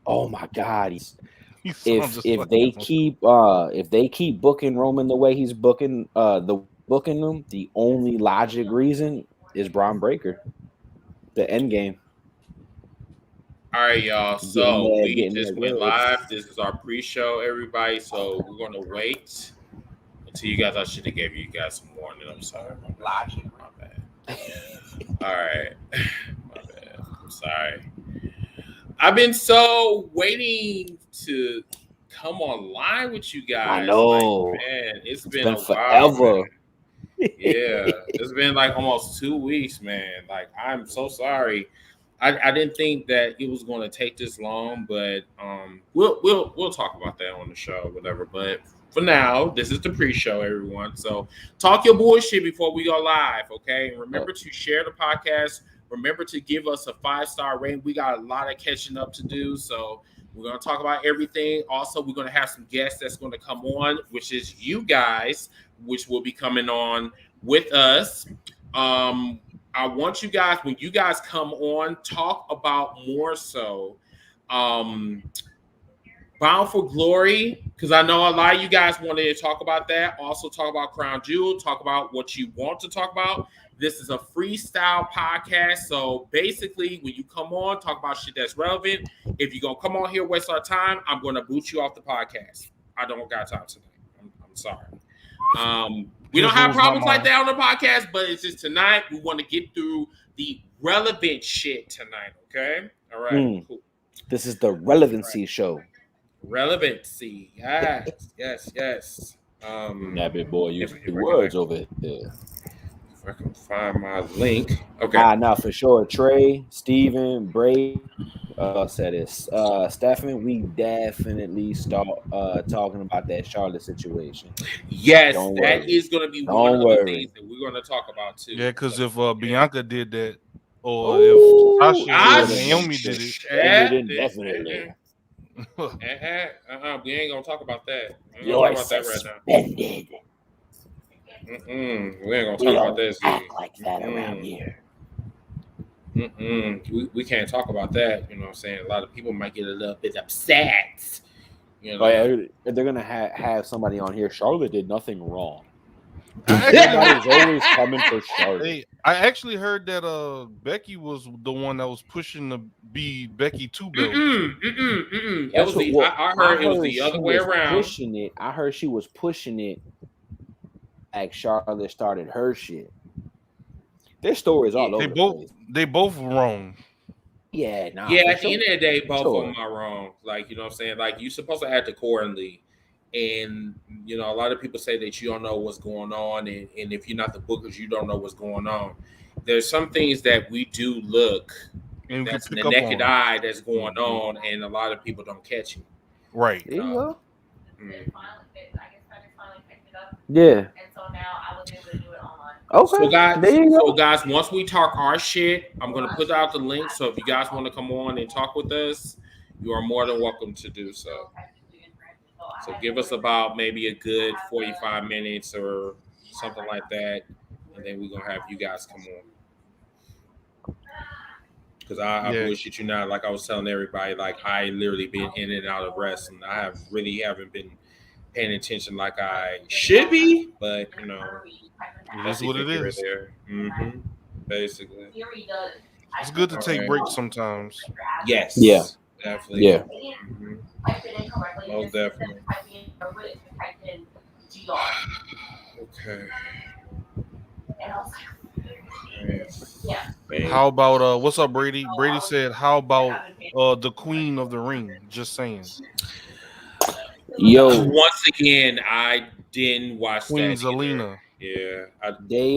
oh my God, You sound just if like they him. keep booking Roman the way he's booking them, the only logic reason is Braun Breaker, the end game, All right, y'all. So we getting just that went grudge. live. This is our pre-show, everybody. So we're gonna wait until you guys. I should have gave you guys some warning. I'm sorry. Logic. My bad. All right. My bad. I'm sorry. I've been so waiting to come online with you I guys. Like, know man, it's it's been been a while, man. forever. Yeah, it's been like almost 2 weeks, man. Like, I'm so sorry. I didn't think that it was going to take this long, but we'll talk about that on the show, whatever. But for now, this is the pre-show, everyone. So talk your bullshit before we go live, okay? And remember to share the podcast. Remember to give us a 5-star rating. We got a lot of catching up to do, so we're gonna talk about everything. Also, we're gonna have some guests that's gonna come on, which is you guys, which will be coming on with us. I want you guys, when you guys come on, talk about more so um, Bound for Glory, because I know a lot of you guys wanted to talk about that. Also, talk about Crown Jewel, talk about what you want to talk about. This is a freestyle podcast. So basically, when you come on, talk about shit that's relevant. If you're going to come on here, waste our time, I'm going to boot you off the podcast. I don't got time tonight. I'm sorry. We don't have problems like that on the podcast, but it's just tonight we want to get through the relevant shit tonight. Okay, all right, cool. This is the relevancy show. Relevancy, yes. That big boy using the words over there. If I can find my link, okay. Now for sure, Trey, Steven, Brady, said this. Stephen, we definitely start talking about that Charlotte situation. Yes, that is going to be one of the things that we're going to talk about too. Yeah, because if Bianca did that, or if Sasha and Naomi did it, indefinitely. We ain't gonna talk about that. You're suspended. We ain't gonna talk about this. Act like that around here. We can't talk about that. You know what I'm saying? A lot of people might get a little bit upset. You know? If they're gonna have somebody on here, Charlotte did nothing wrong. Everybody's always coming for Charlotte. Hey, I actually heard that Becky was the one that was pushing to be Becky 2 belt. I heard it was the other way around. Pushing it. I heard she was pushing it. Like Charlotte started her shit. Their stories all over the place. They both wrong. Yeah, at the end of the day, both of them are wrong. Like, you know what I'm saying? Like, you're supposed to act accordingly. And, you know, a lot of people say that you don't know what's going on. And if you're not the bookers, you don't know what's going on. There's some things that we do look, and that's the naked eye that's going on. And a lot of people don't catch it. Right. There you go. Yeah. And so now I was able to do it online. Okay. So guys, once we talk our shit, I'm gonna put out the link. So if you guys want to come on and talk with us, you are more than welcome to do so. So give us about maybe a good 45 minutes or something like that, and then we're gonna have you guys come on. Because I bullshit you not. Like I was telling everybody, like I literally been in and out of wrestling. I haven't been paying attention like I should be, but you know, that's what it is. There. Basically, it's good to take breaks sometimes. Yes. Yeah. Definitely. Yeah. Most definitely. Okay. How about what's up, Brady? Brady said, "How about the Queen of the Ring?" Just saying. Yo, once again, I didn't watch Queen that Zelina. Yeah, they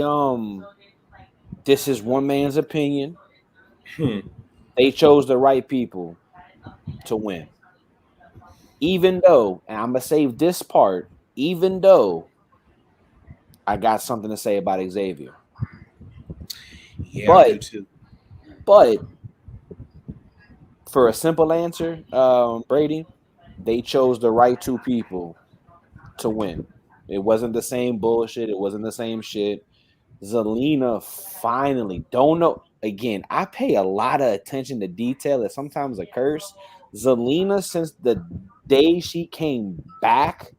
this is one man's opinion. They chose the right people to win. Even though, and I'm gonna save this part, even though I got something to say about Xavier. Yeah, I do too. But for a simple answer, Brady, they chose the right two people to win. It wasn't the same bullshit. It wasn't the same shit. Zelina finally don't know. again, I pay a lot of attention to detail that sometimes a curse. Zelina, since the day she came back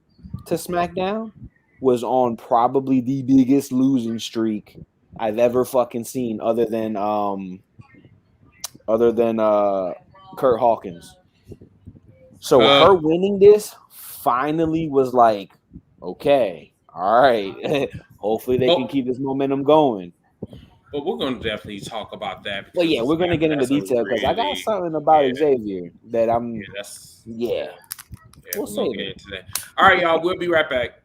to SmackDown, was on probably the biggest losing streak I've ever fucking seen, other than Kurt Hawkins. So her winning this finally was like, okay, all right. Hopefully they can keep this momentum going. But we're going to definitely talk about that. Well, yeah, we're going to get into detail because I got something about Xavier that I'm. Yeah, we'll get into that. All right, y'all. We'll be right back.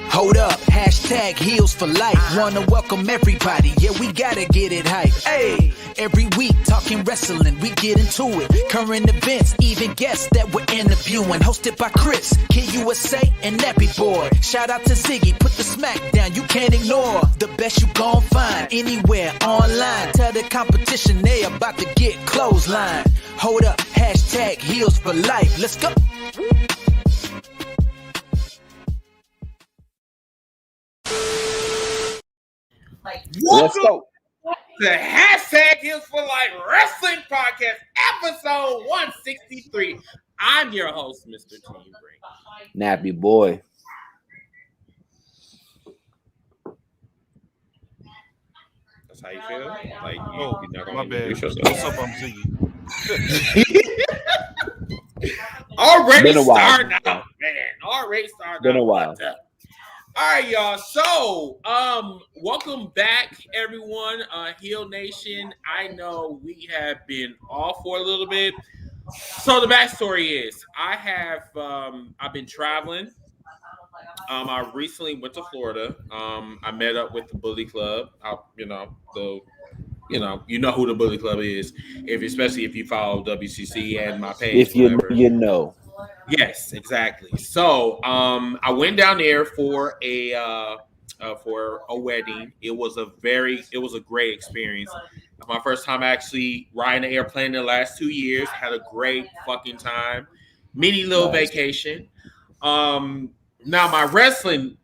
Hold up, hashtag heels for life. Wanna welcome everybody, yeah, we gotta get it hype. Hey, every week talking wrestling, we get into it. Current events, even guests that we're interviewing. Hosted by Chris, Kid USA, and Nappy Boy. Shout out to Ziggy, put the smack down, you can't ignore. The best you gon' find anywhere online. Tell the competition they about to get clothesline. Hold up, hashtag heels for life. Let's go. Let's go. The hashtag Heels for Life Wrestling Podcast, episode 163. I'm your host, Mr. Team Break. Nappy Boy. That's how you feel? Like, Oh, you're not my gonna bad. introduce What's yourself? up? I'm Ziggy. Already Been a while. starting out, man. Already starting Been out. a while. What's up? All right, y'all. So, welcome back, everyone. Heel Nation. I know we have been off for a little bit. So the backstory is, I've been traveling. I recently went to Florida. I met up with the Bully Club. You know who the Bully Club is, especially if you follow WCC and my page. If you know. Yes, exactly. So, I went down there for a wedding. It was a great experience. My first time actually riding an airplane in the last 2 years. Had a great fucking time. Mini little vacation. Now my wrestling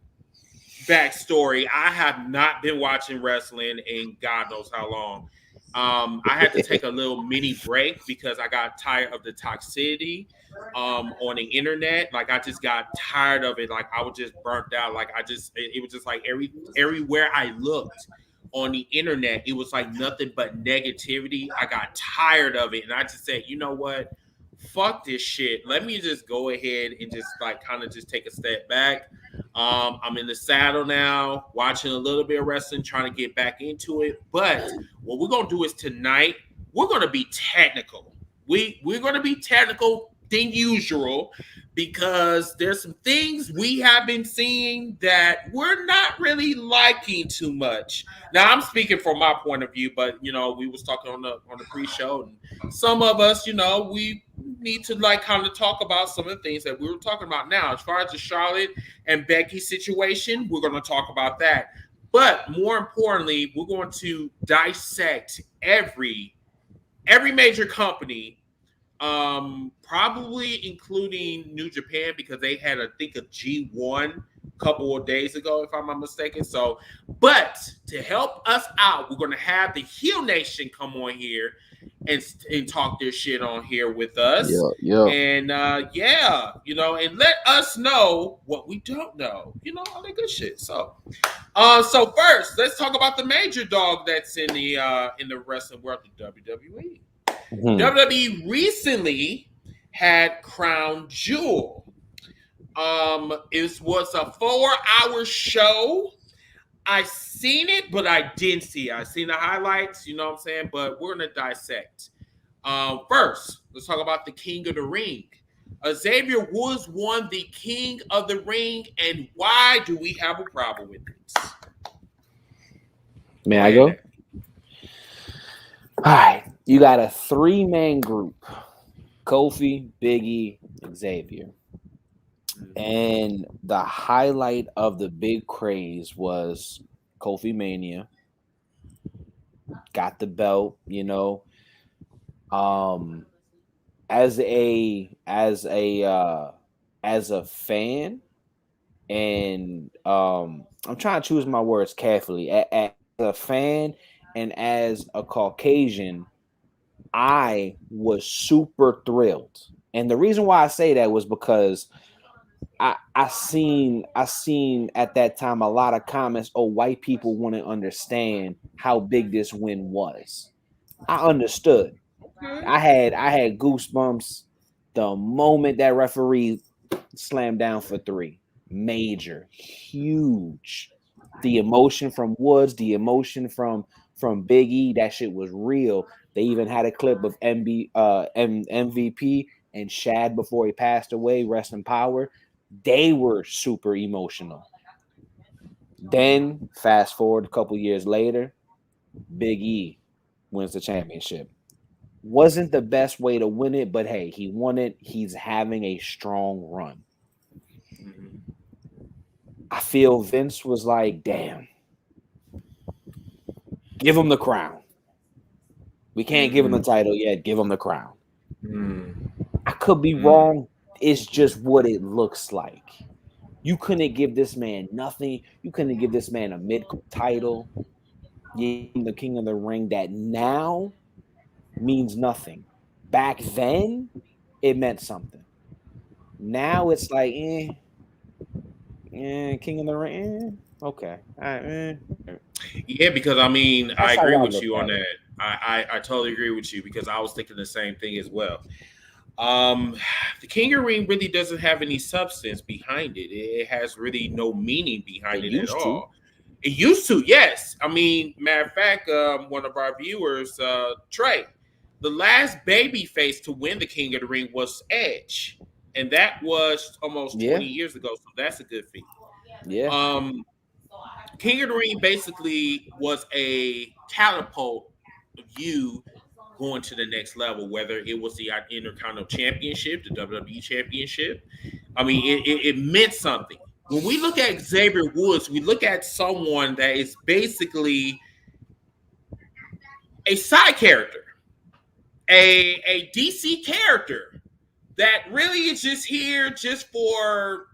backstory. I have not been watching wrestling in God knows how long. I had to take a little mini break because I got tired of the toxicity on the internet. Like, I just got tired of it. Like, I was just burnt out. Like, it was just like everywhere I looked on the internet, it was like nothing but negativity. I got tired of it, and I just said, you know what? Fuck this shit. Let me just go ahead and just like kind of just take a step back. I'm in the saddle now, watching a little bit of wrestling, trying to get back into it. But what we're gonna do is tonight, we're gonna be technical. We're gonna be technical than usual because there's some things we have been seeing that we're not really liking too much. Now, I'm speaking from my point of view, but we was talking on the pre-show, and some of us, we need to like kind of talk about some of the things that we were talking about now. As far as the Charlotte and Becky situation, we're going to talk about that. But more importantly, we're going to dissect every major company, probably including New Japan, because they had, I think, a G1 a couple of days ago, if I'm not mistaken. So, but to help us out, we're going to have the Heel Nation come on here and talk their shit on here with us. Yeah. And and let us know what we don't know. All that good shit. So first, let's talk about the major dog that's in the wrestling world, the WWE. Mm-hmm. WWE recently had Crown Jewel. It was a 4-hour show. I seen it, but I didn't see it. I seen the highlights, you know what I'm saying? But we're going to dissect. First, let's talk about the King of the Ring. Xavier Woods won the King of the Ring, and why do we have a problem with this? May I go? All right. You got a 3-man group: Kofi, Biggie, Xavier. And the highlight of the big craze was Kofi Mania. Got the belt, you know. As a fan, and I'm trying to choose my words carefully. As a fan and as a Caucasian, I was super thrilled. And the reason why I say that was because I seen at that time a lot of comments, oh, white people wouldn't understand how big this win was. I understood. I had goosebumps the moment that referee slammed down for 3. Major, huge. The emotion from Woods, the emotion from Big E, that shit was real. They even had a clip of MVP and Shad before he passed away, rest in power. They were super emotional. Then fast forward a couple years later, Big E wins the championship. Wasn't the best way to win it, but hey, he won it. He's having a strong run. I feel Vince was like, damn, give him the crown. We can't give him the title yet. Give him the crown. I could be wrong. It's just what it looks like. You couldn't give this man nothing. You couldn't give this man a mid title. The King of the Ring that now means nothing. Back then, it meant something. Now it's like, King of the Ring, okay. Yeah, because I mean, That's I how agree y'all with look you at on it. that. I totally agree with you because I was thinking the same thing as well. The King of the Ring really doesn't have any substance behind it. It has really no meaning behind it at all. It used to, yes. I mean, matter of fact, one of our viewers, Trey, the last baby face to win the King of the Ring was Edge, and that was almost 20 years ago. So that's a good feat. Yeah. King of the Ring basically was a catapult of you going to the next level, whether it was the Intercontinental Championship, the WWE Championship. I mean, it meant something. When we look at Xavier Woods, we look at someone that is basically a side character, a DC character that really is just here just for,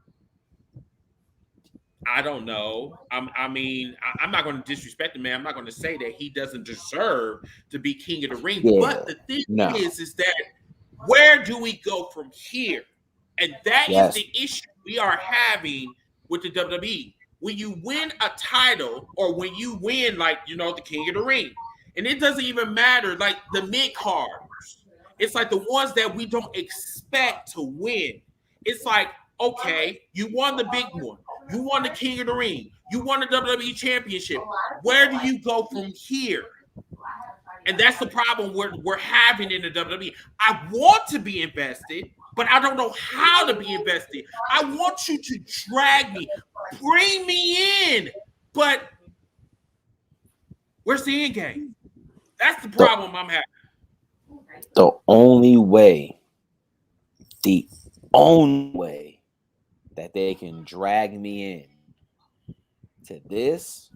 I don't know. I mean, I'm not going to disrespect the man. I'm not going to say that he doesn't deserve to be King of the Ring. Yeah, but the thing is that where do we go from here? And that is the issue we are having with the WWE. When you win a title or when you win, like, you know, the King of the Ring, and it doesn't even matter, like the mid cards, it's like the ones that we don't expect to win. It's like, okay, you won the big one. You won the King of the Ring. You won the WWE Championship. Where do you go from here? And that's the problem we're having in the WWE. I want to be invested, but I don't know how to be invested. I want you to drag me, bring me in, but where's the end game? That's the problem I'm having. The only way that they can drag me in to this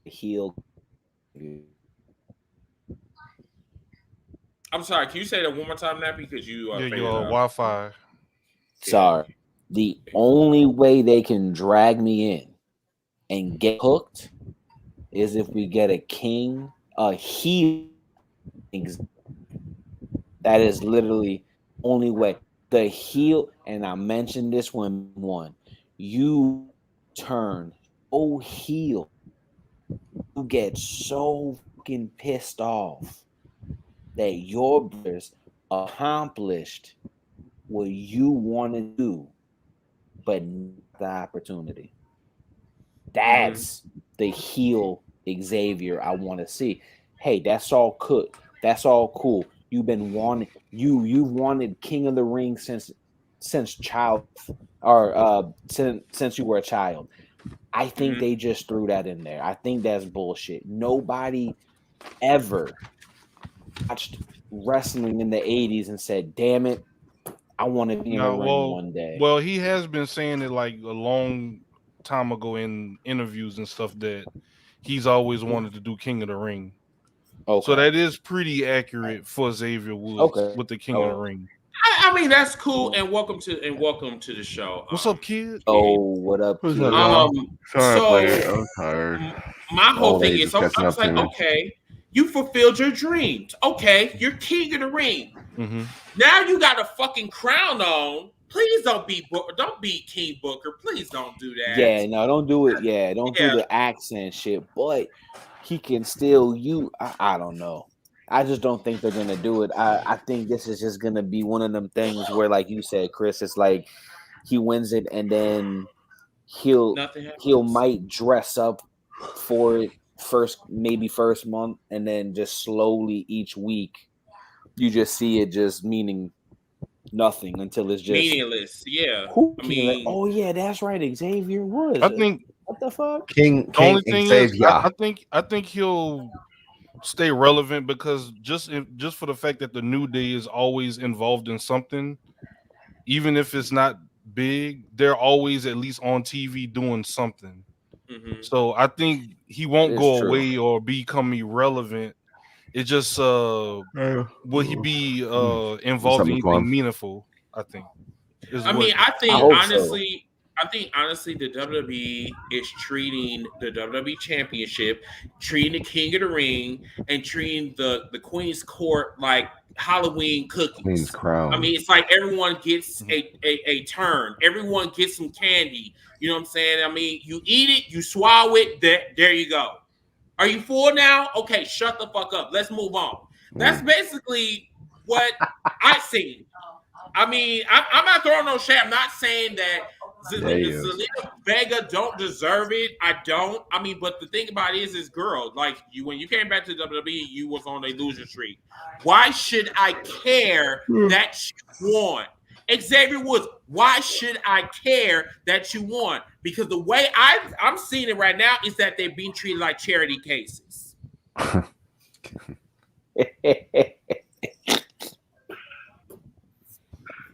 heel. I'm sorry. Can you say that one more time, Nappy? Because you your Wi-Fi. Sorry. The only way they can drag me in and get hooked is if we get a heel. That is literally only way. The heel, and I mentioned this one. You turn so heel, you get so fucking pissed off that your brothers accomplished what you want to do, but not the opportunity. That's the heel Xavier I want to see. Hey, that's all good. That's all cool. You've been wanting you've wanted King of the Ring since child or since you were a child. I think they just threw that in there. I think that's bullshit. Nobody ever watched wrestling in the 80s and said, "Damn it, I want to be in a ring one day." Well, he has been saying it like a long time ago in interviews and stuff that he's always wanted to do King of the Ring. Okay. So that is pretty accurate for Xavier Woods with the King of the Ring. I mean, that's cool. And welcome to the show. What's up, kid? Oh, what up, kid? I'm tired. My whole thing is, I was like, okay, you fulfilled your dreams. Okay, you're King of the Ring. Mm-hmm. Now you got a fucking crown on. Please don't be King Booker. Please don't do that. Yeah, no, don't do it. Yeah, don't do the accent shit. But he can still I don't know. I just don't think they're gonna do it. I think this is just gonna be one of them things where, like you said, Chris, it's like he wins it and then he'll might dress up for it first month, and then just slowly each week you just see it just meaning nothing until it's just meaningless. Yeah. I mean, oh yeah, that's right. Xavier Woods. I think what the fuck? King only thing Xavier. is, I think he'll stay relevant because just for the fact that the New Day is always involved in something, even if it's not big, they're always at least on TV doing something. Mm-hmm. So I think he won't go away or become irrelevant. It just will he be involved in anything meaningful? I think. I think honestly, the WWE is treating the WWE Championship, treating the King of the Ring, and treating the Queen's Court like Halloween cookies. Queen's Crown. I mean, it's like everyone gets a turn. Everyone gets some candy. You know what I'm saying? I mean, you eat it, you swallow it. There you go. Are you full now? Okay, shut the fuck up. Let's move on. That's basically what I see. I mean, I'm not throwing no shade. I'm not saying that Zelina Vega don't deserve it. I don't. I mean, but the thing about it is girl, like when you came back to WWE, you was on a loser streak. Why should I care that you won? Xavier Woods, why should I care that you won? Because the way I'm seeing it right now is that they're being treated like charity cases.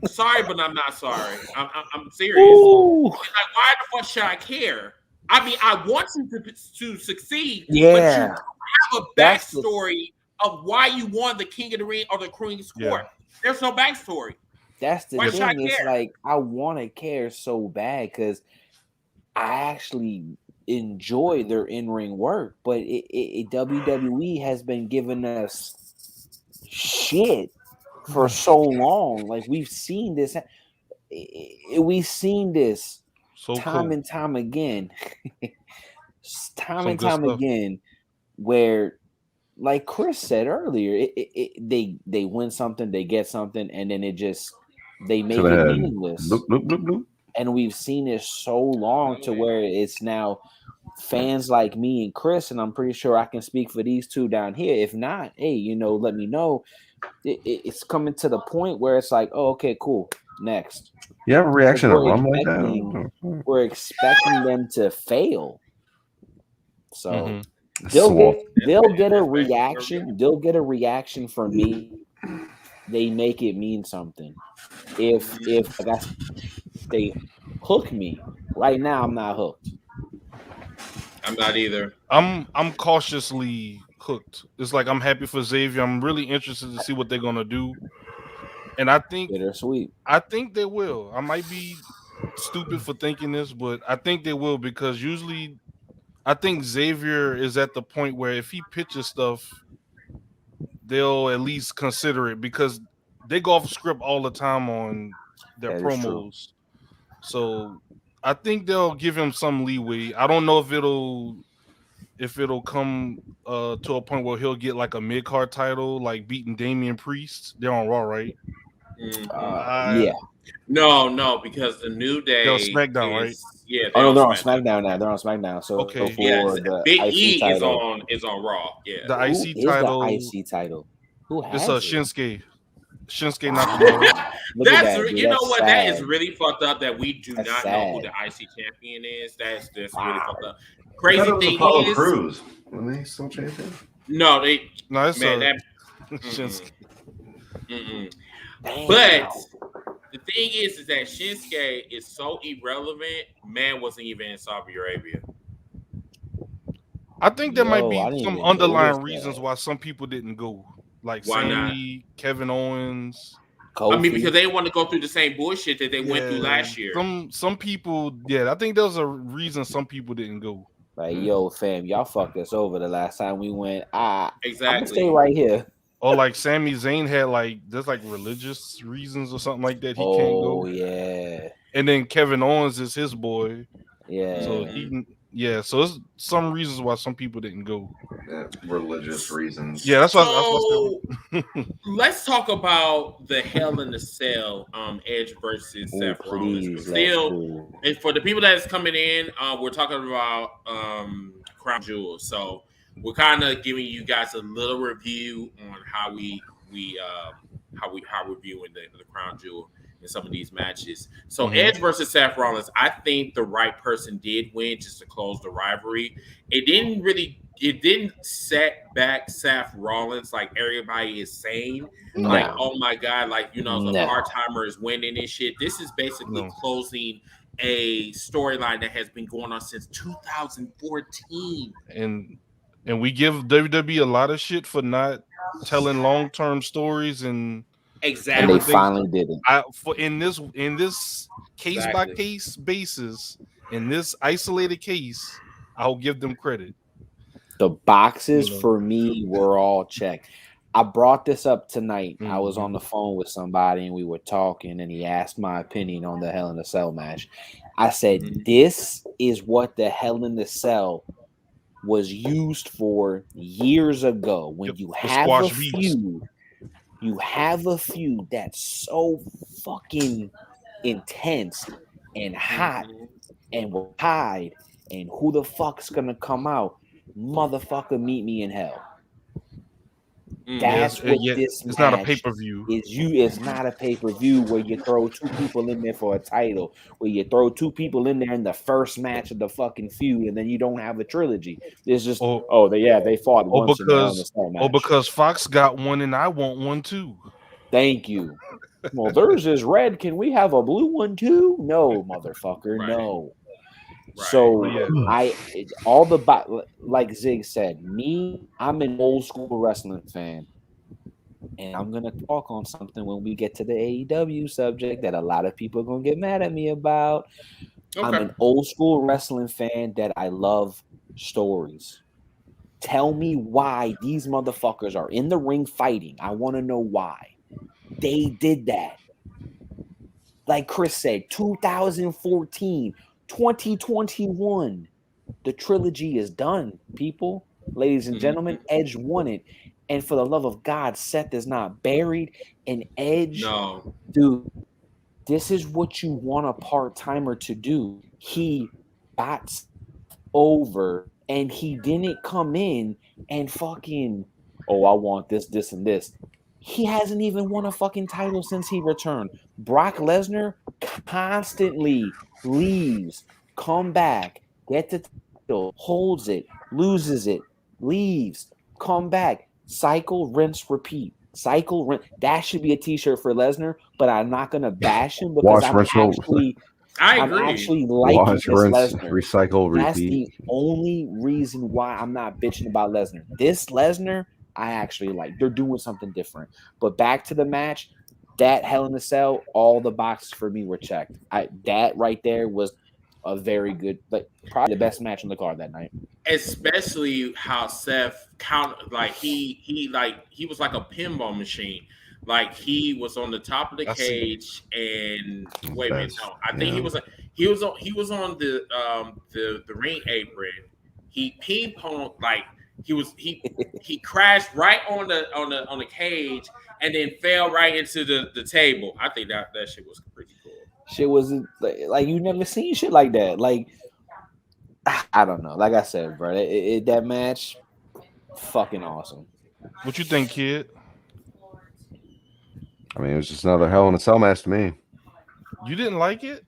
Sorry, but I'm not sorry. I'm serious. Like, why the fuck should I care? I mean, I want you to succeed. Yeah. But you have a backstory of why you won the King of the Ring or the Queen's Court. There's no backstory. That's the thing. It's like I want to care so bad because I actually enjoy their in-ring work, but WWE has been giving us shit for so long. Like we've seen this time and time again. Again, where like Chris said earlier, they win something, they get something, and then they make it meaningless. And we've seen it so long to where it's now fans like me and Chris, and I'm pretty sure I can speak for these two down here. If not, hey, let me know. It's coming to the point where it's like, oh, okay, cool. Next. You have a reaction to Rum like that? We're expecting them to fail. So they'll get a reaction. They'll get a reaction from me. They make it mean something. If they hook me right now, I'm not hooked. I'm not either. I'm cautiously hooked. It's like I'm happy for Xavier. I'm really interested to see what they're gonna do, and I think bittersweet. I think they will. I might be stupid for thinking this, but I think they will because usually I think Xavier is at the point where if he pitches stuff, they'll at least consider it because they go off script all the time on their promos. So I think they'll give him some leeway. I don't know if it'll come to a point where he'll get like a mid-card title, like beating Damian Priest. They're on Raw, right? Yeah. No, because the New Day. They're on SmackDown, right? Yeah. They're on SmackDown now. They're on SmackDown. So the Big E is on Raw. Yeah. The IC title. The IC title. Who It's has it? Shinsuke. Shinsuke Nakamura. Look at That's that, dude. you know That's what? sad. That is really fucked up. That we do That's not sad. know who the IC champion is. That's really fucked up. I Crazy thought it was thing Apollo is, Crews. Were they still champion? no, It's man, that. Shinsuke. But the thing is that Shinsuke is so irrelevant. Man wasn't even in Saudi Arabia. I think there might I be didn't some even underlying notice reasons that. why some people didn't go, like Why not? Sammy, Kevin Owens. Kofi. I mean, because they want to go through the same bullshit that they went through last year. Some people, I think there was a reason some people didn't go. Like, yo, fam, y'all fucked us over the last time we went. I'm Exactly. gonna stay right here. Or like Sami Zayn had there's religious reasons or something like that he can't go. Oh yeah. And then Kevin Owens is his boy. Yeah. So so it's some reasons why some people didn't go. Religious reasons. Yeah, that's why. So let's talk about the Hell in the Cell Edge versus Seth Rollins. Still, and for the people that's coming in, we're talking about Crown Jewel. So we're kind of giving you guys a little review on how we're viewing the Crown Jewel in some of these matches. So Edge versus Seth Rollins, I think the right person did win just to close the rivalry. It didn't set back Seth Rollins like everybody is saying. No. Like, oh my God, like, the No. part-timer is winning and shit. This is basically closing a storyline that has been going on since 2014. And we give WWE a lot of shit for not telling long-term stories and exactly. And they finally did it. In this case by case basis, in this isolated case, I'll give them credit. The boxes for me were all checked. I brought this up tonight. I was on the phone with somebody and we were talking, and he asked my opinion on the Hell in a Cell match. I said, this is what the Hell in the Cell was used for years ago. When you have a feud, that's so fucking intense and hot and will hide, and who the fuck's gonna come out? Motherfucker, meet me in hell. That's what this it's not a pay-per-view. It's not a pay-per-view where you throw two people in there for a title, where you throw two people in there in the first match of the fucking feud, and then you don't have a trilogy. It's just they fought once because Fox got one and I want one too. Thank you. Well, theirs is red. Can we have a blue one too? No, motherfucker, no. Right. So like Zig said, I'm an old school wrestling fan, and I'm gonna talk on something when we get to the AEW subject that a lot of people are gonna get mad at me about. Okay. I'm an old school wrestling fan that I love stories. Tell me why these motherfuckers are in the ring fighting. I want to know why they did that. Like Chris said, 2014. 2021, the trilogy is done, people. Ladies and gentlemen, Edge won it. And for the love of God, Seth is not buried. And Edge, dude, this is what you want a part-timer to do. He got over and he didn't come in and fucking, I want this, this, and this. He hasn't even won a fucking title since he returned. Brock Lesnar constantly leaves, come back, get the title, holds it, loses it, leaves, come back, cycle, rinse, repeat. Cycle, rinse. That should be a t-shirt for Lesnar, but I'm not gonna bash him because I'm actually liking this Lesnar. Recycle, repeat. That's the only reason why I'm not bitching about Lesnar. This Lesnar, I actually like. They're doing something different. But back to the match, that Hell in a Cell, all the boxes for me were checked. That right there was a very good, probably the best match on the card that night. Especially how Seth he was like a pinball machine. Like he was on the top of the cage, and wait a minute, no, I think he was on the ring apron. He ping ponged he crashed right on the cage and then fell right into the table. I think that shit was pretty cool. Shit wasn't like you never seen shit like that. Like I don't know. Like I said, bro, that match, fucking awesome. What you think, kid? I mean, it was just another Hell in a Cell match to me. You didn't like it?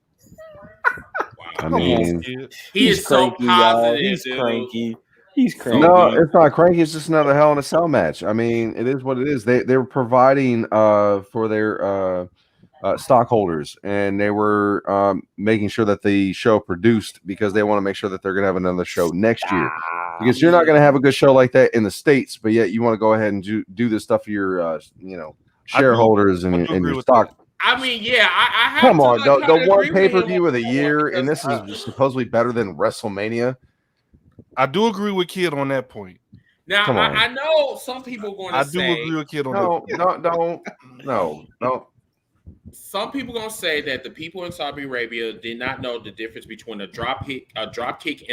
I Come on, mean, kid. He is so cranky, y'all. positive. He's dude. cranky. He's cranky. no, it's not cranky. It's just another Hell in a Cell match. I mean, it is what it is. They were providing for their stockholders, and they were making sure that the show produced because they want to make sure that they're going to have another show next year. Because you're not going to have a good show like that in the States, but yet you want to go ahead and do this stuff for your shareholders and your stock. I mean, yeah, I have Come to, on, like, the one agree with pay-per-view him of the year, because, and this is supposedly better than WrestleMania. I do agree with Kid on that point. Now, Come on. I know some people are going to say. I do agree with Kid on that. No. Some people gonna say that the people in Saudi Arabia did not know the difference between a drop kick, and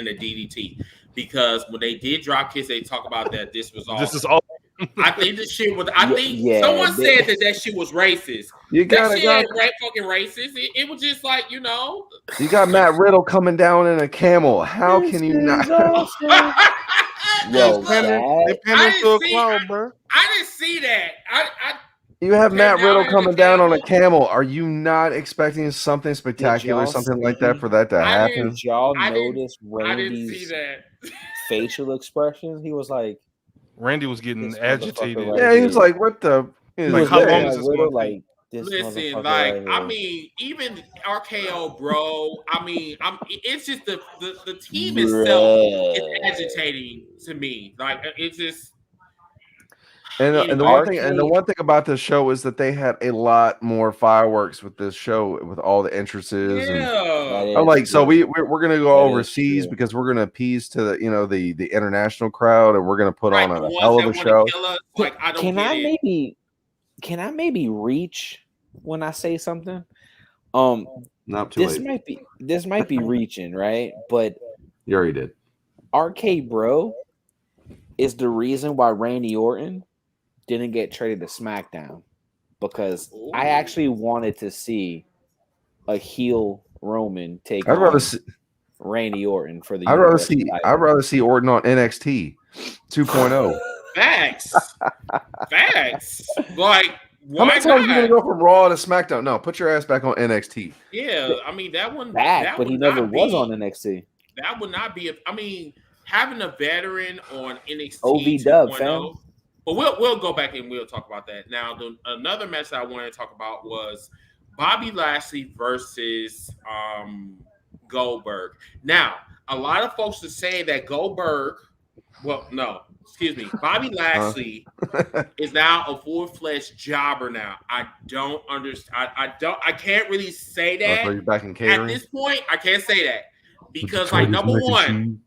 a DDT, because when they did drop kicks, they talk about that this was all. This is all. I think this shit was. I think someone said that shit was racist. That shit ain't fucking racist. It was just like, you know. You got Matt Riddle coming down in a camel. How can you not? Yo, they pinned him to a cloud, bro. I didn't see that. You have Matt Riddle coming down on a camel. Are you not expecting something spectacular, something like that, for that to happen? Did y'all notice I didn't see Randy's that. facial expressions? He was like, Randy was getting agitated. Yeah, he was like, "What the?" Like, how long is this going to take? Listen, like, I mean, even RKO, bro. I mean, it's just the team itself is agitating to me. Like, it's just. And the one thing about this show is that they had a lot more fireworks with this show, with all the entrances. Yeah. And I'm like, so we're gonna go overseas because we're gonna appease to the international crowd, and we're gonna put on a hell of a show. Like, can I maybe reach when I say something? Not too late. This might be reaching, right? But you already did. RK Bro is the reason why Randy Orton didn't get traded to SmackDown, because I actually wanted to see a heel Roman take on Randy Orton for the. I'd rather see Orton on NXT 2.0. Facts. Like, how many times are you gonna go from Raw to SmackDown? No, put your ass back on NXT. Yeah, I mean that one back, but he never was on NXT. That would not be. I mean, having a veteran on NXT OV Dub, fam. But we'll go back and we'll talk about that. Now, another match that I wanted to talk about was Bobby Lashley versus Goldberg. Now, a lot of folks are saying that Bobby Lashley is now a full-fledged jobber now. I don't understand. I can't really say that. You're back in catering? At this point, I can't say that because, like, number one,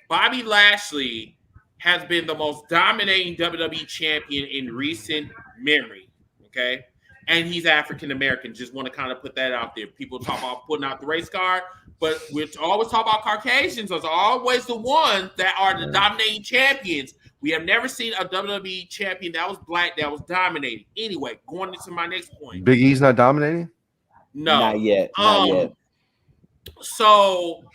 Bobby Lashley has been the most dominating WWE champion in recent memory, okay? And he's African-American. Just want to kind of put that out there. People talk about putting out the race card, but we're always talking about Caucasians are always the ones that are the dominating champions. We have never seen a WWE champion that was black that was dominating. Anyway, going into my next point. Big E's not dominating? No. Not yet. Not yet. So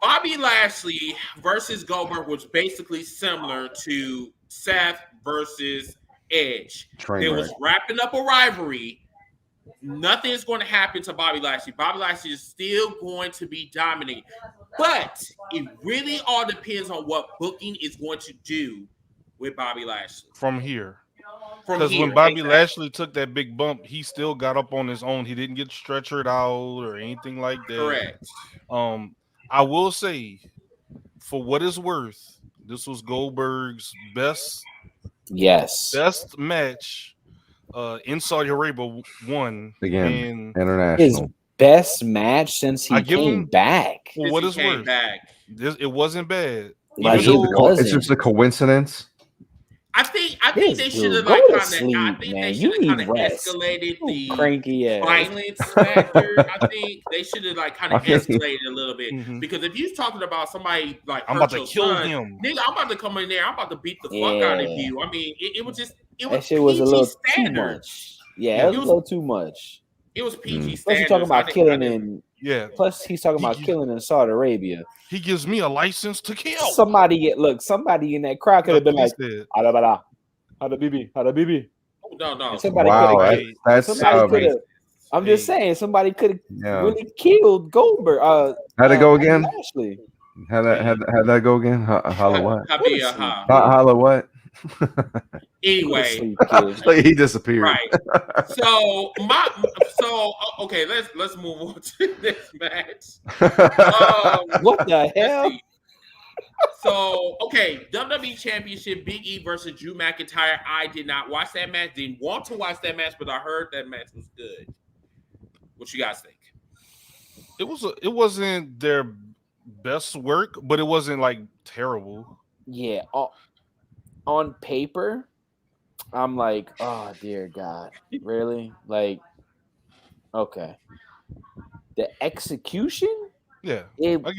Bobby Lashley versus Goldberg was basically similar to Seth versus Edge. They was wrapping up a rivalry. Nothing is going to happen to Bobby Lashley. Bobby Lashley is still going to be dominating. But it really all depends on what booking is going to do with Bobby Lashley. From here. Because when Bobby Lashley took that big bump, he still got up on his own. He didn't get stretchered out or anything like that. Correct. I will say, for what it's worth, this was Goldberg's best match in Saudi Arabia. Again, international. His best match since he came back. For what it's worth, it wasn't bad. Like, it's just a coincidence. I think they should have like escalated the violence factor. I think they should have like kind of escalated a little bit because if you're talking about somebody like I'm about to kill him, nigga, I'm about to come in there, I'm about to beat the fuck out of you. I mean, it was that shit was a little too much. Yeah, it was a little too much. It was PG standards. Plus he's talking about killing in Plus he's talking about killing in Saudi Arabia. He gives me a license to kill. Somebody in that crowd could have been like, "Ada bibi, ada bibi." No. Somebody Wow, could have. that's Somebody could have. I'm just saying, somebody could have really killed Goldberg. How'd it go again? Lashley. How'd that go again? Holla what? Holla what? Anyway, he disappeared. Right. So okay, let's move on to this match. What the hell? So okay, WWE Championship, Big E versus Drew McIntyre. I did not watch that match. Didn't want to watch that match, but I heard that match was good. What you guys think? It wasn't their best work, but it wasn't like terrible. Yeah. On paper, I'm like, oh dear God, really? Like, okay. The execution, it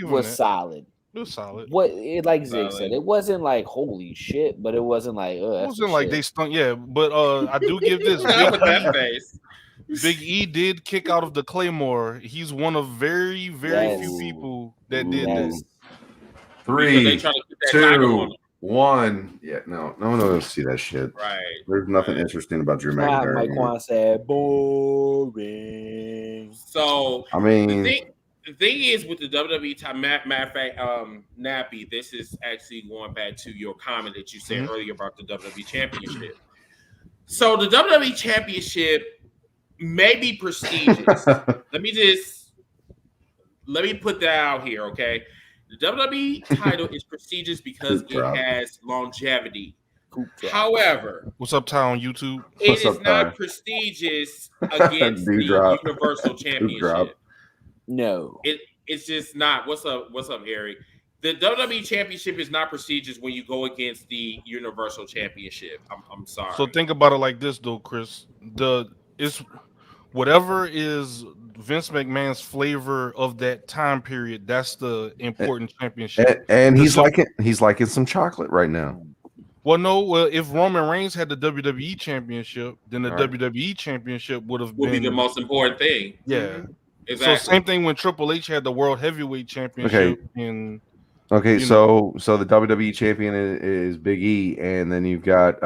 was solid. It was solid. Like Zig said, it wasn't like holy shit, but it wasn't like it wasn't like they stunk. Yeah, but I do give this Big E did kick out of the Claymore. He's one of very few people that did this. 3, 2, 1. Yeah, no one will see that shit. Right. There's nothing interesting about Drew McIntyre. Mike Quan said boring. So I mean, the thing is with the WWE time, matter of fact, Nappy, this is actually going back to your comment that you said earlier about the WWE Championship. So the WWE Championship may be prestigious. Let me put that out here, okay? The WWE title is prestigious because it has longevity. However, what's up, Town YouTube? It is not prestigious against the Universal Championship. No, it's just not. What's up, Harry? The WWE Championship is not prestigious when you go against the Universal Championship. I'm sorry. So think about it like this, though, Chris. It's whatever is Vince McMahon's flavor of that time period. That's the important championship. And he's liking some chocolate right now. Well, no. Well, if Roman Reigns had the WWE Championship, then the WWE Championship would be the most important thing. Yeah. Exactly. So same thing when Triple H had the World Heavyweight Championship. Okay. So the WWE champion is Big E, and then you've got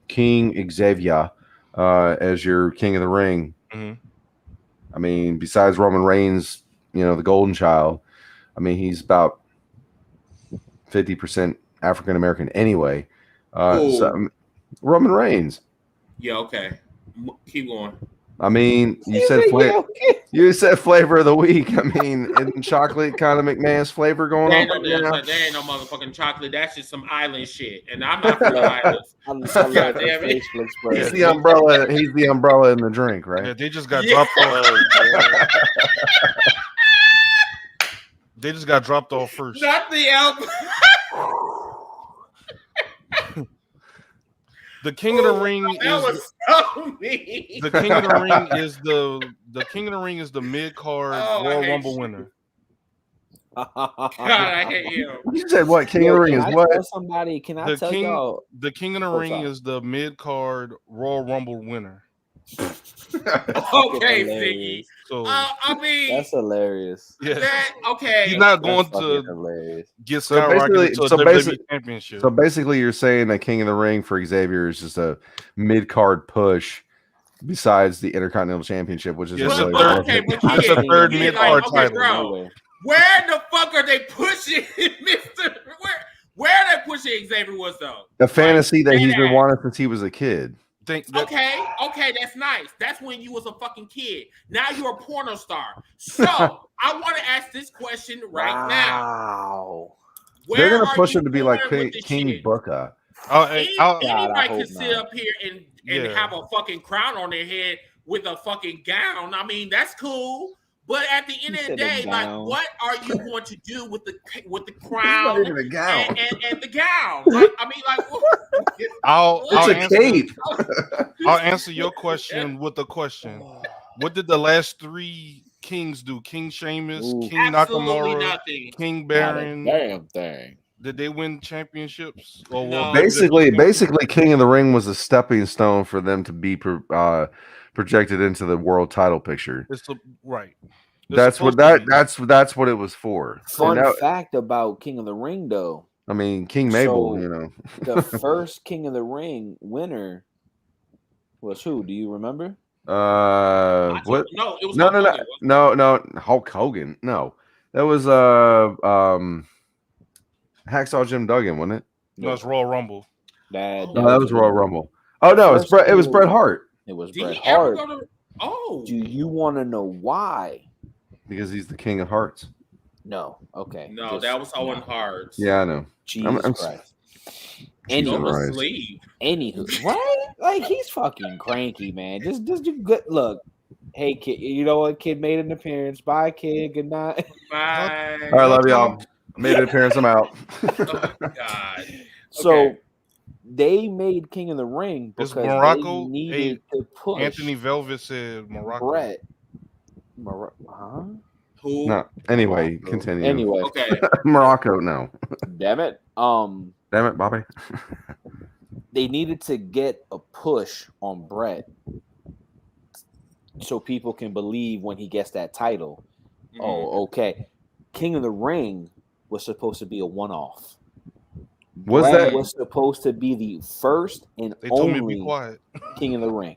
King Xavier as your King of the Ring. Mm-hmm. I mean, besides Roman Reigns, the Golden Child. I mean, he's about 50% African American anyway. So, Roman Reigns. Yeah. Okay. Keep going. I mean, you said flavor of the week. I mean, isn't chocolate kind of McMahon's flavor going on? There ain't no motherfucking chocolate. That's just some island shit, and I'm not from the islands. He's the umbrella. He's the umbrella in the drink, right? Yeah, they just got dropped off. They just got dropped off first. Not the album. The King of the Ring The King of the Ring is the King of the Ring is the mid card Royal Rumble winner. God, I hate you. You said what? King of the Ring is what? Somebody, can I tell y'all? The King of the Ring is the mid card Royal Rumble winner. Okay, Ziggy. So I mean, that's hilarious. Yeah. Okay. He's not going to get skyrocketed to a WWE championship. So basically, you're saying that King of the Ring for Xavier is just a mid card push. Besides the Intercontinental Championship, which is that's a third mid card title. Bro, where the fuck are they pushing, Mister? Where are they pushing Xavier Woods though? The fantasy that he's been wanting since he was a kid. Okay, that's nice. That's when you was a fucking kid. Now you're a porno star. So I want to ask this question right now. They're gonna push him to be like King Booker. Anybody can sit up here and have a fucking crown on their head with a fucking gown. I mean, that's cool. But at the end of the day, like, what are you going to do with the crown and the gown? Like, I mean, like, I'll answer your question with a question. What did the last three kings do? King Sheamus, King Nakamura, nothing. King Baron. Damn thing. Did they win championships? Or No. Basically, King of the Ring was a stepping stone for them to be projected into the world title picture. Right. That's what it was for. Fun fact about King of the Ring, though. I mean, King Mabel, the first King of the Ring winner Was who? Do you remember? What? No, it was No, Hulk no, Hogan, no. Hulk Hogan. No, that was Hacksaw Jim Duggan, wasn't it? No, it's Royal Rumble. That No, that was Royal Rumble. Oh no, it's Bret. It was Bret Hart. It was Did Bret he ever Hart. go to? Oh, Do you want to know why? Because he's the king of hearts. No. Okay. no, that was Owen Hart. Yeah, I know. Jesus Christ. Sleeve. Anywho, right? Like he's fucking cranky, man. Just do good. Look, hey kid, you know what? Kid made an appearance. Bye, kid. Good night. Bye. All right, love y'all. Made an appearance. I'm out. Oh God. So they made King of the Ring because Morocco, they needed to push. Anthony Velvet said Morocco. Brett. Who? No. Anyway, Morocco. continue. Anyway. Okay. Morocco, no. Damn it. Damn it, Bobby. They needed to get a push on Brett so people can believe when he gets that title. Mm-hmm. Oh, okay. King of the Ring was supposed to be a one-off. Was Brett that was supposed to be the first and They told only me to be quiet. King of the Ring.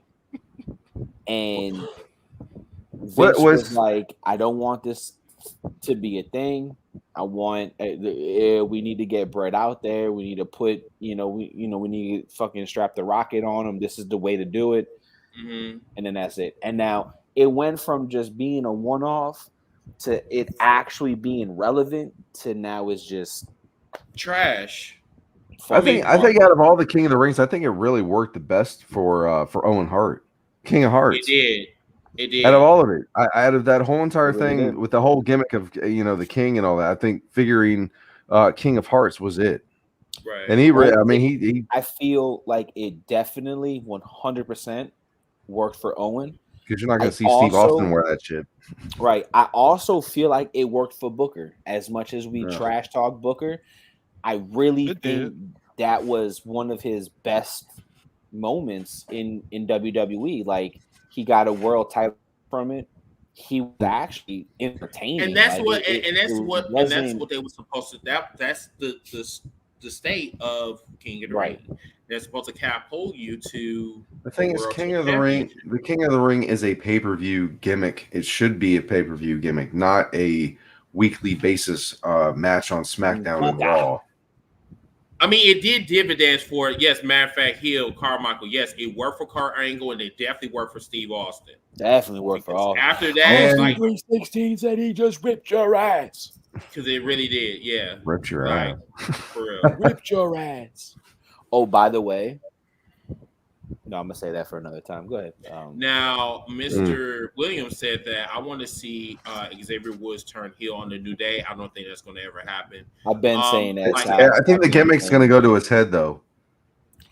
And Vince What was like, I don't want this to be a thing. I want we need to get Brett out there. We need to put, we need to fucking strap the rocket on him. This is the way to do it. Mm-hmm. And then that's it. And now it went from just being a one-off to it actually being relevant to now it's just trash. I think out of all the King of the Rings, I think it really worked the best for Owen Hart, King of Hearts. It did. Out of all of it, out of that whole entire It really thing did. with the whole gimmick of the king and all that, I think figuring King of Hearts was it. Right. And he I feel like it definitely 100% worked for Owen. Because you're not going to see Steve Austin wear that shit. Right. I also feel like it worked for Booker. As much as we trash talk Booker, I really think that was one of his best moments in WWE. Like, he got a world title from it. He was actually entertaining. And that's like, that's what they were supposed to. That's the state of King of the Ring. They're supposed to catapult you to. The thing is, King of the Ring. The King of the Ring is a pay-per-view gimmick. It should be a pay-per-view gimmick, not a weekly basis match on SmackDown and Raw. I mean, it did dividends for it. Yes, matter of fact, Carmichael. Yes, it worked for Kurt Angle, and it definitely worked for Steve Austin. Definitely worked for all. After that, like 316 said he just ripped your ass. Because it really did, yeah. Ripped your ass. For real. Ripped your ass. Oh, by the way, no, I'm gonna say that for another time. Go ahead. Now, Mr. Williams said that I want to see Xavier Woods turn heel on the New Day. I don't think that's going to ever happen. I've been saying that. I think the gimmick's going to go to his head, though.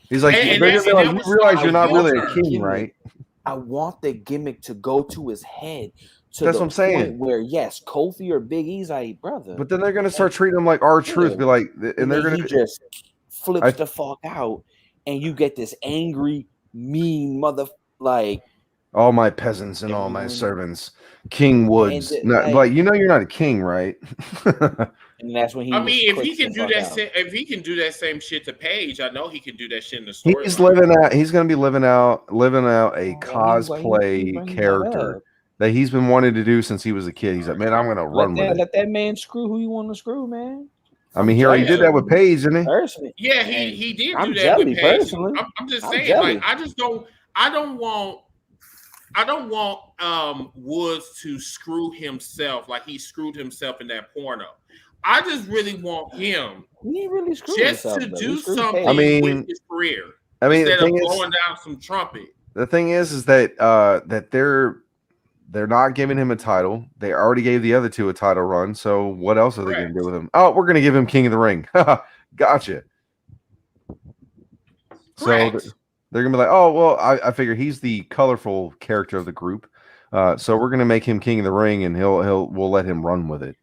He's like, you realize you're not really a king, right? I want the gimmick to go to his head. That's what I'm saying. Where yes, Kofi or Big E's like, brother. But then they're going to start treating him like R-Truth. Be like, and they're going to just flips the fuck out, and you get this angry, mean mother like all my peasants and all my servants, King Woods. Like you're not a king, right? And that's when he. I mean, if he can do that, if he can do that same shit to Paige, I know he can do that shit in the story. He's going to be living out a cosplay character that he's been wanting to do since he was a kid. He's like, man, I'm going to run with it. Let that man screw who you want to screw, man. I mean, he already did that with Paige, didn't he? Personally, yeah, he did I'm do that with Paige. Personally. I'm just saying, like, I don't want Woods to screw himself like he screwed himself in that porno. I just really want him to do something with his career. I mean, instead of blowing down some trumpet. The thing is that that they're not giving him a title. They already gave the other two a title run. So what else are they going to do with him? Oh, we're going to give him King of the Ring. Gotcha. So they're going to be like, oh, well, I figure he's the colorful character of the group. So we're going to make him King of the Ring, and we'll let him run with it.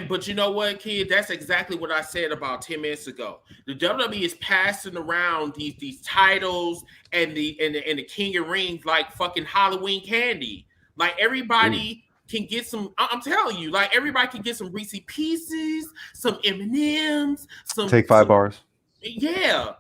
But you know what, kid? That's exactly what I said about 10 minutes ago. The WWE is passing around these titles and the King of Rings like fucking Halloween candy. Like everybody can get some. I'm telling you, like everybody can get some Reese's Pieces, some M&Ms, some. Take 5 bars. Yeah,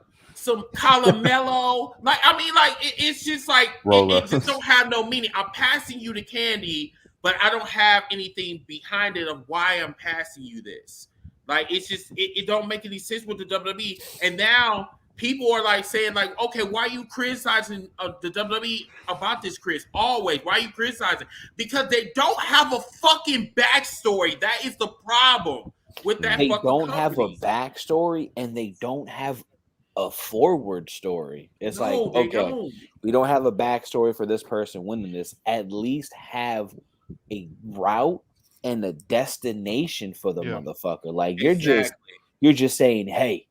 some caramelo. Like, I mean, like it's just like it just don't have no meaning. I'm passing you the candy, but I don't have anything behind it of why I'm passing you this. Like, it's just it don't make any sense with the WWE. And now people are like saying like, okay, why are you criticizing the WWE about this, Chris? Always, why are you criticizing? Because they don't have a fucking backstory. That is the problem with that. They fucking don't company. have a backstory, and they don't have a forward story. It's like, okay, we don't have a backstory for this person winning this. At least have a route and a destination for the motherfucker. Like, you're just saying, hey,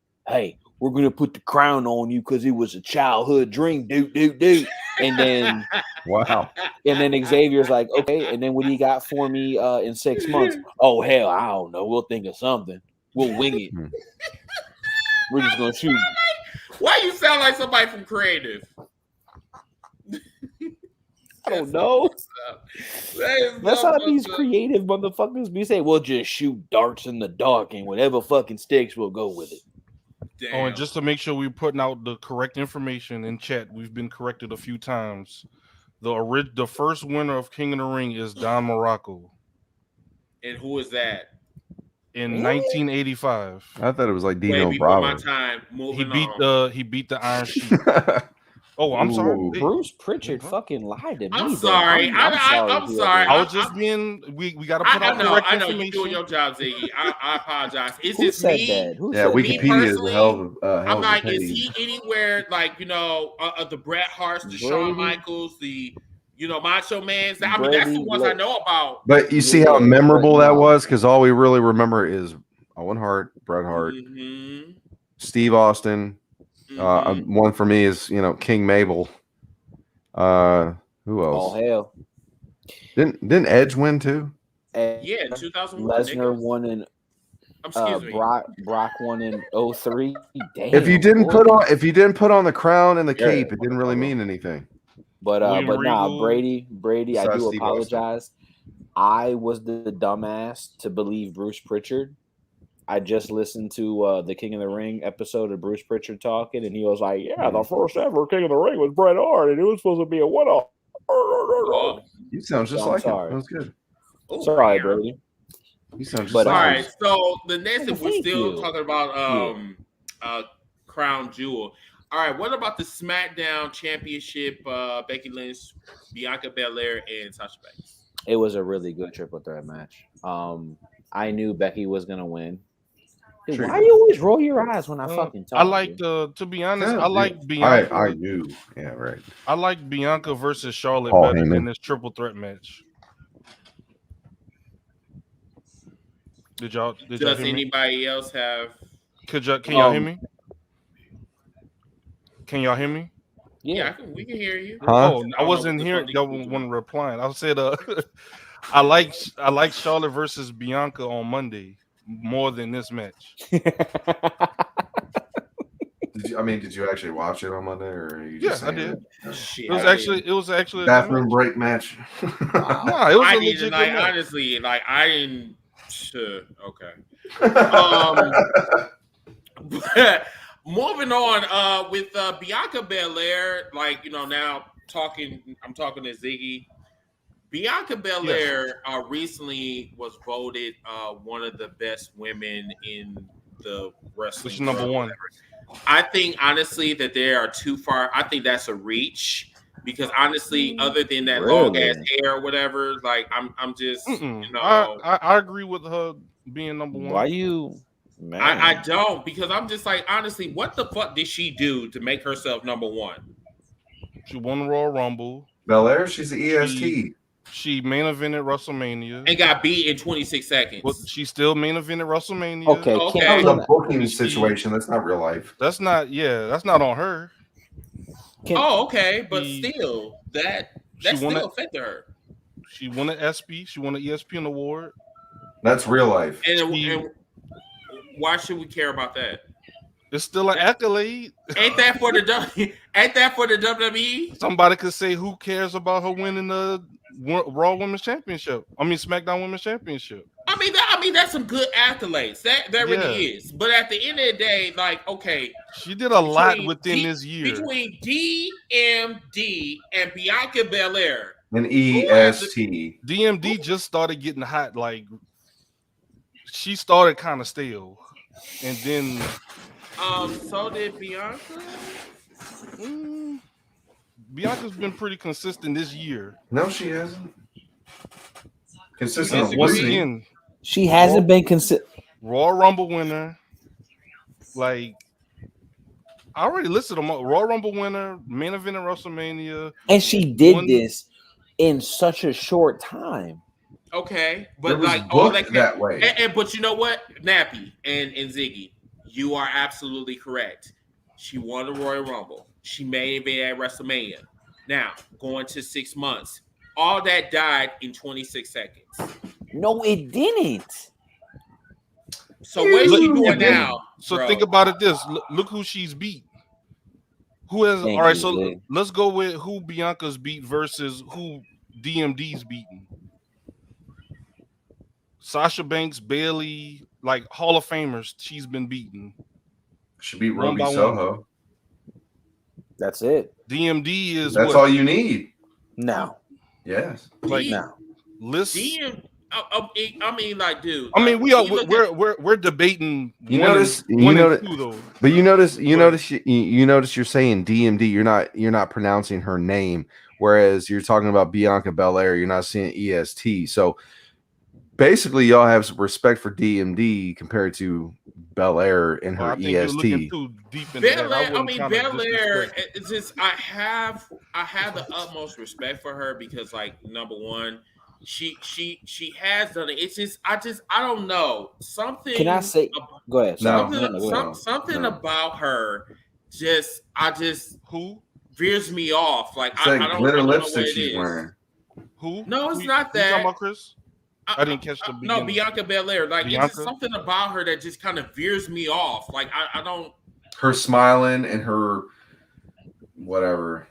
we're gonna put the crown on you because it was a childhood dream, dude. And then wow. And then Xavier's like, okay, and then what do you got for me in 6 months? Oh hell, I don't know. We'll think of something. We'll wing it. We're just gonna shoot. Why you sound like somebody from creative? I don't know. That's how these creative motherfuckers be saying. We'll just shoot darts in the dark, and whatever fucking sticks, we'll go with it. Damn. Oh, and just to make sure we're putting out the correct information in chat, we've been corrected a few times. The first winner of King of the Ring is Don Morocco. And who is that? In 1985. I thought it was like Dino Bravo. He beat the Iron Sheik. Oh, I'm sorry. Bruce Pritchard fucking lied to me. I'm sorry. I'm sorry. I was just being. We got to put out correct information. You're doing your job, Ziggy. I apologize. Is Who this said me? That? Who yeah, said Wikipedia is a hell of I'm like, is he anywhere like the Bret Harts, the Shawn Michaels, the Macho Man's? I mean, that's the ones I know about. But you see how memorable that was, because all we really remember is Owen Hart, Bret Hart, Steve Austin. One for me is King Mabel. Who else? All hell. Didn't Edge win too? Yeah, in 2001. Lesnar won in. Brock won in 03. Damn, if you didn't put on the crown and the cape, it didn't really mean anything. But Brady, I do apologize. I was the dumbass to believe Bruce Pritchard. I just listened to the King of the Ring episode of Bruce Pritchard talking, and he was like, "Yeah, the first ever King of the Ring was Bret Hart, and it was supposed to be a one-off." You sound just like him. That was good. Sorry, Brady. You sound just all right. So the next thing we're still talking about Crown Jewel. All right, what about the SmackDown Championship? Becky Lynch, Bianca Belaire, and Sasha Banks. It was a really good triple threat match. I knew Becky was gonna win. Dude, why do you always roll your eyes when I fucking talk? I like to be honest. I like Bianca. I knew. Yeah, right. I like Bianca versus Charlotte better than this triple threat match. Does anybody else have? Can y'all hear me? Can y'all hear me? Yeah, we can hear you. Huh? Oh, I wasn't hearing y'all when replying. I said I like Charlotte versus Bianca on Monday more than this match. Did you actually watch it on Monday, or you just I did. Shit, it was actually a bathroom break match. No, it was I a need to, legit like, match. honestly, like I didn't. Okay. Moving on with Bianca Belaire, like now I'm talking to Ziggy. Bianca Belaire recently was voted one of the best women in the wrestling. Which is number one? I think honestly that they are too far. I think that's a reach because honestly, other than that long ass hair or whatever, like I'm just I agree with her being number one. Why you? Man. I don't, because I'm just like, honestly, what the fuck did she do to make herself number one? She won the Royal Rumble. Belaire, she's the EST. She main evented WrestleMania and got beat in 26 seconds. But she still main evented WrestleMania. Okay. That was a booking situation. That's not real life. That's not on her. Okay, but still, that still affected her. She won an ESPY. She won an ESPN award. That's real life. And why should we care about that? It's still an accolade. Ain't that for the WWE? Somebody could say, who cares about her winning the Raw Women's Championship? I mean, SmackDown Women's Championship. I mean, that's some good accolades. That really is. But at the end of the day, like, okay, she did a lot within this year between DMD and Bianca Belaire and EST. DMD just started getting hot. Like, she started kind of stale, and then so did Bianca. Bianca's been pretty consistent this year. No, she hasn't. Consistent. Once again, she hasn't been consistent. Royal Rumble winner. Like, I already listed them. Royal Rumble winner, main event at WrestleMania, and she did this in such a short time. Okay, but like all that way. And but you know what, Nappy and Ziggy, you are absolutely correct. She won the Royal Rumble. She main event at WrestleMania. Now going to 6 months. All that died in 26 seconds. No, it didn't. So what is she doing now? So bro? think about it. Look who she's beat. Who has? All right. So let's go with who Bianca's beat versus who DMD's beaten. Sasha Banks, Bailey, like Hall of Famers, she's been beaten. She beat Ruby Soho. That's it. DMD is that's all you need. No. Yes. Like no. List. I mean, like, dude. I mean, we're debating. You notice, but you notice you're saying DMD. You're not pronouncing her name, whereas you're talking about Bianca Belaire. You're not saying EST. So basically, y'all have some respect for DMD compared to Belaire and her EST. Belaire, I mean, Belaire. It's just I have the utmost respect for her because, like, number one. She has done it. It's just I don't know something. Can I say? Go ahead. Something about her just who veers me off. Like it's like glitter lipstick she's wearing. Who? No, it's not that. You talking about Chris? I didn't catch the beginning. No, Bianca Belaire. Like Bianca? It's just something about her that just kind of veers me off. Like I don't. Her smiling and her whatever.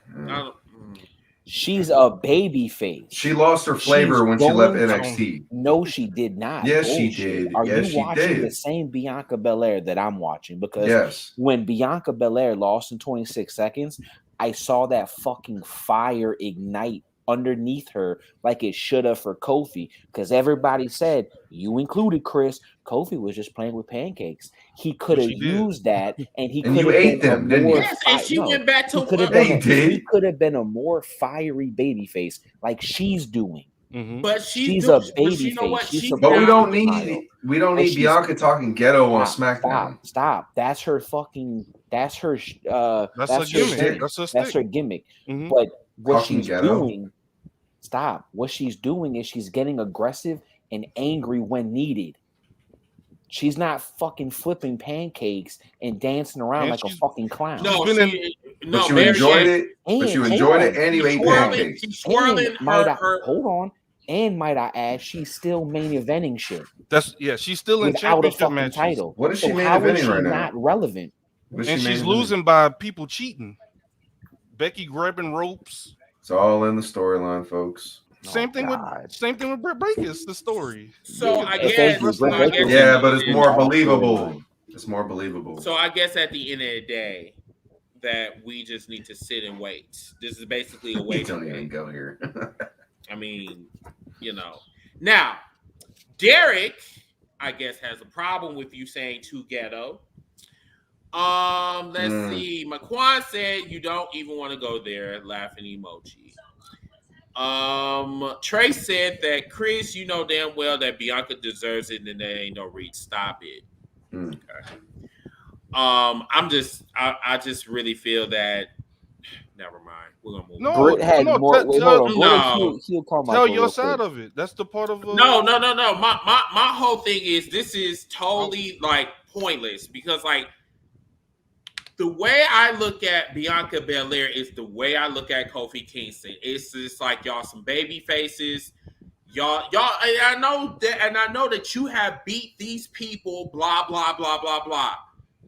She's a baby face. She lost her flavor when she left NXT. No, she did not. Yes, she did. Are you watching the same Bianca Belaire that I'm watching? Because when Bianca Belaire lost in 26 seconds, I saw that fucking fire ignite underneath her like it should have for Kofi. Because everybody said, you included Chris, Kofi was just playing with pancakes. He could have used that, and he could have ate them, didn't you? Yes, and she went back to he could have been a more fiery baby face like she's doing. Mm-hmm. But she's a baby face. But we don't need Bianca talking ghetto on SmackDown. Stop. That's her fucking. That's her. That's her gimmick. That's her gimmick. Mm-hmm. But what she's doing. Stop. What she's doing is she's getting aggressive and angry when needed. She's not fucking flipping pancakes and dancing around like a fucking clown. No, but you enjoyed it. But you enjoyed it, and you ate pancakes. She's swirling her. Hold on. And might I add, she's still main eventing shit. She's still in without a championship fucking matches. title. What is she main eventing right now? Not relevant. And she's losing by people cheating. Becky grabbing ropes. It's all in the storyline, folks. Same thing with Britt Baker. It's the story. So I guess, but it's more believable. It's more believable. So I guess at the end of the day, that we just need to sit and wait. This is basically a wait. Don't even go here. I mean, Now, Derek, I guess, has a problem with you saying too ghetto. Let's see. McQuan said you don't even want to go there. Laughing emoji. Trey said that Chris, you know damn well that Bianca deserves it, and there ain't no reach. Stop it. Okay. I just really feel that. Never mind. We're gonna move. Tell your side of it. That's the part of. No. My whole thing is this is totally like pointless because like. The way I look at Bianca Belaire is the way I look at Kofi Kingston. It's just like y'all some baby faces. Y'all, I know that you have beat these people, blah, blah, blah, blah, blah.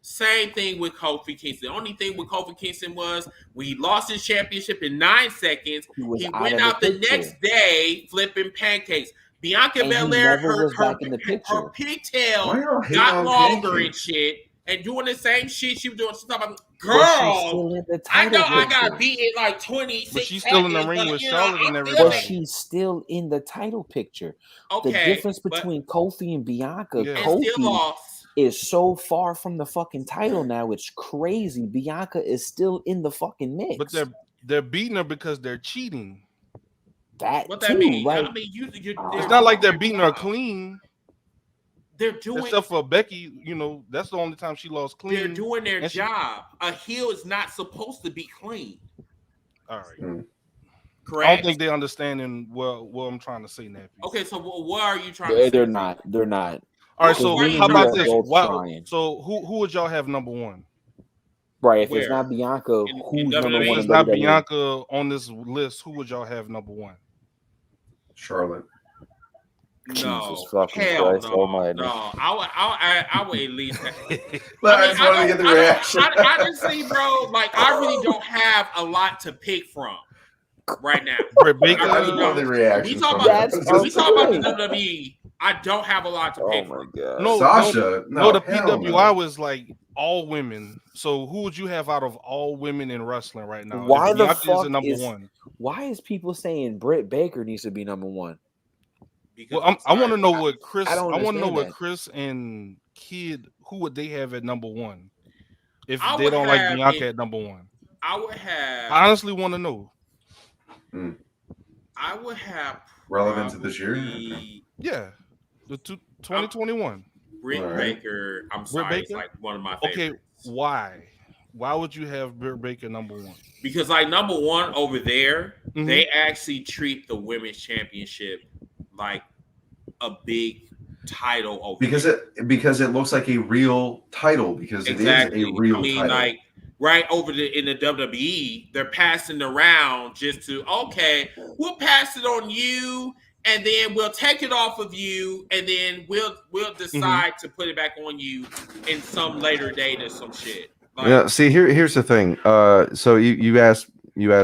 Same thing with Kofi Kingston. The only thing with Kofi Kingston was when he lost his championship in 9 seconds, he went out the next day flipping pancakes. Bianca And he Belaire, never was back in the picture. her pigtail Why y'all hating got on longer Pinky? and shit, and doing the same shit she was doing. She's talking about, But she's girl, still in the I title know I picture. got beat in like 26 But she's still in the seconds, ring but, with you know, Charlotte and I'm everybody. But feeling it. she's still in the title picture. Okay, the difference but- between Kofi and Bianca, Yeah. and still Kofi lost. is so far from the fucking title now. It's crazy. Bianca is still in the fucking mix. But they're beating her because they're cheating. that What too, that mean? right? I mean, It's not like they're beating her clean. They're doing. Except for Becky, you know, that's the only time she lost clean. They're doing their And she- job. A heel is not supposed to be clean. All right. Correct. I don't think they're understanding what I'm trying to say, Nappy. Okay, so what are you trying to say? They're not. They're not. All right, so Well, how about we this? are both Wow. trying. So who would y'all have number one? Right. If Where? it's not Bianca, In who's number WWE? If one? it's in not WWE? Bianca on this list, who would y'all have number one? Charlotte. No, Jesus fucking hell Christ no, almighty. no. I would at least. But I just wanted to get the reaction. Honestly, bro, like I really don't have a lot to pick from right now. Britt I just Baker. wanted the reaction. We talk from about that. we talk about the WWE. I don't have a lot to Oh pick my from. god. No, Sasha. No, the hell PWI no. was like all women. So who would you have out of all women in wrestling right now? Why If the Bianca fuck is number is- one? Why is people saying Britt Baker needs to be number one? Because Well, I want to sorry, know what Chris. I don't I want to know understand what that. Chris and Kid. Who would they have at number one? If I they would don't like have Bianca it- at number one, I would have. I honestly want to know. I would have Relevant to this year? probably Okay. Yeah, the 2021. Britt All right. Baker. I'm sorry, it's Baker? like one of my Okay, favorites. why? Why would you have Britt Baker number one? Because like number one over there, Mhm. they actually treat the women's championship like a big title over Because there. because it looks like a real title because Exactly. it is a real I mean, title. like right over in the WWE, they're passing around just to we'll pass it on you, and then we'll take it off of you, and then we'll decide to put it back on you in some later date or some shit. Like, Yeah. See, here's the thing. So you asked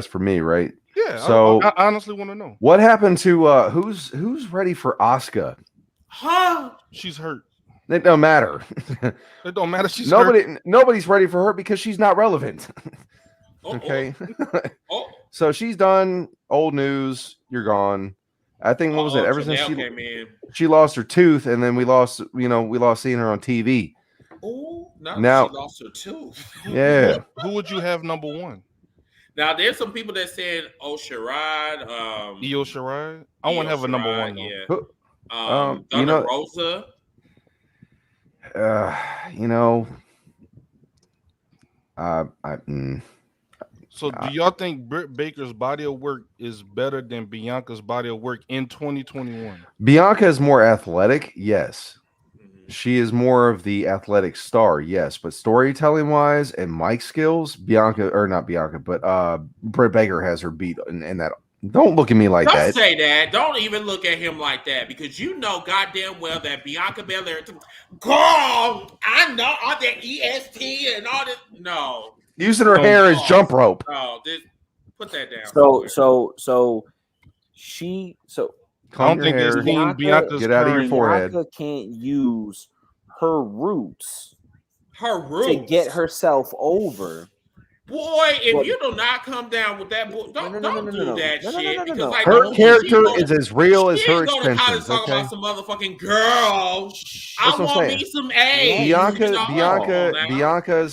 for me, right? Yeah, So- I honestly want to know. What happened to who's ready for Asuka? huh? She's hurt. It don't matter. It don't matter. She's hurt. Nobody's ready for her because she's not relevant. Oh, Okay. Oh, So she's done. Old news. You're gone. I think what was it? Ever since okay, man. she lost her tooth, and then we lost seeing her on TV. Oh, Now- she lost her tooth. Yeah. Who would you have number one? Now there's some people that said Sherrod, Io Shirai. I want to have a number one though. Yeah. Who- Thunder you know- Rosa. So do y'all think Britt Baker's body of work is better than Bianca's body of work in 2021? Bianca is more athletic, yes. Mhm. She is more of the athletic star, yes. But storytelling wise and mic skills, Britt Baker has her beat in that. Don't look at me like Don't that. say that. Don't even look at him like that because you know goddamn well that Bianca Belaire. Girl, I know all that EST and all this. No, Using her hair as jump rope. no, just put that down. So I don't think hair. they've seen Bianca's Get out of your current- forehead. Bianca can't use her roots her to roots get herself over. Boy, if Well- you do not come down with that, don't No. do that No, no, shit. no. Because like Her no, character she's is as real as she her ain't gonna kinda expenses. talk Okay. about some motherfucking girl. That's I what I'm want saying. me some A. Bianca's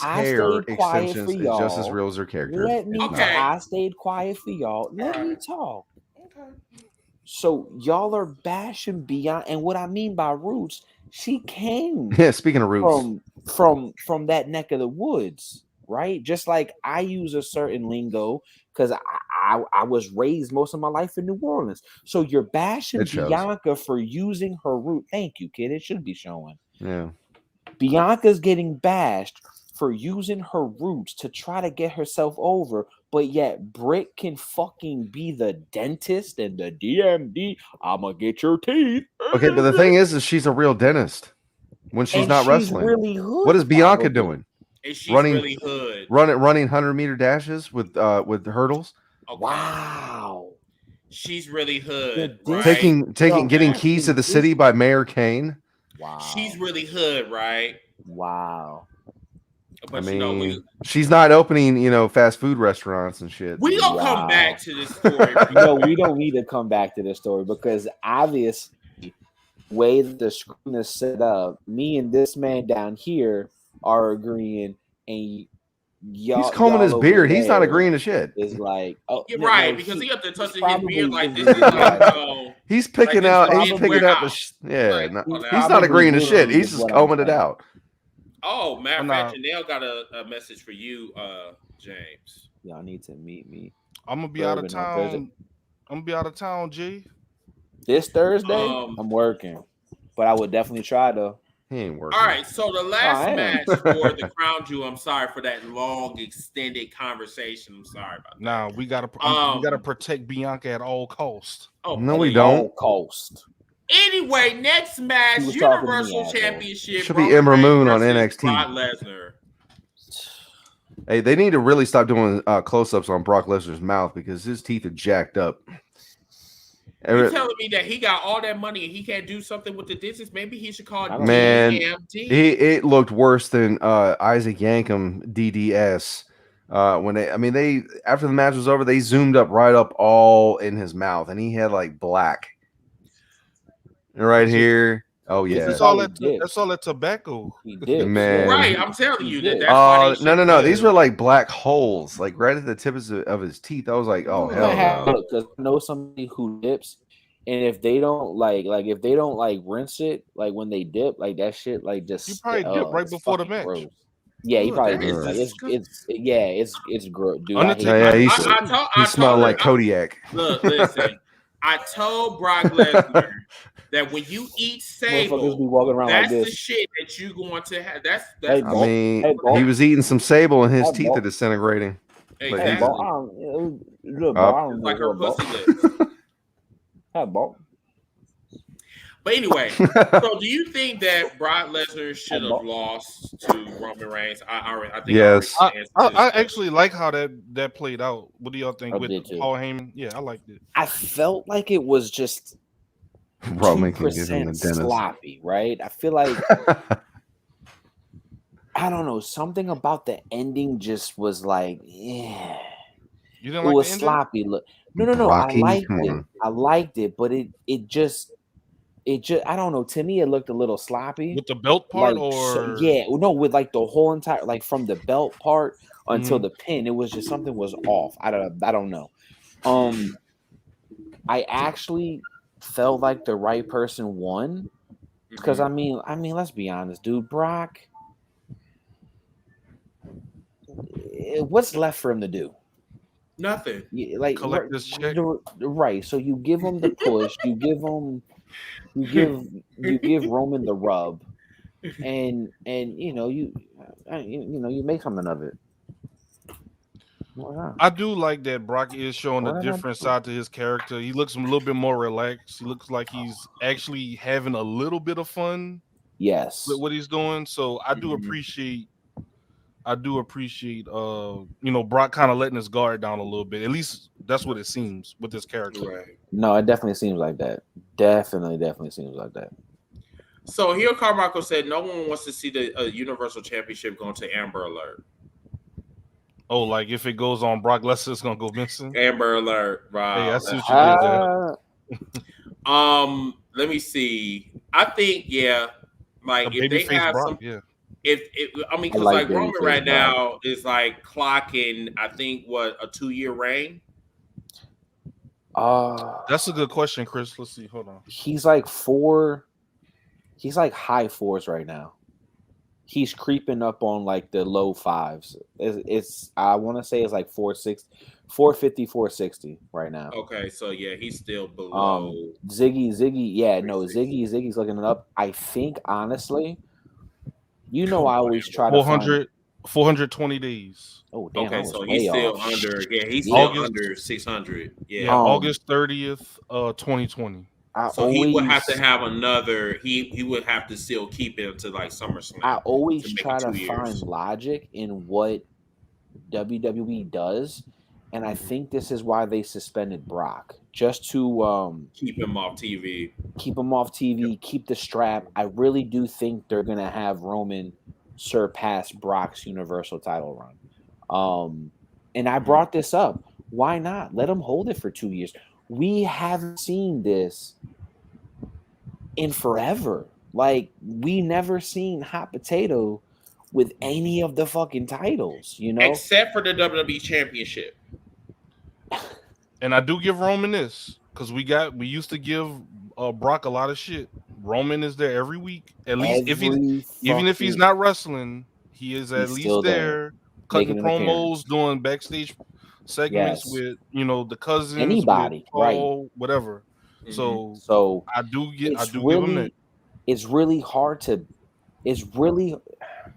I hair stayed quiet extensions for is just as y'all. real as her character. Let me. Okay. I stayed quiet for y'all. Let me talk. So y'all are bashing Bianca, and what I mean by roots, she came Yeah, speaking of roots. from that neck of the woods, right? Just like I use a certain lingo because I was raised most of my life in New Orleans. So you're bashing It shows. Bianca for using her root. Thank you, kid. It should be showing. Yeah. Bianca's getting bashed for using her roots to try to get herself over, but yet Britt can fucking be the dentist and the DMD. I'ma get your teeth. Okay, but the thing is she's a real dentist when she's And not wrestling. Really hood, What is Bianca probably. doing? And she's Running- really hood. Running 100-meter dashes with hurdles. Okay. Wow. She's really hood, Yeah, right? Getting keys to the city by Mayor Kane. Wow. She's really hood, right? Wow. But I mean, she's not opening, fast food restaurants and shit. We gonna come back to this story. No, we don't need to come back to this story because obviously, way that the screen is set up, me and this man down here are agreeing, and he's combing his beard. He's not agreeing to shit. Is like, you're right, because he up there touching his beard like this. Is like, he's picking out. He's picking out the. He's not agreeing to shit. He's just combing it out. Oh, matter of fact, Janelle got a message for you, James. Y'all need to meet me. I'm gonna be out of town. I'm gonna be out of town, G. This Thursday, I'm working, but I would definitely try though. He ain't working. All right, so the last match for the Crown Jewel. I'm sorry for that long, extended conversation. I'm sorry about that. Nah, we gotta protect Bianca at all costs. Oh no, we don't. All cost. Anyway, next match, Universal Championship. Should be Ember Moon on NXT. Brock Lesnar. Hey, they need to really stop doing close-ups on Brock Lesnar's mouth because his teeth are jacked up. You're telling me that he got all that money and he can't do something with the distance? Maybe he should call it DMT. It looked worse than Isaac Yankem DDS. When they after the match was over, they zoomed up right up all in his mouth, and he had like black right here. Oh yeah, that's all that tobacco. He did, man. Right, I'm telling you that. No. These were like black holes, like right at the tips of his teeth. I was like, oh hell no. Because I know somebody who dips, and if they don't if they don't rinse it, like when they dip, like that shit, like just you probably dip right before the match. Gross. Yeah, he probably did. It's gross, dude. He smelled like Kodiak. Look, listen. I told Brock Lesnar that when you eat Sable, that's the shit that you're going to have. He was eating some Sable and his teeth are disintegrating. Exactly. Like her pussy lips. But anyway, so do you think that Brock Lesnar should have lost to Roman Reigns? I think yes. I actually like how that played out. What do y'all think with Paul Heyman? Yeah, I liked it. I felt like it was just Roman can give him the dentist. Sloppy, right? I feel like I don't know, something about the ending just was like, yeah. You didn't like it was the ending? sloppy. No. I liked it, but it just I don't know. To me, it looked a little sloppy with the belt part, with like the whole entire from the belt part until the pin. It was just something was off. I don't know. I actually felt like the right person won because I mean, let's be honest, dude. Brock, what's left for him to do? Nothing. Like collect this check, right? So you give him the push. You give Roman the rub, and you make something of it. I do like that Brock is showing a different side to his character. He looks a little bit more relaxed. He looks like he's actually having a little bit of fun. Yes, with what he's doing. So I do appreciate. Brock kind of letting his guard down a little bit. At least that's what it seems with this character. Right. No, it definitely seems like that. Definitely seems like that. So here, Carmichael said no one wants to see the Universal Championship going to Amber Alert. Oh, like if it goes on Brock Lesnar, it's gonna go missing. Amber Alert, right? Hey, I see what you did there. Let me see. I think like if they have Brock, some. Because like Roman right now is like clocking, I think, what, a 2-year reign? That's a good question, Chris. Let's see. Hold on. He's like high 4s right now. He's creeping up on like the low 5s. It's I want to say it's like 450, 460 right now. Okay, so he's still below. Ziggy's looking it up. I think honestly. I always try to 420 days. Oh, damn. Okay, so he's still under. Yeah, he's still under 600. Yeah, August 30th, 2020. He would have to have another. He would have to still keep it to like SummerSlam. I always try to find logic in what WWE does, And I think this is why they suspended Brock, just to keep him off TV. Keep the strap. I really do think they're gonna have Roman surpass Brock's Universal title run. And I brought this up. Why not? Let him hold it for 2 years. We haven't seen this in forever. Like, we never seen hot potato with any of the fucking titles, you know? Except for the WWE Championship. And I do give Roman this, because we used to give Brock a lot of shit. Roman is there every week. At least even if he's not wrestling, he is at least there cutting promos, doing backstage segments with the cousins, anybody, with Paul, whatever. So I do give him that. It's really hard to,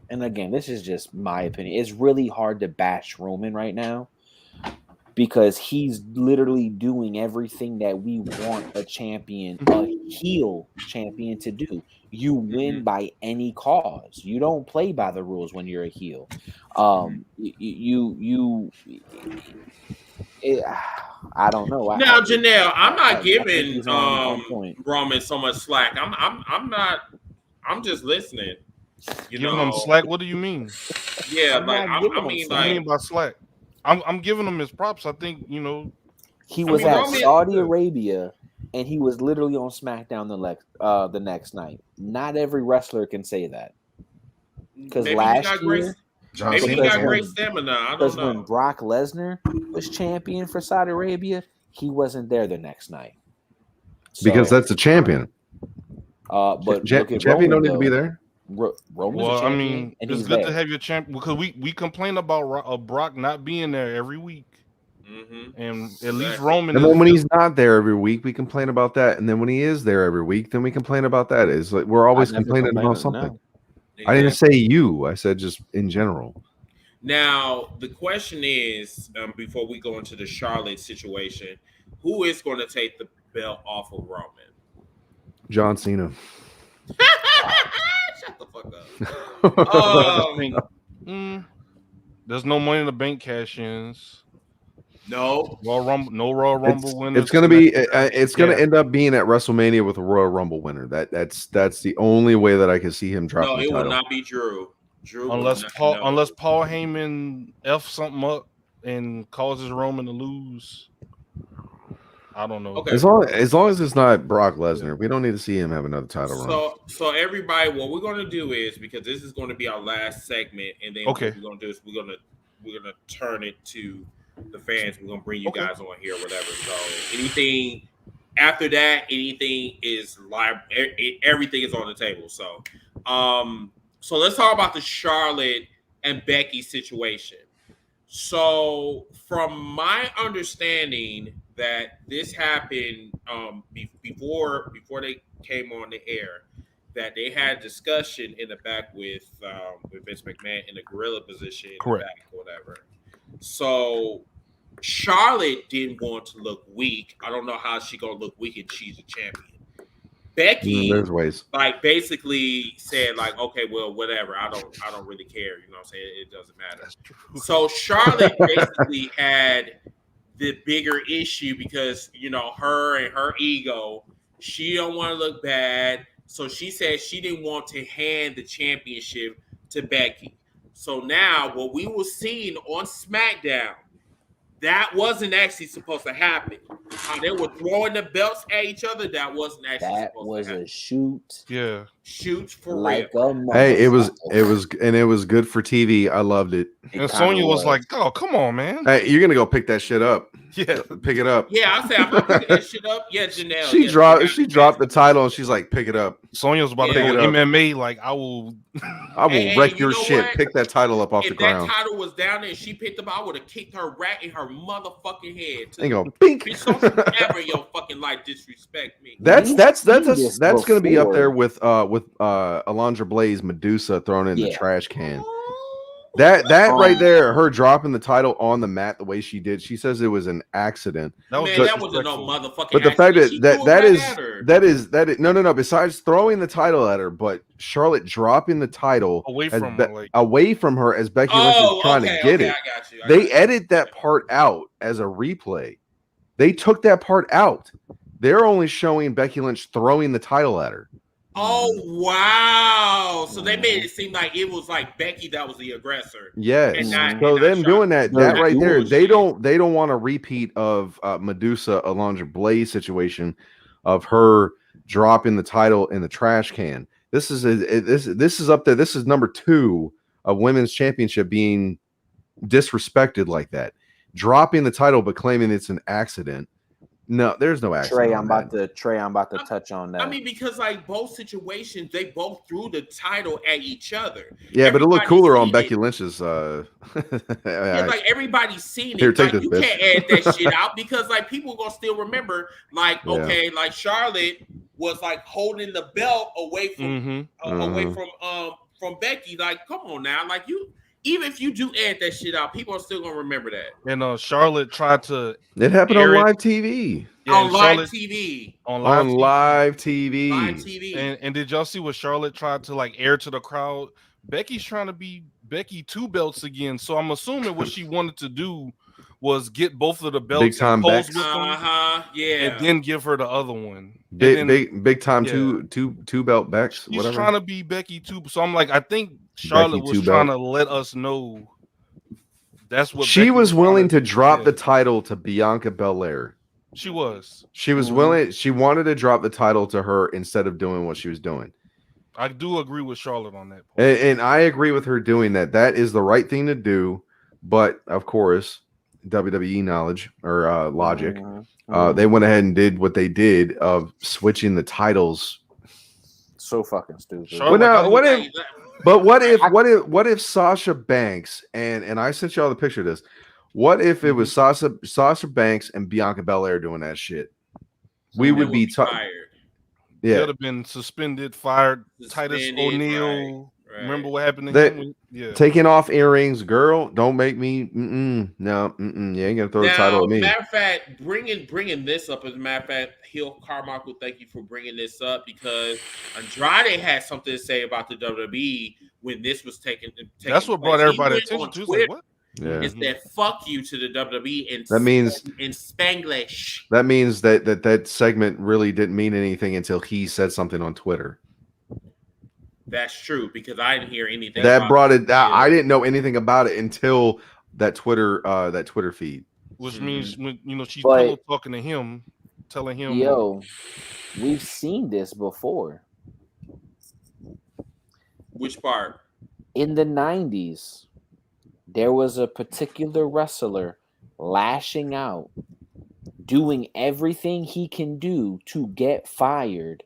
and again, this is just my opinion. It's really hard to bash Roman right now because he's literally doing everything that we want a champion, a heel champion, to do. You win by any cause. You don't play by the rules when you're a heel. I don't know. Now, Janelle, I'm not giving Roman so much slack. I'm just listening. Giving him slack? What do you mean? Yeah, I mean, what do you mean by slack? I'm giving him his props. I think he was at Saudi Arabia, and he was literally on SmackDown the next night. Not every wrestler can say that, because last year. Maybe he got great stamina. I don't know. When Brock Lesnar was champion for Saudi Arabia, he wasn't there the next night. Because that's the champion. But champion don't need to be there. Well, I mean, it's good to have your champion, because we complain about Brock not being there every week. And at least Roman. And then when he's not there every week, we complain about that. And then when he is there every week, then we complain about that. It's like we're always complaining about something. No. I didn't say you. I said just in general. Now, the question is, before we go into the Charlotte situation, who is going to take the belt off of Roman? John Cena. Shut the fuck up. There's no Money in the Bank cash-ins. No Royal Rumble winner. It's gonna be. It's gonna end up being at WrestleMania with a Royal Rumble winner. That's the only way that I can see him dropping. No, it will not be Drew. Unless Paul Heyman F something up and causes Roman to lose. I don't know. Okay. As long as it's not Brock Lesnar, we don't need to see him have another title run. So everybody, what we're gonna do is, because this is going to be our last segment, and then what we're gonna do is we're gonna turn it to the fans. We're gonna bring you guys on here, or whatever. So anything after that, anything is live. Everything is on the table. So, so let's talk about the Charlotte and Becky situation. So, from my understanding, that this happened before they came on the air, that they had a discussion in the back with Vince McMahon in the gorilla position, in the back, or whatever. So Charlotte didn't want to look weak. I don't know how she gonna look weak and she's a champion. Becky, there's ways. Like, basically said, like, okay, well, whatever. I don't really care. You know what I'm saying? It doesn't matter. That's true. So Charlotte basically had the bigger issue because, her and her ego, she don't want to look bad. So she said she didn't want to hand the championship to Becky. So now what we were seeing on SmackDown, that wasn't actually supposed to happen. They were throwing the belts at each other. That wasn't actually supposed to happen. That was a shoot. Yeah. Shoot for like real. Hey, it was good for TV. I loved it. And Sonya was like, "Oh, come on, man. Hey, you're gonna go pick that shit up." Yeah, pick it up. Yeah, I said I'm gonna pick that shit up. Yeah, Janelle. She dropped the title and she's like, "Pick it up." Sonya was about to pick it up. MMA, like, I will wreck your shit. What? Pick that title up off the ground. If that title was down there and she picked up, I would have kicked her right in her motherfucking head. Ain't go pink. Don't you ever in your fucking life disrespect me. That's gonna be up there with Alundra Blaze Medusa thrown in the trash can. That right there, her dropping the title on the mat the way she did, she says it was an accident. That wasn't no motherfucking. But the fact that is no. Besides throwing the title at her, but Charlotte dropping the title away from her as Becky Lynch is trying to get it. They edit that part out as a replay. They took that part out. They're only showing Becky Lynch throwing the title at her. Oh wow! So they made it seem like it was like Becky that was the aggressor. Yes. And So them doing that right there, bullshit. they don't want a repeat of Medusa Alundra Blaze situation of her dropping the title in the trash can. This is this is up there. This is number 2 of women's championship being disrespected like that. Dropping the title but claiming it's an accident. No, there's no accident. Trey, I'm about to touch on that. I mean, because like both situations, they both threw the title at each other. Yeah, but it looked cooler on Becky Lynch's. Yeah, like everybody's seen it. Here, take like, this, you bitch. can't add that shit out because like people gonna still remember. Like, okay, like Charlotte was like holding the belt away from from Becky. Like, come on now, like you. Even if you do add that shit out, people are still gonna remember that. And Charlotte tried to. It happened on live TV. Yeah, on live TV. On live TV. Live TV. And did y'all see what Charlotte tried to like air to the crowd? Becky's trying to be Becky 2 belts again. So I'm assuming what she wanted to do was get both of the belts Big time and pose Bex. with them, yeah, and then give her the other one. Big time two belt Bex. She's whatever. trying to be Becky too. So I'm like, I think Charlotte was trying to let us know that's what she Becky was willing to drop yeah. the title to Bianca Belaire. She was willing. She wanted to drop the title to her instead of doing what she was doing. I do agree with Charlotte on that point. And I agree with her doing that. That is the right thing to do. But of course, WWE knowledge or logic, they went ahead and did what they did of switching the titles. So fucking stupid. What if Sasha Banks and I sent y'all the picture of this? What if it was Sasha Banks and Bianca Belaire doing that shit? We would be fired. Yeah, could have been suspended, fired. Titus O'Neil. Right. Remember what happened to him? Yeah, taking off earrings, girl. Don't make me. You ain't gonna throw the title at me. Matter of fact, bringing this up. As a matter of fact, Hill Carmichael, thank you for bringing this up because Andrade had something to say about the WWE when this was taken. That's what brought everybody attention to. Like, what? Yeah. Is that fuck you to the WWE and that means in Spanglish. That means that segment really didn't mean anything until he said something on Twitter. That's true because I didn't hear anything. That brought it. I didn't know anything about it until that Twitter feed. Which means when she's talking to him, telling him, "Yo, we've seen this before." Which part? In the 90s, there was a particular wrestler lashing out, doing everything he can do to get fired.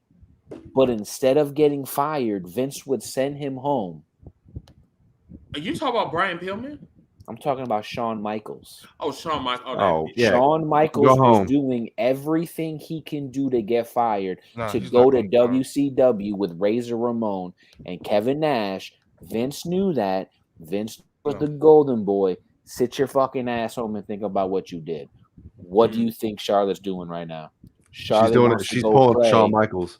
But instead of getting fired, Vince would send him home. Are you talking about Brian Pillman? I'm talking about Shawn Michaels. Oh, Shawn Michaels. Oh, yeah. Shawn Michaels was doing everything he can do to get fired to go to WCW with Razor Ramon and Kevin Nash. Vince knew that. Vince was the golden boy. Sit your fucking ass home and think about what you did. What do you think Charlotte's doing right now? She's doing it. She's pulling Shawn Michaels.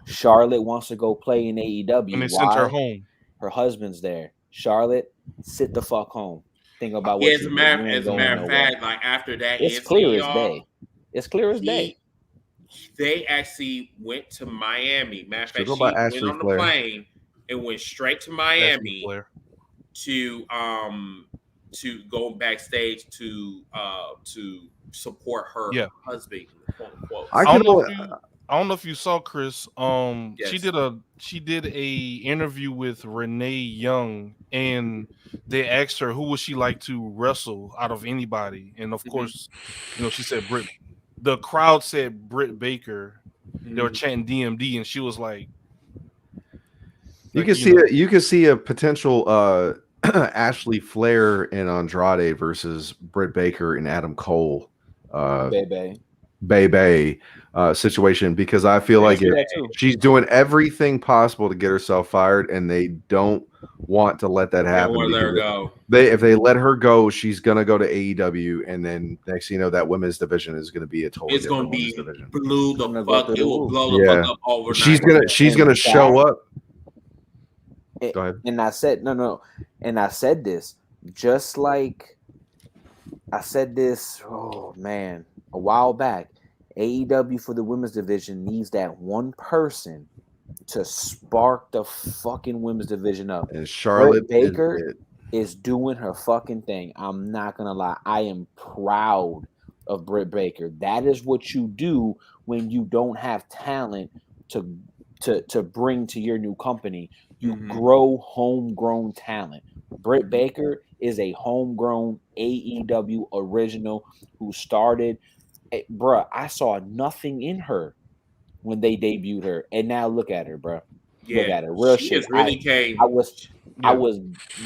Charlotte wants to go play in AEW. And they sent her home. Her husband's there. Charlotte, sit the fuck home. Think about what as a matter of fact, like after that, it's clear as day. It's clear as day. They actually went to Miami. Matter of fact, she went on the plane and went straight to Miami to go backstage to support her husband. Quote, unquote. I don't know if you saw Chris. Yes. She did a interview with Renee Young, and they asked her who would she like to wrestle out of anybody, and of course, she said Britt. The crowd said Britt Baker. They were chanting DMD, and she was like, "You can see a potential Ashley Flair and Andrade versus Britt Baker and Adam Cole." Bay situation, because I feel like she's doing everything possible to get herself fired, and they don't want to let that happen. Let her go. If they let her go, she's gonna go to AEW, and then next thing you know, that women's division is gonna be a total. It's gonna be division. Blew the fuck. It will blow the fuck up overnight. She's gonna show up. Go ahead. And I said no, and I said this just like I said this, oh man, a while back. AEW for the women's division needs that one person to spark the fucking women's division up. And Charlotte Baker is doing her fucking thing. I'm not gonna lie. I am proud of Britt Baker. That is what you do when you don't have talent to bring to your new company. You grow homegrown talent. Britt Baker is a homegrown AEW original who started. Bruh, I saw nothing in her when they debuted her, and now look at her, bruh. Look at her, real shit. I was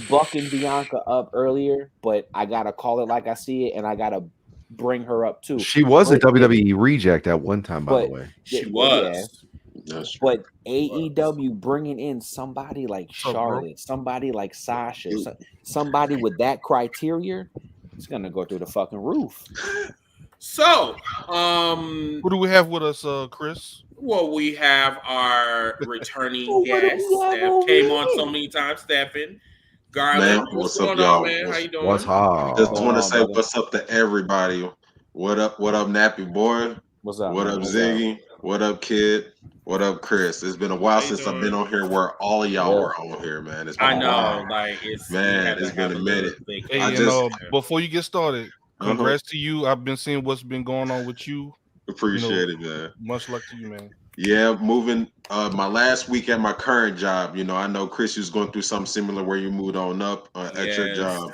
bucking Bianca up earlier, but I gotta call it like I see it, and I gotta bring her up too. She was a WWE reject at one time, by the way. She was. Yeah. But AEW bringing in somebody like Charlotte, somebody like Sasha, somebody with that criteria, it's gonna go through the fucking roof. So, who do we have with us, Chris? Well, we have our returning guest. Steph came on so many times. Stephen Garland, man, what's up, y'all? Man? How you doing? What's up? Just want to say what's up to everybody. What up, Nappy boy? What's up? What up, Ziggy? What up, Kid? What up, Chris? It's been a while since I've been on here where all of y'all were on here, man. It's been I know, like it's been a minute. Hey, before you get started, congrats to you. I've been seeing what's been going on with you. Appreciate it, man. Much luck to you, man. Yeah, moving my last week at my current job. I know Chris was going through something similar where you moved on up at your job,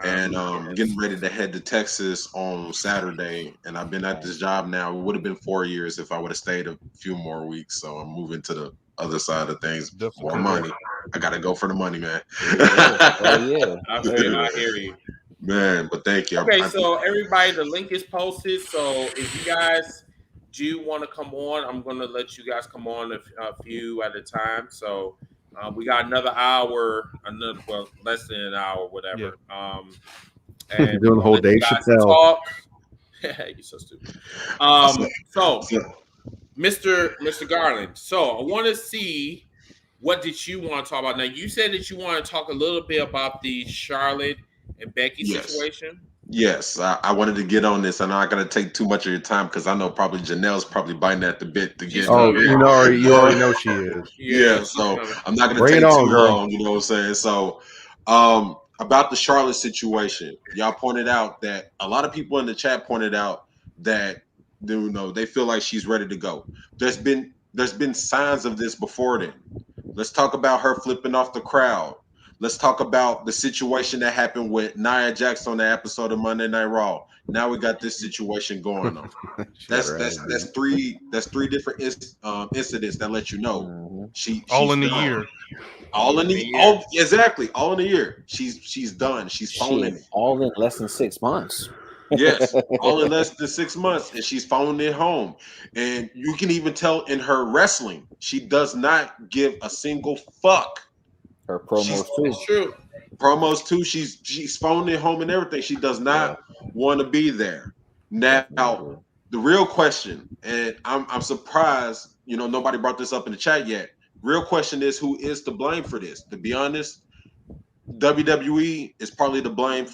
and getting ready to head to Texas on Saturday. And I've been at this job now. It would have been 4 years if I would have stayed a few more weeks. So I'm moving to the other side of things. More money. I gotta go for the money, man. I hear you. Man, but thank you. Okay, so everybody, the link is posted. So if you guys do want to come on, I'm going to let you guys come on a few at a time. So we got another hour, less than an hour, whatever. And doing the whole day, Chappelle. You're so stupid. So, Mr. Garland. So I want to see, what did you want to talk about? Now, you said that you want to talk a little bit about the Charlotte and Becky situation. Yes, I wanted to get on this. I'm not going to take too much of your time because I know probably Janelle's probably biting at the bit to get. Oh, you already know she is. Yeah, so I'm not going to take too long. You know what I'm saying? So, about the Charlotte situation, y'all pointed out that a lot of people in the chat pointed out that they feel like she's ready to go. There's been signs of this before then. Let's talk about her flipping off the crowd. Let's talk about the situation that happened with Nia Jax on the episode of Monday Night Raw. Now we got this situation going on. That's three different incidents that let you know she's all in done. a year. All in a year. She's done. She's phoning it. All in less than 6 months. Yes, all in less than 6 months, and she's phoning it home. And you can even tell in her wrestling, she does not give a single fuck. Her promos too. It's true. Promos too. She's phoning it home and everything. She does not want to be there. Now, the real question, and I'm surprised, nobody brought this up in the chat yet. Real question is, who is to blame for this? To be honest, WWE is partly to blame.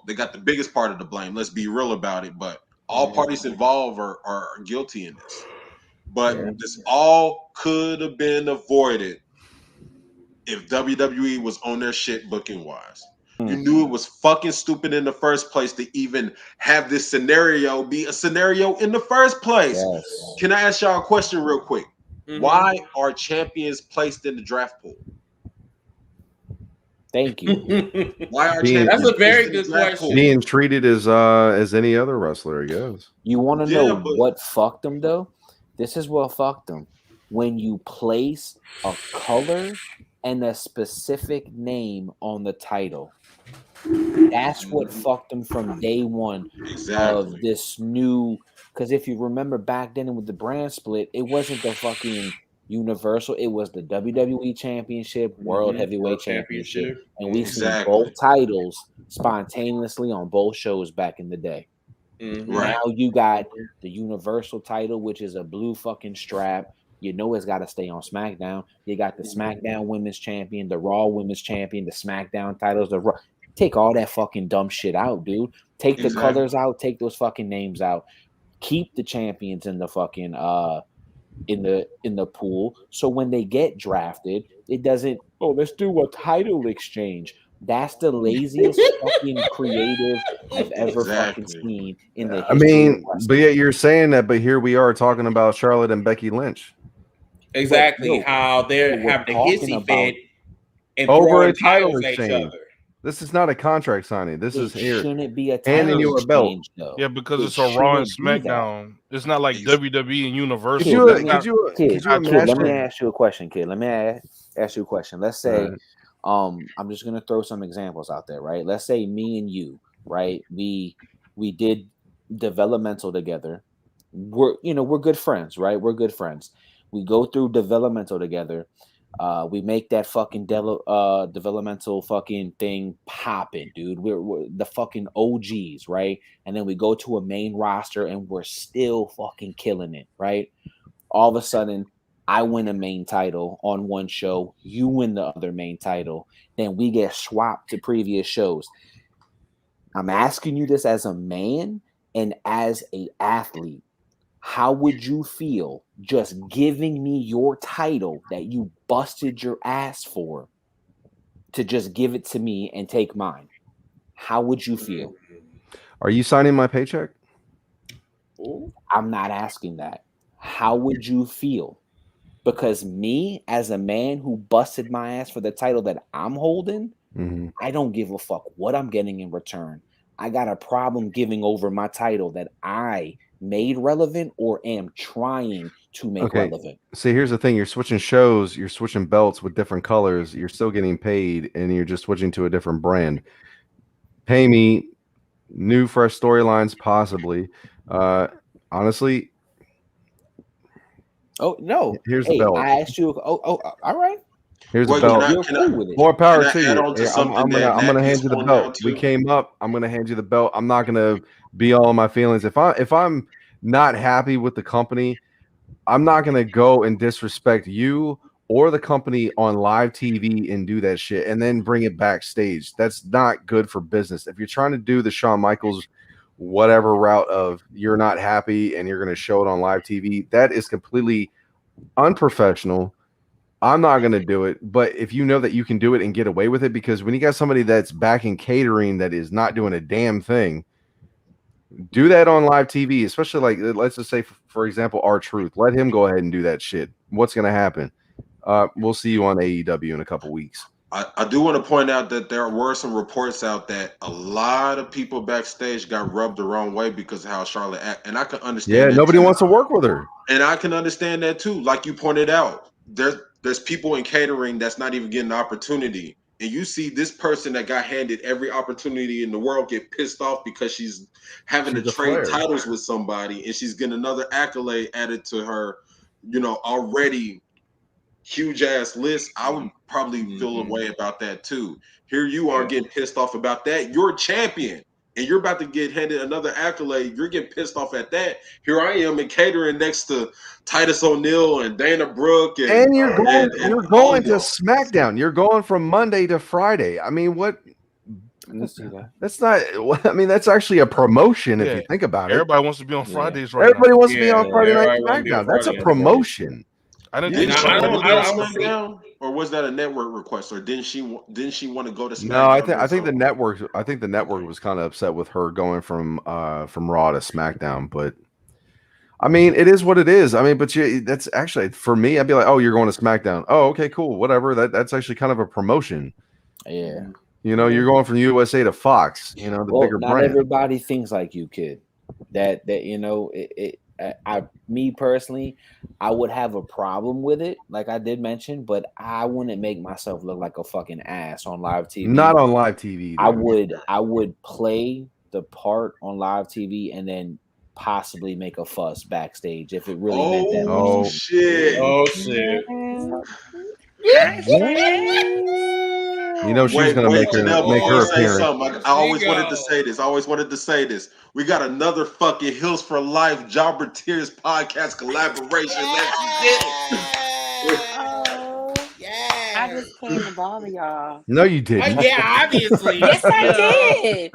They got the biggest part of the blame. Let's be real about it. But all parties involved are guilty in this. But this all could have been avoided if WWE was on their shit booking wise. You knew it was fucking stupid in the first place to even have this scenario be a scenario in the first place. Yes. Can I ask y'all a question real quick? Why are champions placed in the draft pool? Thank you. Why are That's a very good question. Being treated as any other wrestler, I guess. You want to know what fucked them though? This is what fucked them. When you place a color and a specific name on the title. That's what fucked them from day one of this new. Because if you remember back then with the brand split, it wasn't the fucking Universal, it was the WWE Championship, World Heavyweight Championship, and we see both titles spontaneously on both shows back in the day. Now you got the Universal title, which is a blue fucking strap. You know it's got to stay on SmackDown. You got the SmackDown Women's Champion, the Raw Women's Champion, the SmackDown titles, the Raw. Take all that fucking dumb shit out, dude. Take the colors out. Take those fucking names out. Keep the champions in the fucking in the pool. So when they get drafted, it doesn't. Oh, let's do a title exchange. That's the laziest fucking creative I've ever fucking seen in the history. I mean, but yet you're saying that, but here we are talking about Charlotte and Becky Lynch. Exactly how they're having the hissy fit and over a title exchange. This is not a contract signing. This is here. Shouldn't be a title handing you a belt. Though. Yeah, because it's a Raw and SmackDown. It's not like WWE and Universal. Kid, let me ask you a question, kid. Let me ask you a question. Let's say, I'm just gonna throw some examples out there, right? Let's say me and you, right? We did developmental together. We're good friends, right? We're good friends. We go through developmental together. We make that fucking developmental fucking thing popping, dude. We're the fucking OGs, right? And then we go to a main roster and we're still fucking killing it, right? All of a sudden, I win a main title on one show, you win the other main title, then we get swapped to previous shows. I'm asking you this as a man and as an athlete. How would you feel just giving me your title that you busted your ass for to just give it to me and take mine? How would you feel? Are you signing my paycheck? I'm not asking that. How would you feel? Because me, as a man who busted my ass for the title that I'm holding, I don't give a fuck what I'm getting in return. I got a problem giving over my title that I made relevant or am trying to make relevant. See, here's the thing. You're switching shows. You're switching belts with different colors. You're still getting paid, and you're just switching to a different brand. Pay me new, fresh storylines, possibly. Honestly. Oh, no. Here's the belt. I asked you. All right. Here's the belt. More power to you. I'm gonna hand you the belt. We came up. I'm gonna hand you the belt. I'm not gonna be all in my feelings. If I'm not happy with the company, I'm not gonna go and disrespect you or the company on live TV and do that shit and then bring it backstage. That's not good for business. If you're trying to do the Shawn Michaels whatever route of you're not happy and you're gonna show it on live TV, that is completely unprofessional. I'm not going to do it, but if you know that you can do it and get away with it, because when you got somebody that's back in catering that is not doing a damn thing, do that on live TV, especially like, let's just say, for example, R-Truth. Let him go ahead and do that shit. What's going to happen? We'll see you on AEW in a couple weeks. I do want to point out that there were some reports out that a lot of people backstage got rubbed the wrong way because of how Charlotte acted, and I can understand. Yeah, nobody wants to work with her, and I can understand that too. Like you pointed out, there's people in catering that's not even getting the opportunity, and you see this person that got handed every opportunity in the world get pissed off because she's having to trade titles with somebody, and she's getting another accolade added to her, already huge ass list. I would probably feel a way about that too. Here you are getting pissed off about that. You're a champion and you're about to get handed another accolade. You're getting pissed off at that. Here I am in catering next to Titus O'Neil and Dana Brooke, and you're going to SmackDown. You're going from Monday to Friday. I mean, what? That's not. I mean, that's actually a promotion if you think about it. Everybody wants to be on Fridays right Everybody now. wants to be on Friday Night SmackDown. That's a promotion. I didn't think or was that a network request, or didn't she want to go to SmackDown? No, I think the network. I think the network was kind of upset with her going from Raw to SmackDown. But I mean, it is what it is. I mean, but that's actually for me. I'd be like, oh, you're going to SmackDown. Oh, okay, cool, whatever. That's actually kind of a promotion. Yeah. You're going from USA to Fox. The bigger brand. Not everybody thinks like you, kid. That me personally, I would have a problem with it, like I did mention, but I wouldn't make myself look like a fucking ass on live TV. Not on live TV. Dude. I would play the part on live TV and then possibly make a fuss backstage if it really meant that. Oh shit! She's gonna make her appearance. I always wanted to say this. We got another fucking Hills for Life Jobber Tears podcast collaboration. Let's get it. I just came to bother y'all. No, you didn't. Yeah, obviously. Yes, I Yeah. did.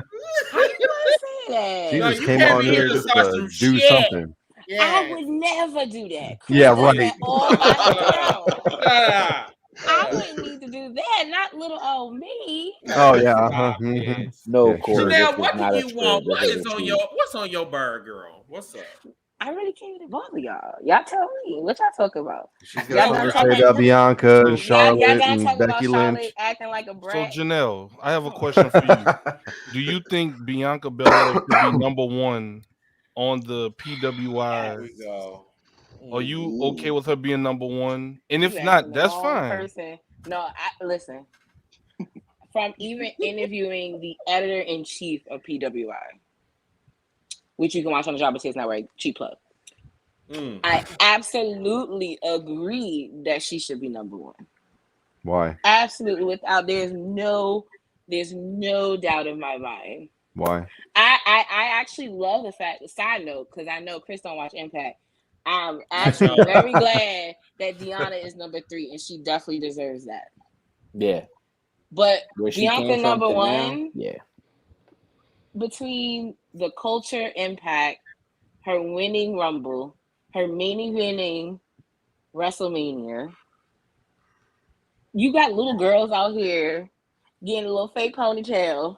How you gonna say that? She No, just you came came on in here here to just start to some do shit. something. I would never do that. Chris Yeah, does right. that all by himself. Shut up. I wouldn't need to do that. Not little old me. Oh yeah. Stop Mhm. it. No, Yeah, Corey. sure. This Janelle, is what not do a you script. want? This is a tweet. What's on your bird, girl? What's up? I really came to bother y'all. Y'all tell me what y'all talk about. She's Y'all got done something to talking say about Bianca, So- Y'all Charlotte, done and talking about Becky Charlotte Lynch. acting like a So brat. Janelle, I have a question for you. Do you think Bianca Belaire should be number one on the Here PWI? we go. Are you okay with her being number one? And You if asking not, the that's wrong fine. person. No, listen. From even interviewing the editor-in-chief of PWI, which you can watch on the Jabba Network, cheap plug. I absolutely agree that she should be number one. Why? Absolutely, without there's no doubt in my mind. Why? I actually love the fact. Side note, because I know Chris don't watch Impact. I'm actually very glad that Deonna is number 3, and she definitely deserves that. Yeah. But Where she Bianca came from number to now, one, yeah. between the culture impact, her winning Rumble, her winning WrestleMania. You got little girls out here getting a little fake ponytail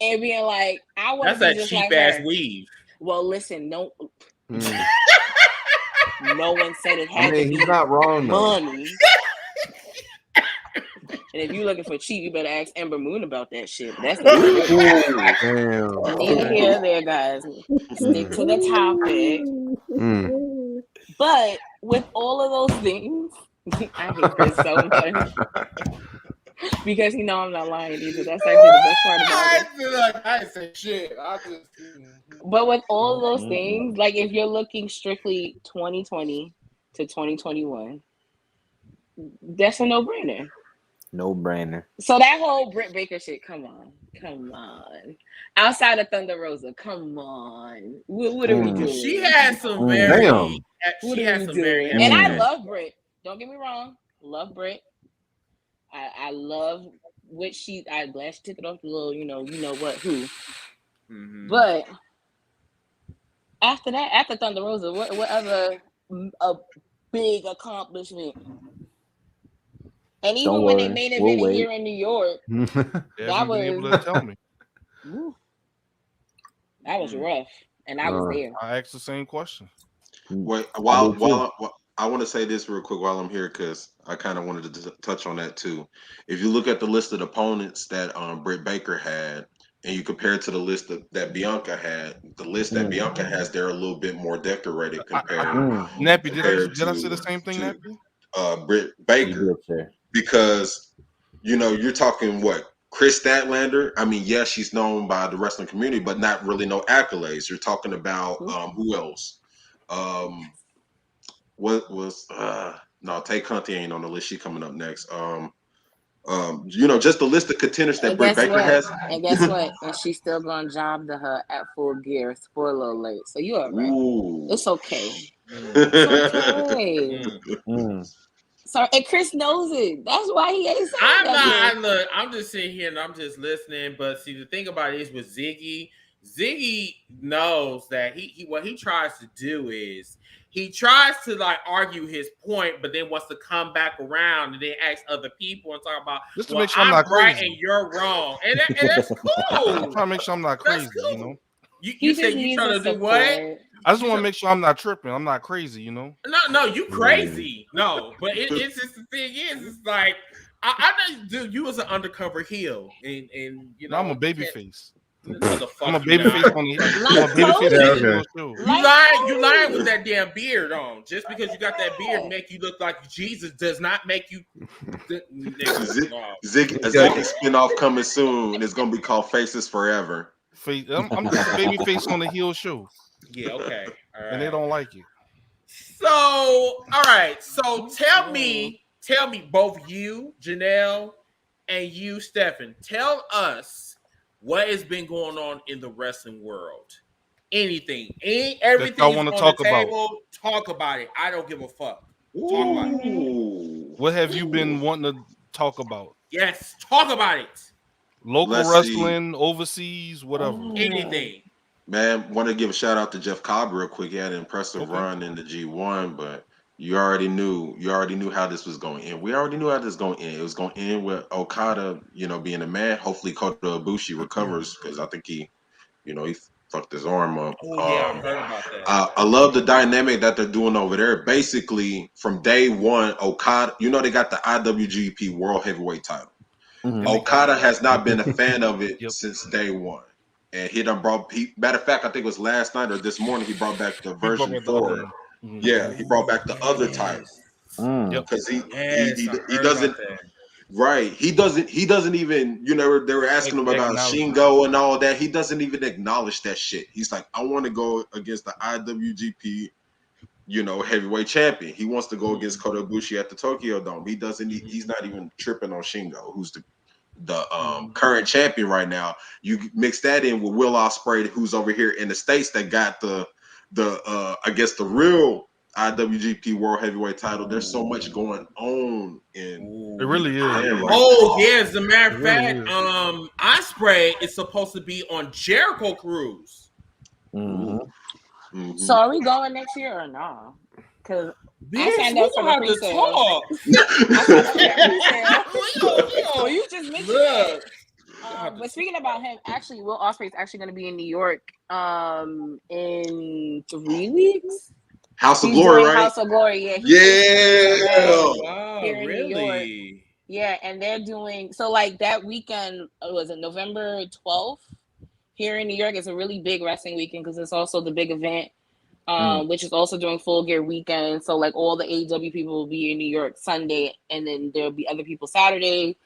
and being like, I want to be just like her. That's that cheap ass weave. Well, listen, no one said it had to be he's not wrong though. money. And if you're looking for cheap, you better ask Ember Moon about that shit. But that's Damn. neither here nor there, guys. Stick to the topic. But with all of those things, I hate Chris so much. Because you know I'm not lying either. That's actually the best part about it. I didn't say shit. But with all of those things, like if you're looking strictly 2020 to 2021, that's a no-brainer. No-brainer. So that whole Britt Baker shit, come on. Outside of Thunder Rosa, come on. What are we doing? She had some very. She had some very. And I love Britt. Don't get me wrong. Love Britt. I love what I'm glad she took it off the little, you know what, who. But after that, after Thunder Rosa, what other a big accomplishment? And even when they main evented here in New York, that was able to tell me. That was rough, and I was there. I asked the same question. Wait, while I want to say this real quick while I'm here because I kind of wanted to touch on that too. If you look at the list of opponents that Britt Baker had, and you compare it to the list that Bianca had, the list that Bianca has, they're a little bit more decorated compared. Nappy, did I say the same thing, Nappy? Britt Baker, because you're talking what? Chris Statlander. I mean, yes, she's known by the wrestling community, but not really no accolades. You're talking about who else? What was no, Tay Conti ain't on the list. She coming up next. Just the list of contenders that Britt Baker has. And guess what? And she's still gonna job to her at Full Gear. Spoiler alert. So you all right. It's okay. It's okay. So and Chris knows it. That's why he ain't saying that. I'm just sitting here and I'm just listening. But see, the thing about it is with Ziggy knows that what he tries to do is he tries to like argue his point, but then wants to come back around and then ask other people and talk about just to make sure I'm not right crazy and you're wrong, and that's cool. I'm trying to make sure I'm not crazy, cool. You said you trying to do what? I just want to make sure I'm not tripping. I'm not crazy, No, you crazy. No, but it's just the thing is, it's like I know, dude, you was an undercover heel, and I'm a baby face. I'm a baby face on the You lying with that damn beard on. Just because you got that beard make you look like Jesus does not make you. Ziggy spinoff coming soon. It's gonna be called Faces Forever. I'm just a baby face on the heel show. Yeah, okay. All right. And they don't like it. So, all right. So tell me, both you, Janelle, and you, Stefan, tell us what has been going on in the wrestling world. Anything. Everything I want to talk about. Talk about it. I don't give a fuck. Talk about it. What have you been wanting to talk about? Yes, talk about it. Local Let's wrestling, overseas, whatever. Anything. Man, want to give a shout out to Jeff Cobb real quick. He had an impressive run in the G1, but you already knew how this was going to end. We already knew how this was going to end. It was going to end with Okada, being a man. Hopefully Kota Ibushi recovers because I think he fucked his arm up. Oh yeah, I heard about that. I love the dynamic that they're doing over there. Basically, from day one, Okada, they got the IWGP World Heavyweight title. Mhm. Okada has not been a fan of it since day one. And he done matter of fact, I think it was last night or this morning, he brought back the version 4. Yeah, he brought back the other title. Because he doesn't right. He doesn't even, they were asking him about Shingo and all that. He doesn't even acknowledge that shit. He's like, I want to go against the IWGP, heavyweight champion. He wants to go against Kota Ibushi at the Tokyo Dome. He's not even tripping on Shingo, who's the current champion right now. You mix that in with Will Ospreay, who's over here in the States that got the I guess the real IWGP World Heavyweight title. There's so much going on in it really is. Yeah, as a matter of fact, Ospreay is supposed to be on Jericho Cruise. Mm-hmm. So are we going next year or no? Because I signed up for the pre-sale. You just mentioned it. But speaking about him, actually, Will Ospreay is actually going to be in New York in 3 weeks. House of Glory, right? House of Glory, Wow, really? Yeah, and they're doing that weekend. Was it November 12th? Here in New York, it's a really big wrestling weekend because it's also the big event. Which is also doing Full Gear weekend. So all the AEW people will be in New York Sunday, and then there'll be other people Saturday.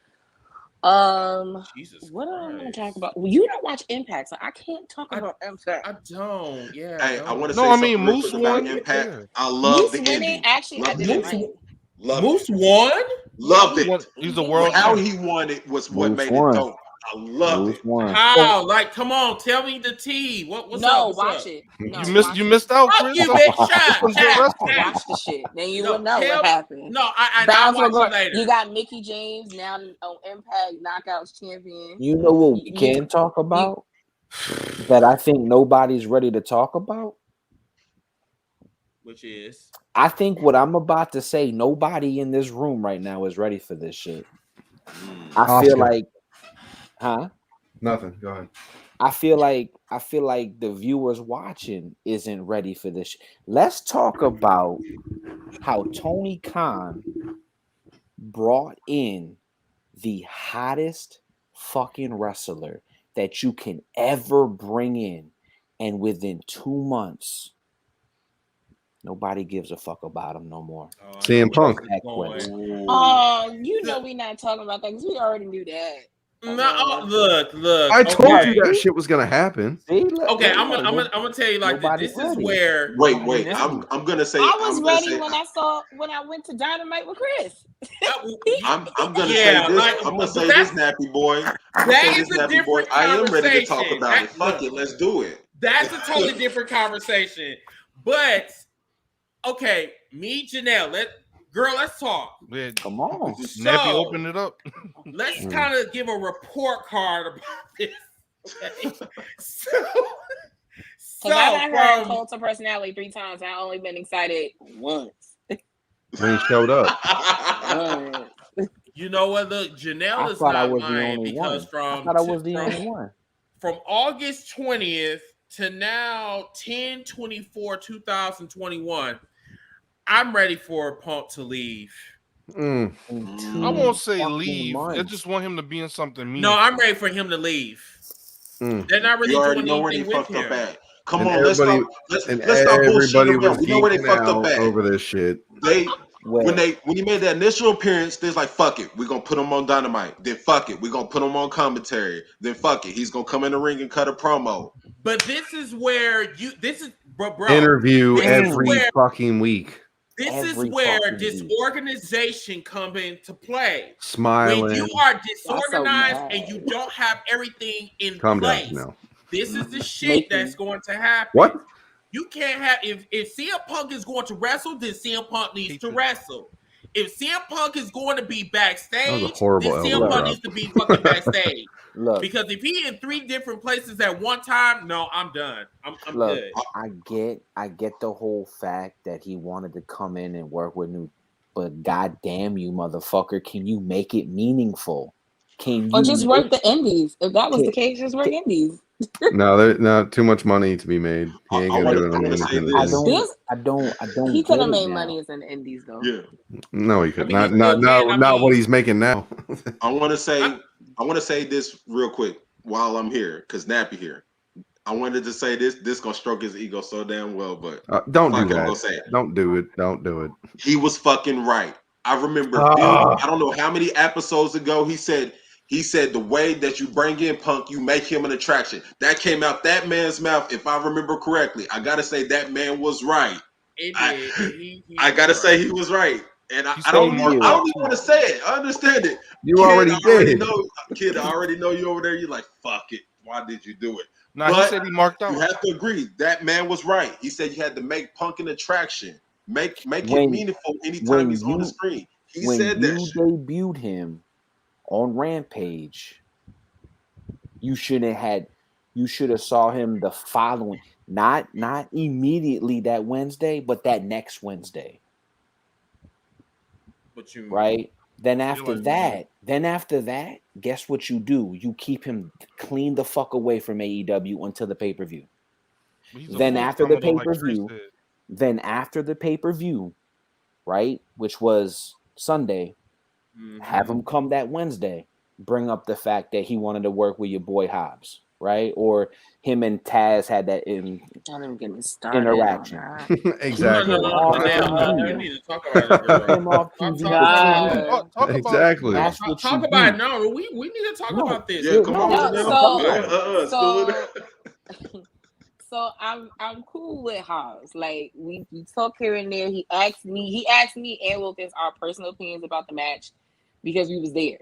Jesus what Christ. am I going to talk about? Well, you don't watch Impact, so I can't talk about Impact. I don't. Yeah. Hey, I want to say something Moose won. Impact. Yeah. I love Moose the winning. ending. Actually, I didn't like. Moose won. Loved it. He's the world. How he won it was what made it dope. I love it. How? Come on, tell me the tea. What's up? Watch it. No, you missed out, Chris. You bitch. Shut. Watch the shit. Then you will know what happened. No, I watch it later. You got Mickey James now on Impact Knockouts champion. You know what we can talk about that I think nobody's ready to talk about? Which is? I think what I'm about to say, nobody in this room right now is ready for this shit. I feel like Nothing. Go ahead. I feel like the viewers watching isn't ready for this. Let's talk about how Tony Khan brought in the hottest fucking wrestler that you can ever bring in, and within 2 months, nobody gives a fuck about him no more. CM Punk. We're not talking about that because we already knew that. No, look. I told you that shit was gonna happen. Okay, I'm gonna tell you like this. This is where. Wait. I'm gonna say. I was ready when I went to Dynamite with Chris. I'm gonna say this. I'm gonna say this, Nappy Boy. That is a different conversation. I am ready to talk about it. Fuck it, let's do it. That's a totally different conversation. But okay, me, Janelle, let's talk. Yeah, come on. Nappy, open it up. Let's kind of give a report card about this. Okay. So I heard Cult of Personality 3 times. I only been excited once. When he showed up. You know what? Look, Janelle is not lying because from August 20th to now 10/24/2021. I'm ready for Punk to leave. I won't say leave. I just want him to be in something meaningful. No, I'm ready for him to leave. They're not really doing anything with him. Come on, let's stop bullshitting them. You know where they fucked up at over this shit. When he made that initial appearance, they're like, "Fuck it, we're gonna put him on Dynamite." Then fuck it, we're gonna put him on commentary. Then fuck it, he's gonna come in the ring and cut a promo. But this is where bro. Interview every fucking week. This is where disorganization comes into play. Smiling. When you are disorganized and you don't have everything in place. Down now. This is the shit that's going to happen. What? You can't have if CM Punk is going to wrestle, then CM Punk needs to wrestle. if CM Punk is going to be backstage, That was a horrible then elbow CM Punk drop. needs to be fucking backstage. Look, Because if he in 3 different places at one time, no, I'm done. I'm look, good. I get the whole fact that he wanted to come in and work with new, but goddamn you, motherfucker, can you make it meaningful? Can you Or just work the indies. If that was the case, just work indies. No, too much money to be made. He ain't gonna do it on the independent. I don't. He could have get it made now. money as an indies though. Yeah. No, he could I mean, not what he's making now. I want to say this real quick while I'm here, because Nappy here. I wanted to say this. This gonna stroke his ego so damn well, but don't do I'm that. gonna say it. Don't do it. Don't do it. He was fucking right. I remember. I don't know how many episodes ago he said the way that you bring in Punk, you make him an attraction. That came out that man's mouth, if I remember correctly. I gotta say that man was right. I gotta say he was right. And I don't even want to say it. I understand it. You already did. Kid, I already know you over there. You're like, fuck it. Why did you do it? No, he said he marked out. You have to agree. That man was right. He said you had to make Punk an attraction. Make it meaningful anytime he's on the screen. He said that shit. When you debuted him on Rampage, you should have saw him the following, not immediately that Wednesday, but that next Wednesday. Right? Then after that, guess what you do? You keep him clean the fuck away from AEW until the pay-per-view. Then after the pay-per-view, right, which was Sunday, have him come that Wednesday, bring up the fact that he wanted to work with your boy Hobbs, right? Or him and Taz had that interaction. Exactly. You need to talk about it. Exactly. Talk about it. No, we need to talk about this. Yeah, come on. So I'm cool with Hobbs. Like we talk here and there. He asked me and Wilkins our personal opinions about the match because we was there.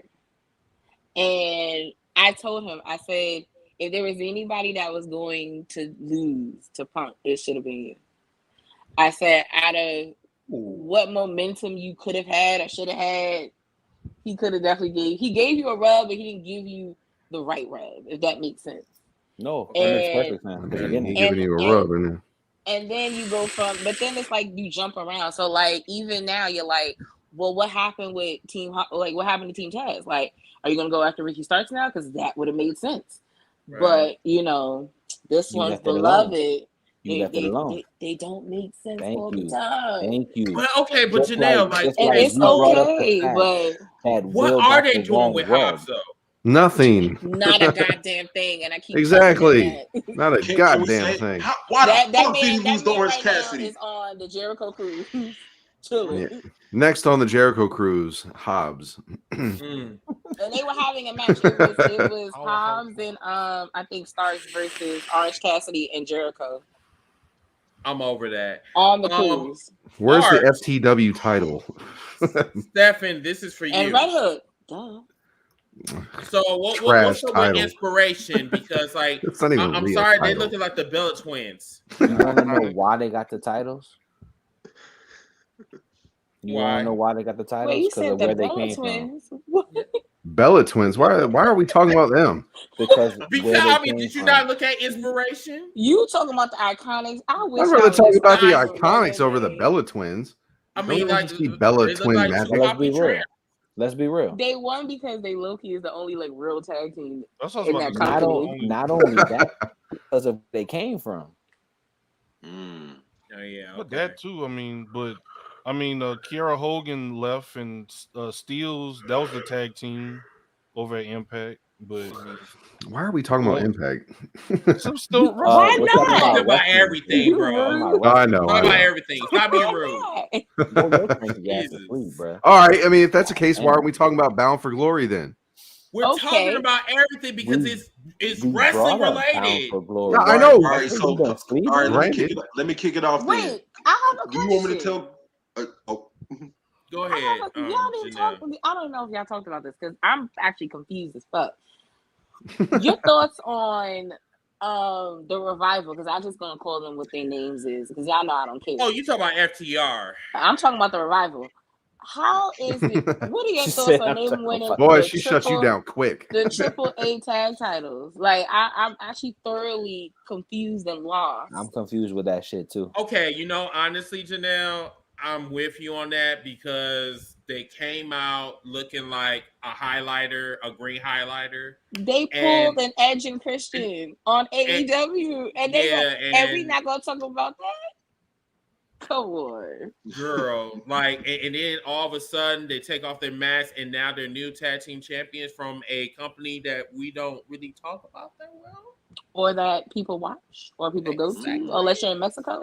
And I told him, I said, if there was anybody that was going to lose to Punk, it should have been you. I said, out of what momentum you could have had or should have had, he could have definitely gave you a rub, but he didn't give you the right rub, if that makes sense. No, that makes perfect sense. He's giving you a rub, isn't and then you go from, but then it's like you jump around. So like even now you're like, well, what happened with what happened to Team Taz? Like, are you gonna go after Ricky Starks now? Because that would have made sense. Right. But this one's beloved. They don't make sense all the time. Thank you. Well, okay, but Janelle, it's okay, but what are they doing with Hobbs though? Nothing. Not a goddamn thing, and I keep exactly not a goddamn thing. Why the fuck did he lose to Orange Cassidy? Is on the Jericho Cruise. Yeah. Next on the Jericho Cruise, Hobbs. And they were having a match. It was Hobbs and I think Starks versus Orange Cassidy and Jericho. I'm over that. On the cruise. Where's the FTW title? Stefan, this is for you. And Red Hook. Duh. So what's the inspiration? Because I'm sorry, they look like the Bella twins. You want to know why they got the titles? You want to know why they got the titles? Because of where they came from. Bella twins. Why are we talking about them? Because I mean, did you not look at inspiration? You talking about the Iconics? I'd rather talk about the Iconics over the Bella twins. I mean, like Bella twin matches. Let's be real. They won because they low-key is the only real tag team in that company. Not only that, because of where they came from. Oh yeah, but that too. I mean, Kiara Hogan left and Steels. That was the tag team over at Impact. But why are we talking about Impact? Why not? Talk about everything, bro. I know. Talk about everything. Stop being rude. All right. I mean, if that's the case, why aren't we talking about Bound for Glory then? We're talking about everything because it's wrestling related. Yeah, I know. All right, so let me kick it off. Wait, I have a question. Do you want me to tell? Go ahead. Y'all didn't talk. I don't know if y'all talked about this because I'm actually confused as fuck. Your thoughts on the Revival? Because I'm just gonna call them what their names is because y'all know I don't care. Oh, you talking about FTR? I'm talking about the Revival. How is it? What are your She thoughts said, on "I'm them talking winning about Boy, the she shuts you triple, down quick. the AAA tag titles? Like I'm actually thoroughly confused and lost. I'm confused with that shit too. Okay, honestly, Janelle, I'm with you on that because they came out looking like a highlighter, a green highlighter. They And pulled an Edge and Christian on AEW, and they yeah, and we not gonna talk about that. Come on, girl, and then all of a sudden they take off their masks, and now they're new tag team champions from a company that we don't really talk about that well, or that people watch, or people go to, unless you're in Mexico.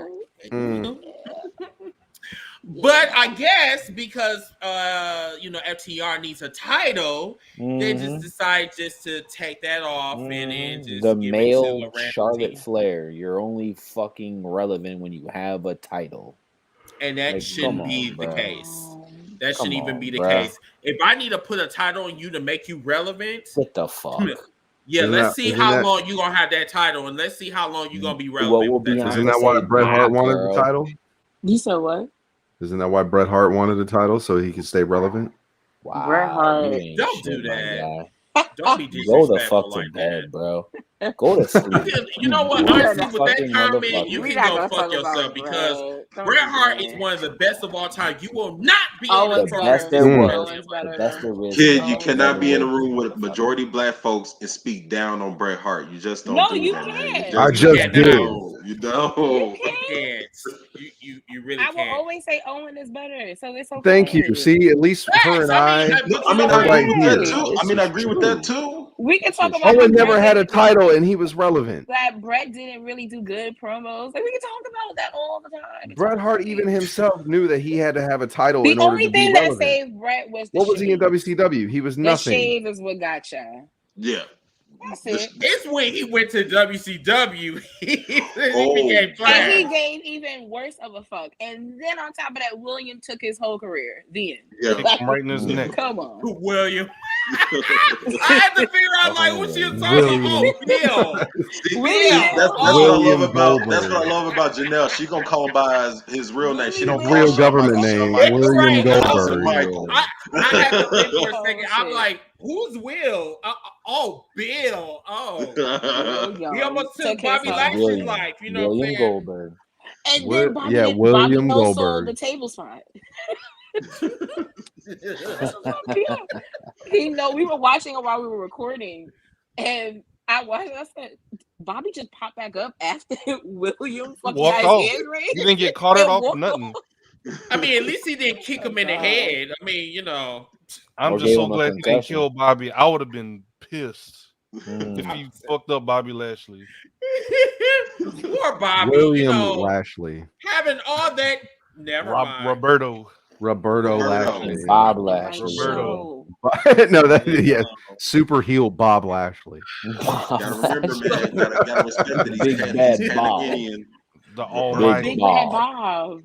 But I guess because FTR needs a title, they just decide just to take that off and then just the give male it to a random Charlotte team. Flair. You're only fucking relevant when you have a title, and that like, shouldn't be the bruh. case. That shouldn't even be the bruh. case. If I need to put a title on you to make you relevant, What the fuck? Yeah, Isn't let's that- see isn't how that- long you're gonna have that title, and let's see how long you're gonna be What relevant. will with that Bianca title. Isn't that why say? Bret Hart Bye, wanted girl. the title? You said what? Isn't that why Bret Hart wanted the title so he could stay relevant? Wow, Bret Hart. you ain't Don't shit, do my that. guy. Don't be Go the disrespectful fuck to like bed, that. bro. Go to sleep. You know what? broke Honestly, with that fucking comment, motherfucker. you We can not go gonna fuck talk yourself about because Bret. Don't Bret do Hart that. is one of the best of all time. You will not be Oh, on the it's The program. best there Mm. was. Owen's The better. best there is. Kid, the you best cannot there be in a was, room with motherfucker. majority black folks and speak down on Bret Hart. You just don't No, do you that, man. can't. I just did. You don't. You can't. You really I will can't. always say Owen is better, so it's okay. Thank you. See, at least her and I I are right agree with here. that too. I mean, I agree with that too. We can talk about how Owen never Bret had a didn't- title and he was relevant. that Bret didn't really do good promos. Like we can talk about that all the time. Bret Hart even himself knew that he had to have a title The in order only to be thing that relevant. saved Bret was the What was he in shave. WCW? He was The nothing. shave is what got ya. Yeah. That's it. It's when he went to WCW, he became And he trash. gave even worse of a fuck. And then on top of that, William took his whole career. Then. Yeah. Kicked him right in his neck. Come on. William. I had to figure out like what she was talking about. Bill. William. That's what I William love about. Goldberg. That's what I love about Janelle. She gonna call him by his real name. She don't call Real Shawn government Michaels name, Shawn Michaels. William Right. Goldberg. Michael. I had to think for a second. I'm shit. like, who's Will? Oh, Bill. Oh. William He almost took took his Bobby whole- Lashley's William. life. You know what I'm William saying? Goldberg. And Wi- then Bobby, yeah, Bobby William no sold Goldberg. the table spot. We were watching it while we were recording, and I watched. I said, "Bobby just popped back up after William fucking Walked got off. his hand raised." He didn't get caught it And off or walked nothing. I mean, at least he didn't kick him in the head. I mean, you know. I'm Or just gave so him a glad he didn't concussion. kill Bobby. I would have been pissed if Mm. he fucked up Bobby Lashley. Poor Bobby. William you know, Lashley. having all that. Never mind. Roberto. Roberto Roberto. Lashley. Bob Lashley. Roberto. No, that yes, super heel Bob Lashley. Gotta remember, man. Gotta respect that Big he's bad Bob. Canadian. The Big Almighty. Big Bob. bad Bob.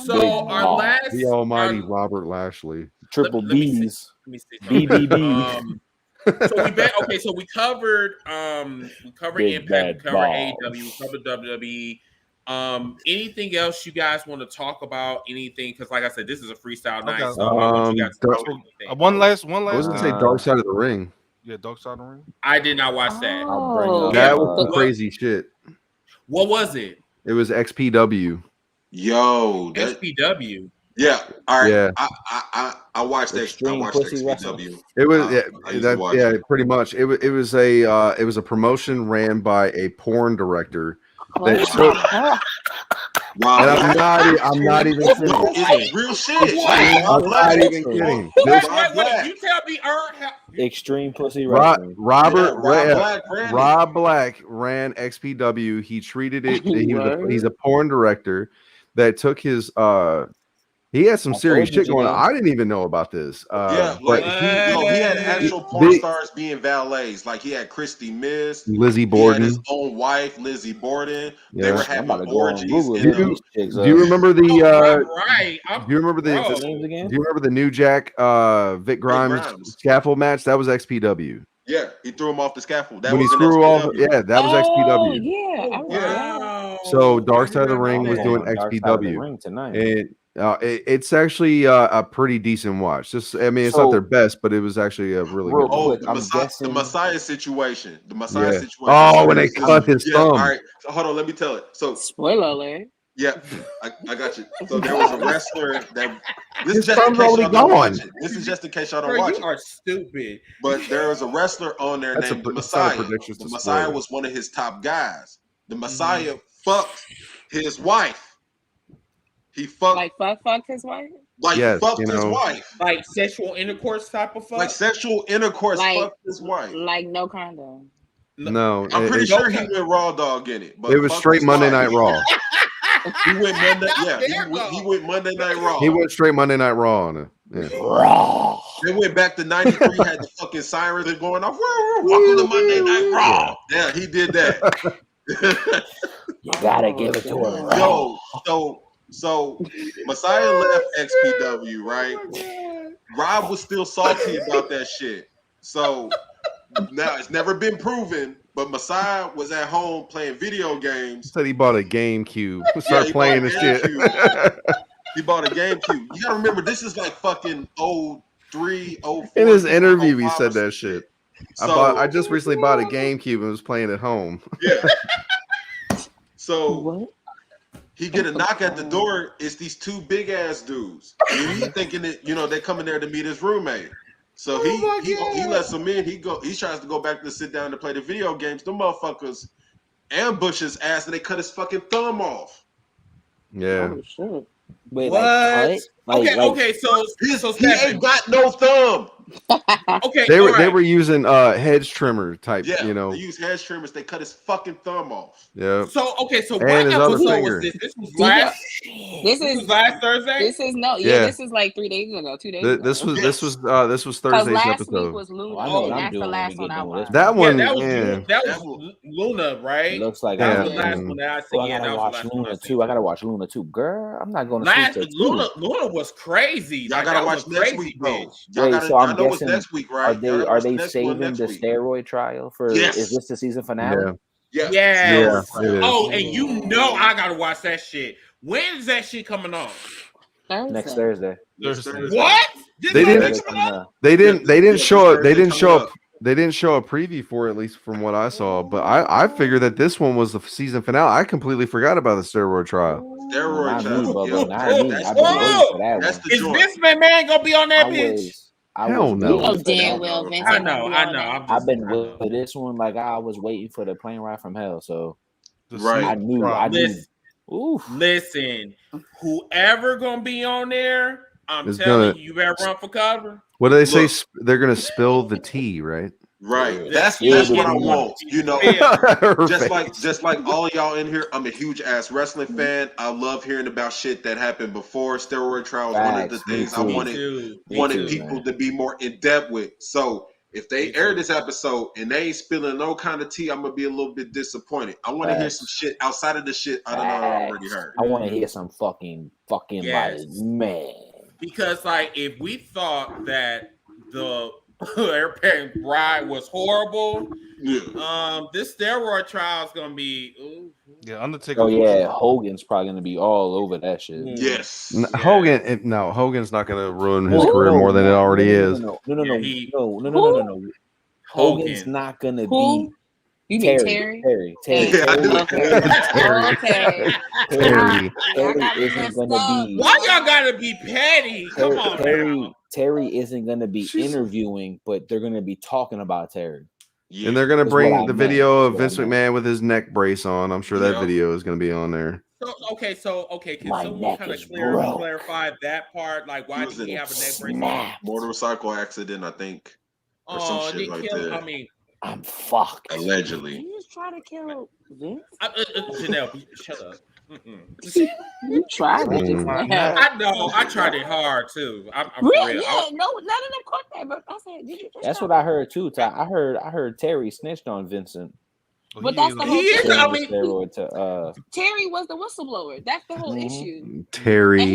So Big our Bob. last, The almighty our- Robert Lashley. Triple let me see. B's. Let me see something. BBB. So we bet. Okay, so we covered Big Impact, Bad we covered Bob. AEW, we covered WWE. Anything else you guys want to talk about? Anything? Because like I said, this is a freestyle night. Okay. So I want you guys to Dark- talk anything. One last. I was gonna say Uh, Dark Side of the Ring. Yeah, Dark Side of the Ring. I did not watch that. I'll bring up, That Yeah. was some What? crazy shit. What was it? It was XPW. Yo, that, SPW. yeah. All right. Yeah. I watched that. I Extreme watched Pussy XPW. It was I used to watch yeah, it. pretty much. It was a promotion ran by a porn director. That showed, Wow. and I'm not even No, kidding. it's real shit. I'm not even kidding. This- Wait. You tell me, Extreme Pussy Wrestling. Rob Black ran XPW. He treated it. He's a porn director that took his. He had some I serious told you, shit going on. Janelle. I didn't even know about this. Yeah, but like he had actual porn stars being valets. Like he had Christy Miss, Lizzie he had Borden. his own wife, Lizzie Borden. They Yeah. were I'm having about to go on orgies. Google. in and look them. these chicks Do you up. remember the? right. Do you remember the? Bro. Names again? Do you remember the New Jack Vic Grimes Grimes. scaffold match? That was XPW. Yeah, he threw him off the scaffold. That When he was in threw off, XPW. yeah, that was Oh, XPW. yeah. I remember that. Wow. So Dark Side of the I Ring was remember doing that. Dark Side of the XPW, Ring tonight. and It's actually a pretty decent watch. Just, I mean, it's not their best, but it was actually a really good Oh, one. the Messiah situation. The Messiah situation. Oh, So when they cut his thumb. All right. So hold on, let me tell it. So spoiler alert. Yeah, I got you. So there was a wrestler that this is His just in thumb's case already y'all don't gone. watch it. This is just in case y'all don't Bro, watch you it. are stupid. But there was a wrestler on there That's named the it's not a Messiah. prediction, The it's a Messiah spoiler. was one of his top guys. The Messiah fucked his wife. He fucked fucked his wife. Like Yes, fucked you his know. wife. Like sexual intercourse type of fuck. Like sexual intercourse Like- fucked his wife. Like no condom. No, I'm pretty sure he okay. went raw dog in it. But it was fuck straight his Monday wife. Night Raw. He went Monday. Yeah, There you he go. went Monday Night Raw. He went straight Monday Night Raw on it. Yeah. They went back to '93. Had the fucking sirens going off. Welcome to Monday Night Raw. Yeah, he did that. You gotta give it to him. Yo, so Messiah left XPW, right? Rob was still salty about that shit. So now it's never been proven, but Messiah was at home playing video games. Said he bought a GameCube. Start he playing bought this a shit. GameCube. He bought a GameCube. You gotta remember, this is like fucking 03, 04. In his interview, he 05 said or that some shit. So, I just recently bought a GameCube and was playing at home. yeah. So What? he get a knock at the door. It's these two big ass dudes. And he thinking that they coming there to meet his roommate. So he lets them in. He tries to go back to sit down to play the video games. The motherfuckers ambush his ass and they cut his fucking thumb off. Yeah. Oh shit. Wait, What? like cut? Okay. So He Stephen, ain't got no thumb. okay. They all were right. using hedge trimmer type, Yeah, you know. they use hedge trimmers. They cut his fucking thumb off. Yeah. So what his other episode finger. was this? This was last. This This was is last Thursday. this is no Yeah. this is like 3 days ago, 2 days ago. This was Because Thursday's last episode. week was Luna. Oh, I know what and I'm that's doing the when last we one get I done with this watched. That one, that was yeah. that was Luna, right? It looks like That Yeah. was the last Mm. one that I said. Oh, I Yeah, gotta that was watch the last one Luna I too. I gotta watch Luna too. Girl, I'm not going to Last sleep till 2. Luna was crazy. Y'all Like, gotta that watch was a next crazy week, though. bitch. Y'all Wait, so I'm know it's guessing next week, right? Are Y'all they gotta are watch they next one saving next the week. steroid trial for? Yes. Is this the season finale? Yeah. Yeah. Yes. Yeah, it is. Oh, and you know I gotta watch that shit. When is that shit coming on? Thursday. Next Thursday. What? They didn't- Thursday coming up. They didn't show it. They didn't show Thursday up. They didn't show a preview for it, at least from what I saw. But I figured that this one was the season finale. I completely forgot about the steroid trial. Steroid Not me, trial. brother. Yeah. Not me. That's I've been the waiting joint. for that That's one. the Is joint. Vince McMahon gonna be on that I bitch? Hell was no. waiting Oh for damn that well, one. Vince I ain't gonna know. be I on know. that. I'm I've been I with know. for this one like I was waiting for the plane ride from hell. So Right. I knew. I knew. Listen, Oof. listen. Whoever gonna be on there, I'm It's telling gonna- you, you better run for cover. What do they say? Look. They're gonna spill the tea, right? Right. Yeah. That's Yeah, what I yeah. want. You know, Her just face. like all of y'all in here, I'm a huge ass wrestling fan. I love hearing about shit that happened before steroid trials. One of the Facts. Me things I too. Me wanted too. Me wanted too. people man. to be more in depth with. So if they Me air too. this episode and they ain't spilling no kind of tea, I'm gonna be a little bit disappointed. I want to hear Facts. some shit outside of the shit I don't know I already heard. I want to hear some fucking Yes. like man. Because like if we thought that the Airplane Ride was horrible, Yeah. this steroid trial is gonna be. Ooh. Yeah, Undertaker. Oh yeah, Hogan's probably gonna be all over that shit. Yes. Hogan's not gonna ruin his No, career no, more than it no, already no, is. No. Who? Hogan's Hogan. not gonna Who? be You mean Terry. Terry? Yeah, I knew it. Okay. Terry. Terry isn't gonna be. Why y'all gotta be petty? Come on now. Terry isn't gonna be She's- interviewing, but they're gonna be talking about Terry. Yeah. And they're gonna That's what I bring the meant. video of That's Vince what I meant. McMahon with his neck brace on. I'm sure that Yeah. video is gonna be on there. So okay. Can My someone neck kind of is broke. clarify that part? Like, why was did he in have a neck brace on? Snap. Motorcycle accident, I think. Or some Oh, shit they like killed. that. I mean, I'm fucked. Allegedly. You just try to kill Vince? Janelle, shut up. You tried it just Mm. now. I know. I tried it hard too. I'm for Really? real. Yeah, no, none of them caught that, but I said, did you just That's try what I heard too. Ty. I heard Terry snitched on Vincent. But that's the He whole is. thing. I mean, Steroid to, Terry was the whistleblower. That's the whole Mhm. issue. Terry. And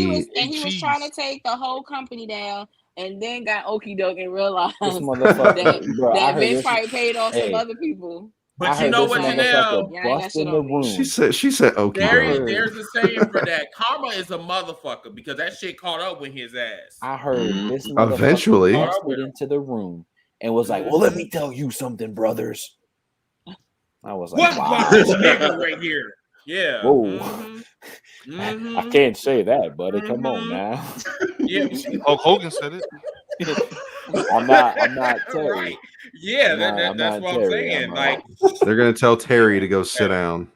he was trying to take the whole company down, and then got okie doke and realized this motherfucker, that, bro. I that heard Vince this. probably paid off some Hey. other people. But I you heard know this what, motherfucker Janelle? Yeah, I ain't got bust shit in the on me. room. She said okay. There's a saying for that. Karma is a motherfucker because that shit caught up with his ass. I heard this Mhm. motherfucker Eventually. busted into the room and was like, "Well, let me tell you something, brothers." I was like, What "Wow, this nigga right here? Yeah. whoa." Mhm. I can't say that, buddy. Come on now. Yeah. Hulk Hogan said it. I'm not Terry. Right. Yeah, I'm that's not what I'm Terry. saying. I'm Like, They're gonna tell Terry to go sit down.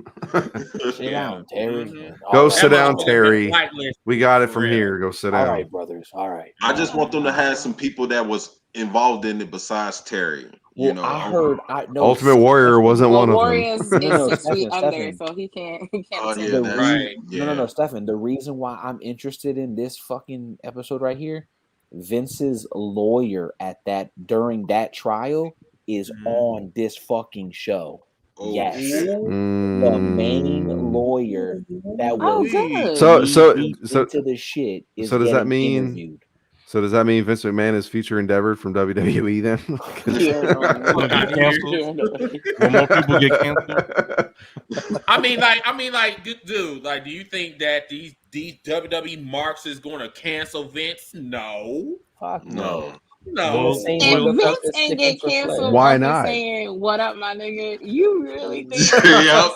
sit down, Terry. Mhm. Go All sit right, down, motherfucker Terry. been blacklisted, We got it for from real. here. Go sit all down. right, brothers. All right. I just want them to have some people that was involved in it besides Terry. Well, You know, I heard. I know Ultimate Warrior Stephen, wasn't Well, one of them. Warriors No, is 6 feet Stephen. under, so he can't Oh, attend. yeah, The that's Right. no, Stephen. The reason why I'm interested in this fucking episode right here, Vince's lawyer during that trial is on this fucking show. Oh, Yes, shit. the main lawyer that Oh, was good. So into the shit is so does that getting mean interviewed. so does that mean Vince McMahon is future endeavored from WWE then? Gonna get canceled. When more people get canceled. I mean, like, dude, like, do you think that these WWE marks is going to cancel Vince? No. Fuck No. No. Same If motherfucker Vince ain't sticking get for Flair. canceled Why off of not? saying "What up, my nigga," you really think Yep.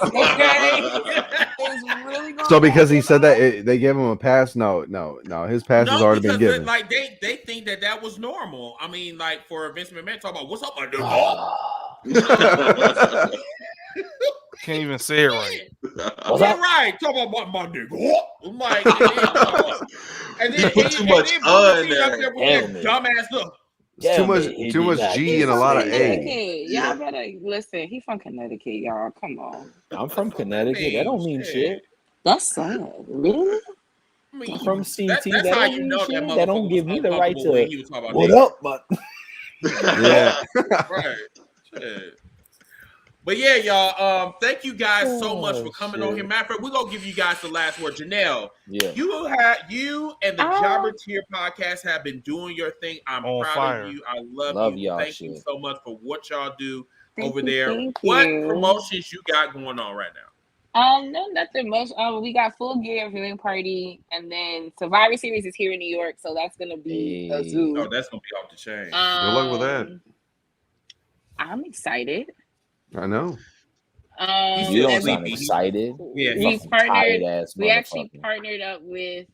is really going? So because he said that they gave him a pass? No, his pass has already been because given. like they think that was normal. I mean, like for Vince McMahon talk about what's up, my nigga. Can't even say it right. What's Yeah, up? right. Talk about what my nigga. I'm like, and He then put too much Booker in T up there. there with that dumbass look. It's too much G and a lot of A. Connecticut. Yeah. Y'all better listen. He from Connecticut, y'all. Come on. I'm from Connecticut. That don't mean shit. That's sad. Really? I mean, I'm from CT. that's that how don't you mean know shit. that That don't motherfucker give was me the right uncomfortable when he to. was talking about What niggas. up, but Yeah. Right. Shit. But yeah, y'all. Thank you guys so much for coming on here. Matter of fact, we're gonna give you guys the last word. Janelle, yeah, you and the Jobber Tier podcast have been doing your thing. I'm On proud fire. of you. I love you. y'all. Thank you so much for what y'all do Thank over you, there. thank What you. promotions you got going on right now? No, nothing much. We got Full Gear viewing party, and then Survivor Series is here in New York, so that's gonna be a zoo. Oh, that's gonna be off the chain. Good luck with that. I'm excited. I know. You don't and sound excited. Yeah, we Fucking partnered. tired ass We actually motherfucker. partnered up with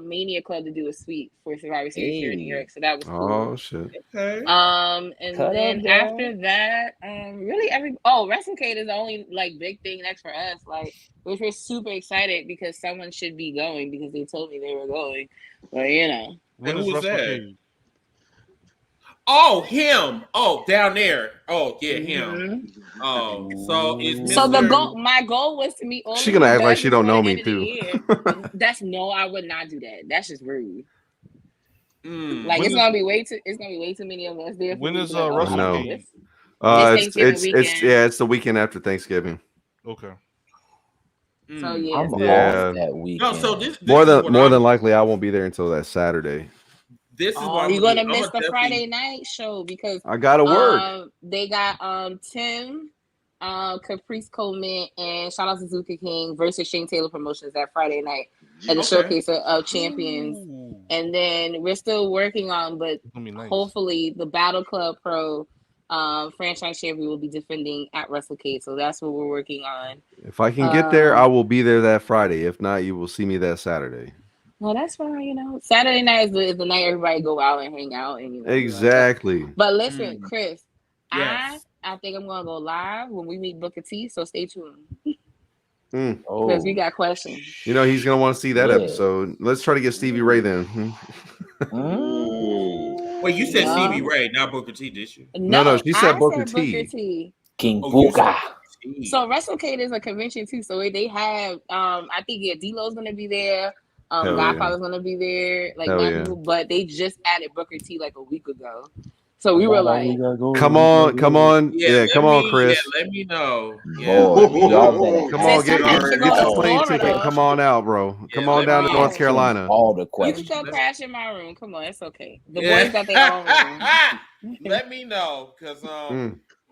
Mania Club to do a suite for Survivor Series here in New York, so that was cool. Oh shit. Okay. And Cut then up, after that, really WrestleCade is the only like big thing next for us, like, which we're super excited because someone should be going because they told me they were going, but you know. When And is who was that? WrestleCade? Oh, him. Oh, down there. Oh, yeah, him. Mhm. Oh, so it's So Mr. my goal was to meet all. She of gonna you act like guys she don't before know the me end of the too. year. I would not do that. That's just rude. Mm. Like When it's gonna be way too many of us there. When me is to be like, oh, No. this- It's Thanksgiving weekend. it's the weekend after Thanksgiving. Okay. So yeah, I'm Yeah. off that weekend. No, so this More is than what more I'm- than likely, I won't be there until that Saturday. This is what Oh, I'm you're gonna gonna do. miss I'm the definitely- Friday night show because I gotta work. they got Tim, Caprice Coleman, and shout out to Zuka King versus Shane Taylor Promotions that Friday night at the Okay. Showcase of Champions. Ooh. And then we're still working on, but It's gonna be nice. hopefully the Battle Club Pro franchise champion will be defending at WrestleCade. So that's what we're working on. If I can get there, I will be there that Friday. If not, you will see me that Saturday. Well, that's fine, you know. Saturday night is the night everybody go out and hang out and Exactly. But listen, Chris, Yes. I think I'm gonna go live when we meet Booker T. So stay tuned Oh, because we got questions. You know he's gonna want to see that Yeah. episode. Let's try to get Stevie Ray then. Wait, you said Yeah. Stevie Ray, not Booker T, did you? No, she said I Booker T. King Oh, you said Booga. Booker T. So WrestleCade is a convention too. So they have I think D-Lo's gonna be there. Hell Godfather's gonna be there. Like Hell mad yeah. people, but they just added Booker T like a week ago. So we were like, Come on. Yeah, come on, Chris. Yeah, let me know. Boy, y'all better Come on, Since get somebody should go your to plane Florida. ticket. Come on out, bro. Come on let down to me North ask Carolina. all the you can questions. still crash in my room. Come on, it's okay. The Yeah. boys got their own room. Let me know, cause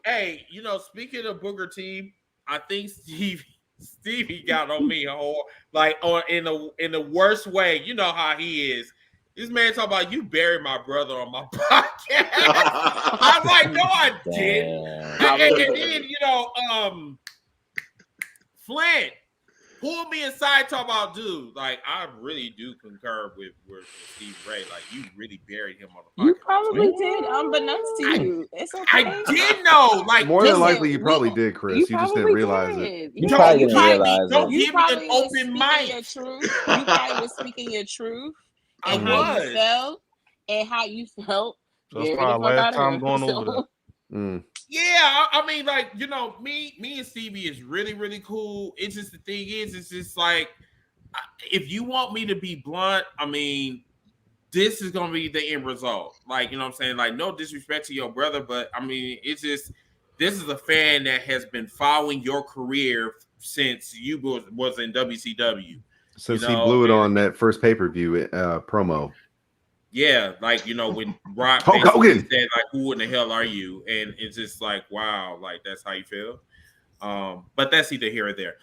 Hey, speaking of Booker T, I think Stevie got on me in the worst way. You know how he is. This man talking about you buried my brother on my podcast. I'm like, no, I didn't. And then Flint pulled me aside, talking about, dude, like I really do concur with Steve Ray. Like you really buried him on the podcast. You probably did, unbeknownst to you. It's okay. I did know. Like more than likely, you probably did, Chris. You just didn't realize it. You probably didn't realize it. Don't give me an open mic. You probably was speaking your truth. I how was. You felt and how you felt. That's probably last time going over there. Yeah, I mean, like, me and Stevie is really, really cool. It's just the thing is, it's just like, if you want me to be blunt, I mean, this is gonna be the end result. Like, you know what I'm saying? Like, no disrespect to your brother, but I mean, it's just this is a fan that has been following your career since you was in WCW. Since he blew it on that first pay-per-view promo. Yeah, like, when Rock Hogan said, like, who in the hell are you? And it's just like, wow, like, that's how you feel. But that's either here or there.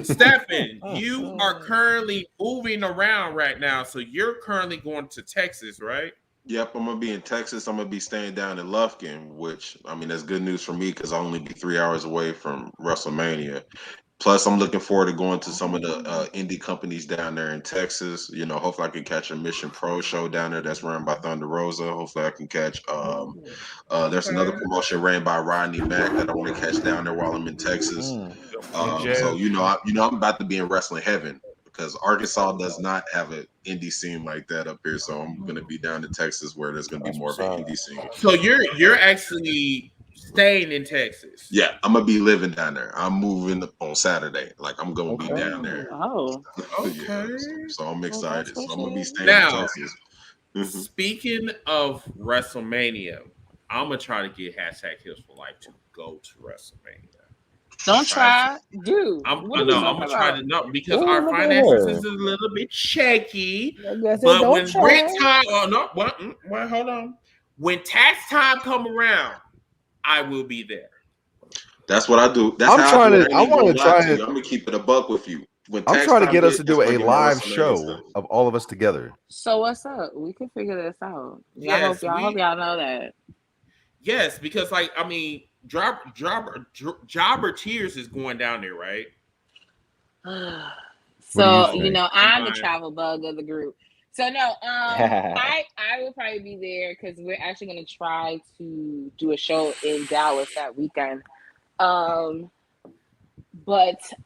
Stephen, you are currently moving around right now. So you're currently going to Texas, right? Yep, I'm going to be in Texas. I'm going to be staying down in Lufkin, which, I mean, that's good news for me because I'll only be 3 hours away from WrestleMania. Plus, I'm looking forward to going to some of the indie companies down there in Texas. Hopefully I can catch a Mission Pro show down there that's run by Thunder Rosa. Hopefully I can catch there's another promotion ran by Rodney Mack that I want to catch down there while I'm in Texas. So I'm about to be in wrestling heaven because Arkansas does not have an indie scene like that up here. So I'm going to be down in Texas where there's going to be more of an indie scene. So you're actually staying in Texas. Yeah, I'm gonna be living down there. I'm moving on Saturday. Like I'm gonna be down there. Oh, okay. So I'm excited. So I'm gonna be staying now, in Texas. Speaking of WrestleMania, I'm gonna try to get #Heels for Life to go to WrestleMania. Don't try, dude. I'm gonna try to because our finances is a little bit shaky. But when rent time, hold on. When tax time come around, I will be there. That's what I do. That's I want to try it. I'm gonna keep it a buck with you. I'm trying to get us to do a live show of all of us together. So what's up? We can figure this out. I hope y'all know that. Yes, because like I mean, Jobber Tears is going down there, right? So I'm the travel bug of the group. So no, I will probably be there because we're actually going to try to do a show in Dallas that weekend. But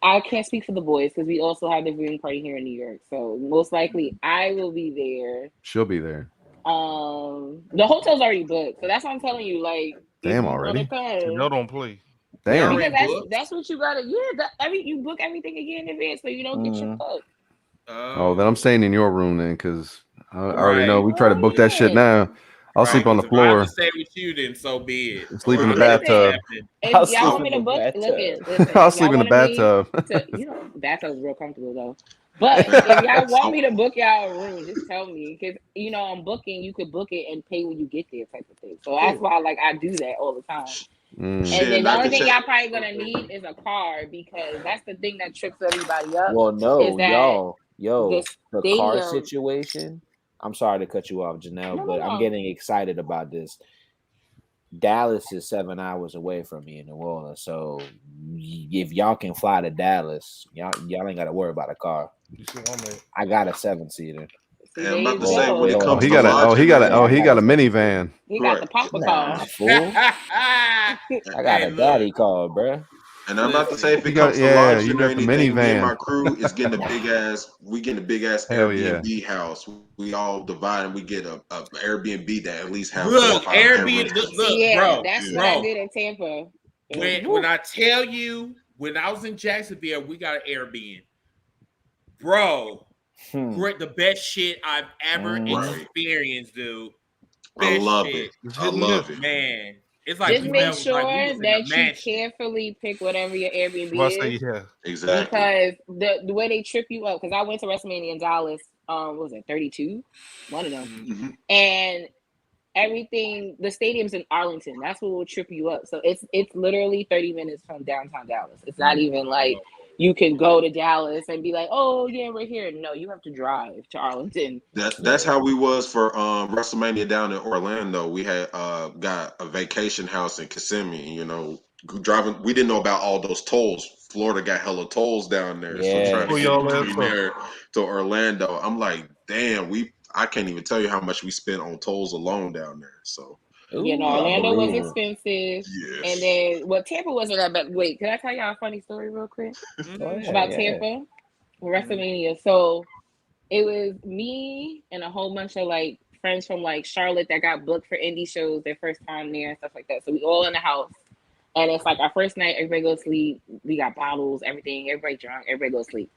I can't speak for the boys because we also have the viewing party here in New York. So most likely I will be there. She'll be there. The hotel's already booked, so that's what I'm telling you. Like, damn, already. Y'all don't play. Damn. Because that's what you gotta. Yeah, you book everything again in advance so you don't get your fuck. Then I'm staying in your room then, because I already know we try to book that shit now. I'll sleep on the floor. If I stay with you, then so be it. Sleep in the bathtub. If y'all want me to book, listen. I'll sleep in the bathtub. The bathtub's real comfortable though. But if y'all want me to book y'all a room, just tell me because I'm booking. You could book it and pay when you get there, type of thing. So that's why I do that all the time. And then the only thing y'all probably gonna need is a car because that's the thing that trips everybody up. Well, no, is that the car situation. I'm sorry to cut you off, Janelle, but I'm getting excited about this. Dallas is 7 hours away from me in New Orleans, so if y'all can fly to Dallas, y'all ain't got to worry about a car. I got a 7-seater. I'm about to say when it comes he got a minivan. He got the Papa car. I got a daddy car, bro. And I'm about to say if it comes to lodging or anything, me and my crew is getting a big ass Airbnb house. We all divide and we get a Airbnb that at least has Airbnb. Bro, that's what I did in Tampa. When I tell you, when I was in Jacksonville, we got an Airbnb. Bro, great, the best shit I've ever experienced, dude. I love it, man. It's like just make sure that you carefully pick whatever your Airbnb is. Yeah, exactly. Because the way they trip you up, because I went to WrestleMania in Dallas, what was it 32? One of them. And everything. The stadium's in Arlington. That's what will trip you up. So it's literally 30 minutes from downtown Dallas. It's not even like you can go to Dallas and be like, oh yeah, we're here. No, you have to drive to Arlington. That's how we was for WrestleMania down in Orlando. We had got a vacation house in Kissimmee. You know, driving. We didn't know about all those tolls. Florida got hella tolls down there. Yeah. So trying to Oh, get y'all between ass up. there to Orlando, I'm like, damn, I can't even tell you how much we spent on tolls alone down there. So You know, Ooh, Orlando was unbelievable. expensive. yes. And then, well, Tampa wasn't that bad. Wait, can I tell y'all a funny story real quick about Tampa? WrestleMania. So it was me and a whole bunch of like friends from like Charlotte that got booked for indie shows their first time there and stuff like that. So we all in the house. And it's like our first night, everybody goes to sleep. We got bottles, everything, everybody drunk, everybody goes to sleep.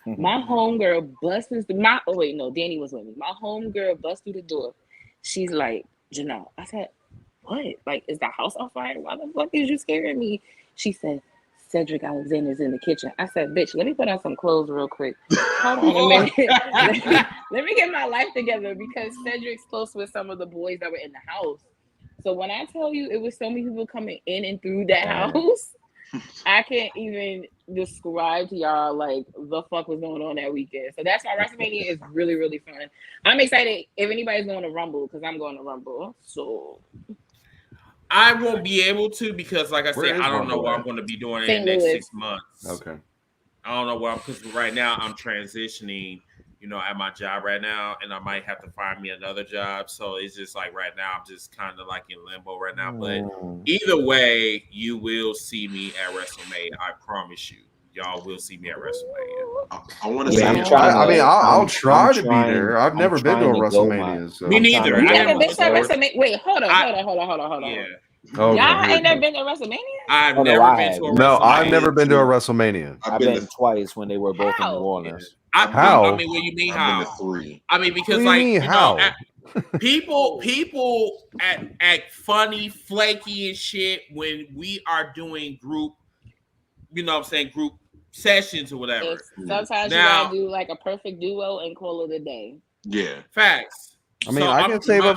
My homegirl busts through Danny was with me. My homegirl busts through the door. She's like, Janelle. I said, what? Like, is the house on fire? Why the fuck is you scaring me? She said, Cedric Alexander's in the kitchen. I said, bitch, let me put on some clothes real quick. Hold on a minute. let me get my life together because Cedric's close with some of the boys that were in the house. So when I tell you it was so many people coming in and through that house, I can't even describe to y'all like the fuck was going on that weekend. So that's why WrestleMania is really, really fun. I'm excited if anybody's going to Rumble because I'm going to Rumble. So I won't be able to because, like I Where said, is I don't know Rumble what at? I'm going to be doing in St. the next Louis. 6 months. Okay. I don't know where because right now I'm transitioning, you know, at my job right now, and I might have to find me another job. So it's just like right now I'm just kind of like in limbo right now. But either way, you will see me at WrestleMania. I promise you, y'all will see me at WrestleMania. I want to Yeah, say, I'm trying to- I'll I'm try to be trying- there. I've I'm never been to a trying to go WrestleMania. So. Me neither. You I never haven't been to been. WrestleMania? Wait, hold on. Yeah. Oh, Y'all here ain't we never go. been to WrestleMania? I've Oh, no, never I been have. to a No, WrestleMania. I've never been to a Wrestlemania. I've been twice when they were both in New How? Orleans. How? I mean, what do you mean I've how? been to 3. I mean, because What do you like mean, you how? know, people act funny, flaky and shit when we are doing group, you know what I'm saying, group sessions or whatever. Sometimes you Now- gotta do like a perfect duo and call it a day. Yeah. Facts. I mean, So I I'm- can save my-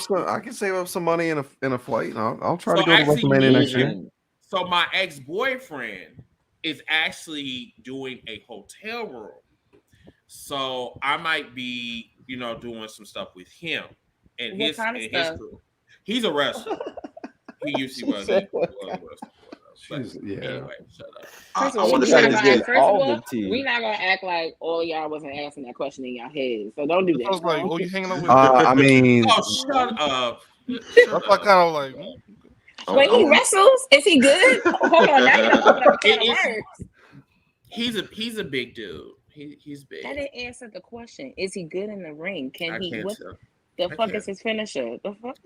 up some money in a flight. And I'll try So to go to actually, WrestleMania next year. Even So my ex-boyfriend is actually doing a hotel room. So I might be, you know, doing some stuff with him and What his kind of and his stuff? crew. He's a wrestler. He usually was. said He was what a wrestler. But Yeah. anyway, shut up. First of I all, want to we say not this gonna good. act- first of all all, the tea. we not gonna act like all y'all wasn't asking that question in your head. So don't do I was that. like, oh, you hanging out with? I mean, Oh, shut up. That's like kind of like. Wait, he wrestles? Is he good? Hold on, now you done opened up a can of worms. He's a big dude. He's big. That didn't answer the question. Is he good in the ring? Can I he? can't What tell. the I fuck can't. is his finisher? The fuck?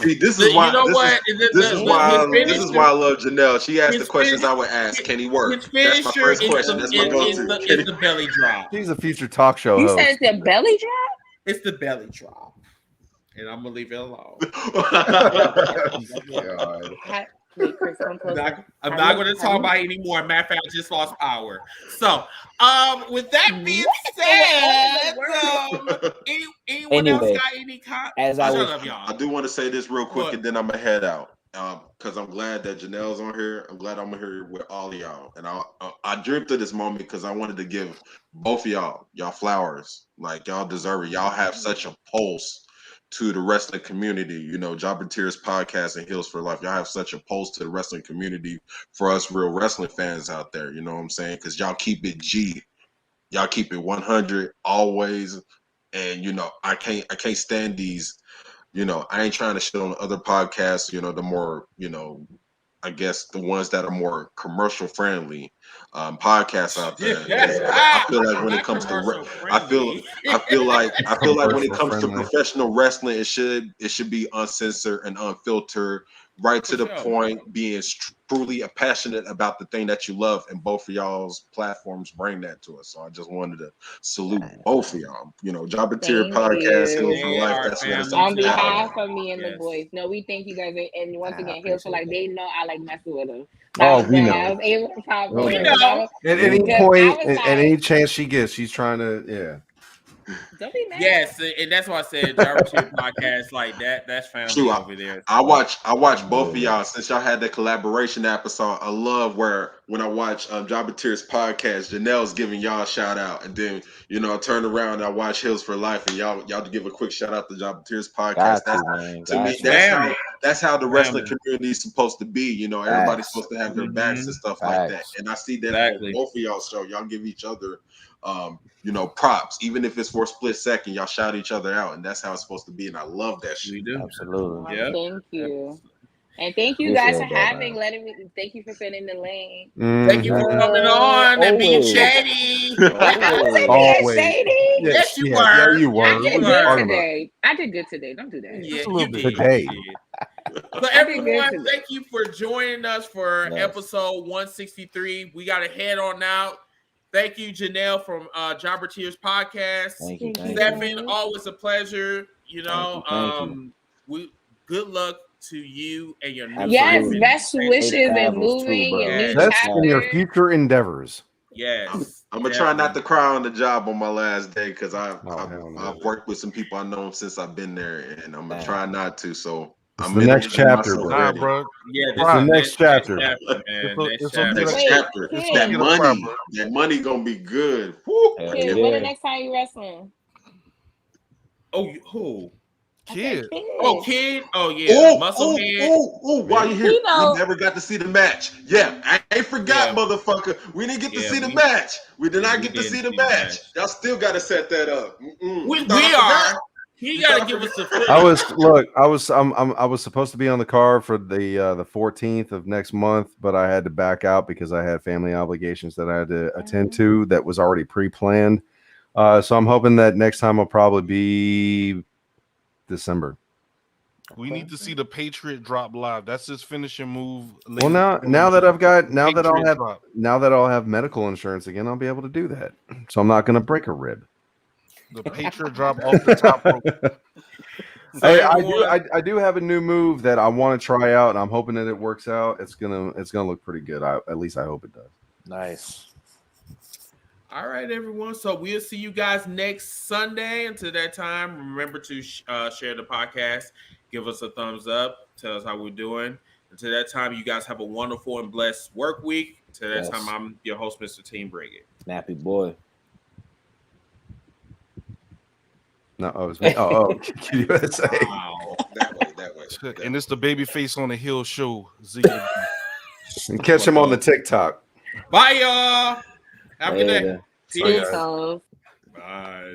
See, this is why. You know this what? This is why. This is why I love Janelle. She asked the his questions finish- I would ask. Can he work? His That's my finisher first is question. the, That's my is go-to. Can the belly drop. he's a future talk show You host. said the belly drop? It's the belly drop. And I'm gonna leave it alone. Wait, Chris, come closer. I'm not going to talk about it anymore. Matter of fact, I just lost power. So, with that being said, anyone else Anyway, got any as I shut was- up, y'all. I do want to say this real quick, What? and then I'm gonna head out. Because I'm glad that Janelle's on here. I'm glad I'm here with all of y'all. And I dreamt of this moment because I wanted to give both of y'all flowers. Like y'all deserve it. Y'all have such a pulse to the wrestling community. You know, Job and Tears podcast and Heels for Life. Y'all have such a pulse to the wrestling community for us real wrestling fans out there. You know what I'm saying? Because y'all keep it G. Y'all keep it 100 always. And you know, I can't stand these. You know, I ain't trying to shit on other podcasts, you know, the more, you know, I guess the ones that are more commercial friendly podcasts out there. I feel like when it comes to I feel like when it comes to professional wrestling, it should be uncensored and unfiltered, right to the point, being truly passionate about the thing that you love, and both of y'all's platforms bring that to us. So I just wanted to salute both of y'all. You know, Job and Tear podcast, Heels for Life. That's what it's on about. behalf of me and the boys. No, we thank you guys, and once again, Heels for Life. They know I like messing with them. Oh, we know. I was able to pop We over. know. At any Because point, I was at like- any chance she gets, she's trying to, yeah. Don't be mad. Yes, and that's why I said Jarvis podcast like that. That's family True. over there. I watch both of y'all since y'all had that collaboration episode. I love when I watch Jobbeteer's podcast, Janelle's giving y'all a shout out, and then I turn around and I watch Hills for Life, and y'all give a quick shout out to Jobbeteer's podcast. To me, that's how the wrestling community is supposed to be. Everybody's supposed to have their backs and stuff like that. And I see that on both of y'all show. Y'all give each other props, even if it's for a split second. Y'all shout each other out, and that's how it's supposed to be. And I love that shit. We do. Absolutely. Yeah. Thank you. And thank you guys for thank you for sending the link. Thank you for coming on and being shady. I wasn't being shady. Yes, you were. Yeah, you were. I did good today. I did good today. Don't do that. Yeah, a little you bit did. today. So everyone, thank you for joining us for episode 163. We got to head on out. Thank you, Janelle from Jobbeteer's podcast. Thank you. Stephen, always a pleasure. Thank you. Good luck to you and your new best wishes and moving and new That's chapter. in your future endeavors. Yes. I'm gonna try not to cry on the job on my last day because I've worked with some people I know since I've been there, and I'm gonna try not to. So it's the next chapter, bro. Yeah, it's the next chapter. Next chapter. That money gonna be good. Kid, when the next time you wrestling? Oh, who? Kid. Oh, Kid. Oh, yeah. Muscle head. While you're here, we never got to see the match. Yeah, I ain't forgot, motherfucker. We didn't get to see the match. We did not get to see the match. Y'all still got to set that up. We are. He got to give us the. I was supposed to be on the card for the 14th of next month, but I had to back out because I had family obligations that I had to attend to that was already pre-planned. So I'm hoping that next time will probably be December. We need to see the Patriot drop live. That's his finishing move. Well, now that I'll have medical insurance again, I'll be able to do that. So I'm not going to break a rib. The Patriot drop off the top rope. Hey, I do have a new move that I want to try out, and I'm hoping that it works out. It's gonna look pretty good. At least I hope it does. Nice. All right, everyone. So we'll see you guys next Sunday. Until that time, remember to share the podcast, give us a thumbs up, tell us how we're doing. Until that time, you guys have a wonderful and blessed work week. Until that time, I'm your host, Mr. Team Brigade. Snappy boy. No, I was USA. Wow. That way. And it's the Babyface on the Hill show. And catch him on the TikTok. Bye, y'all. Have a good day. Peace. Bye.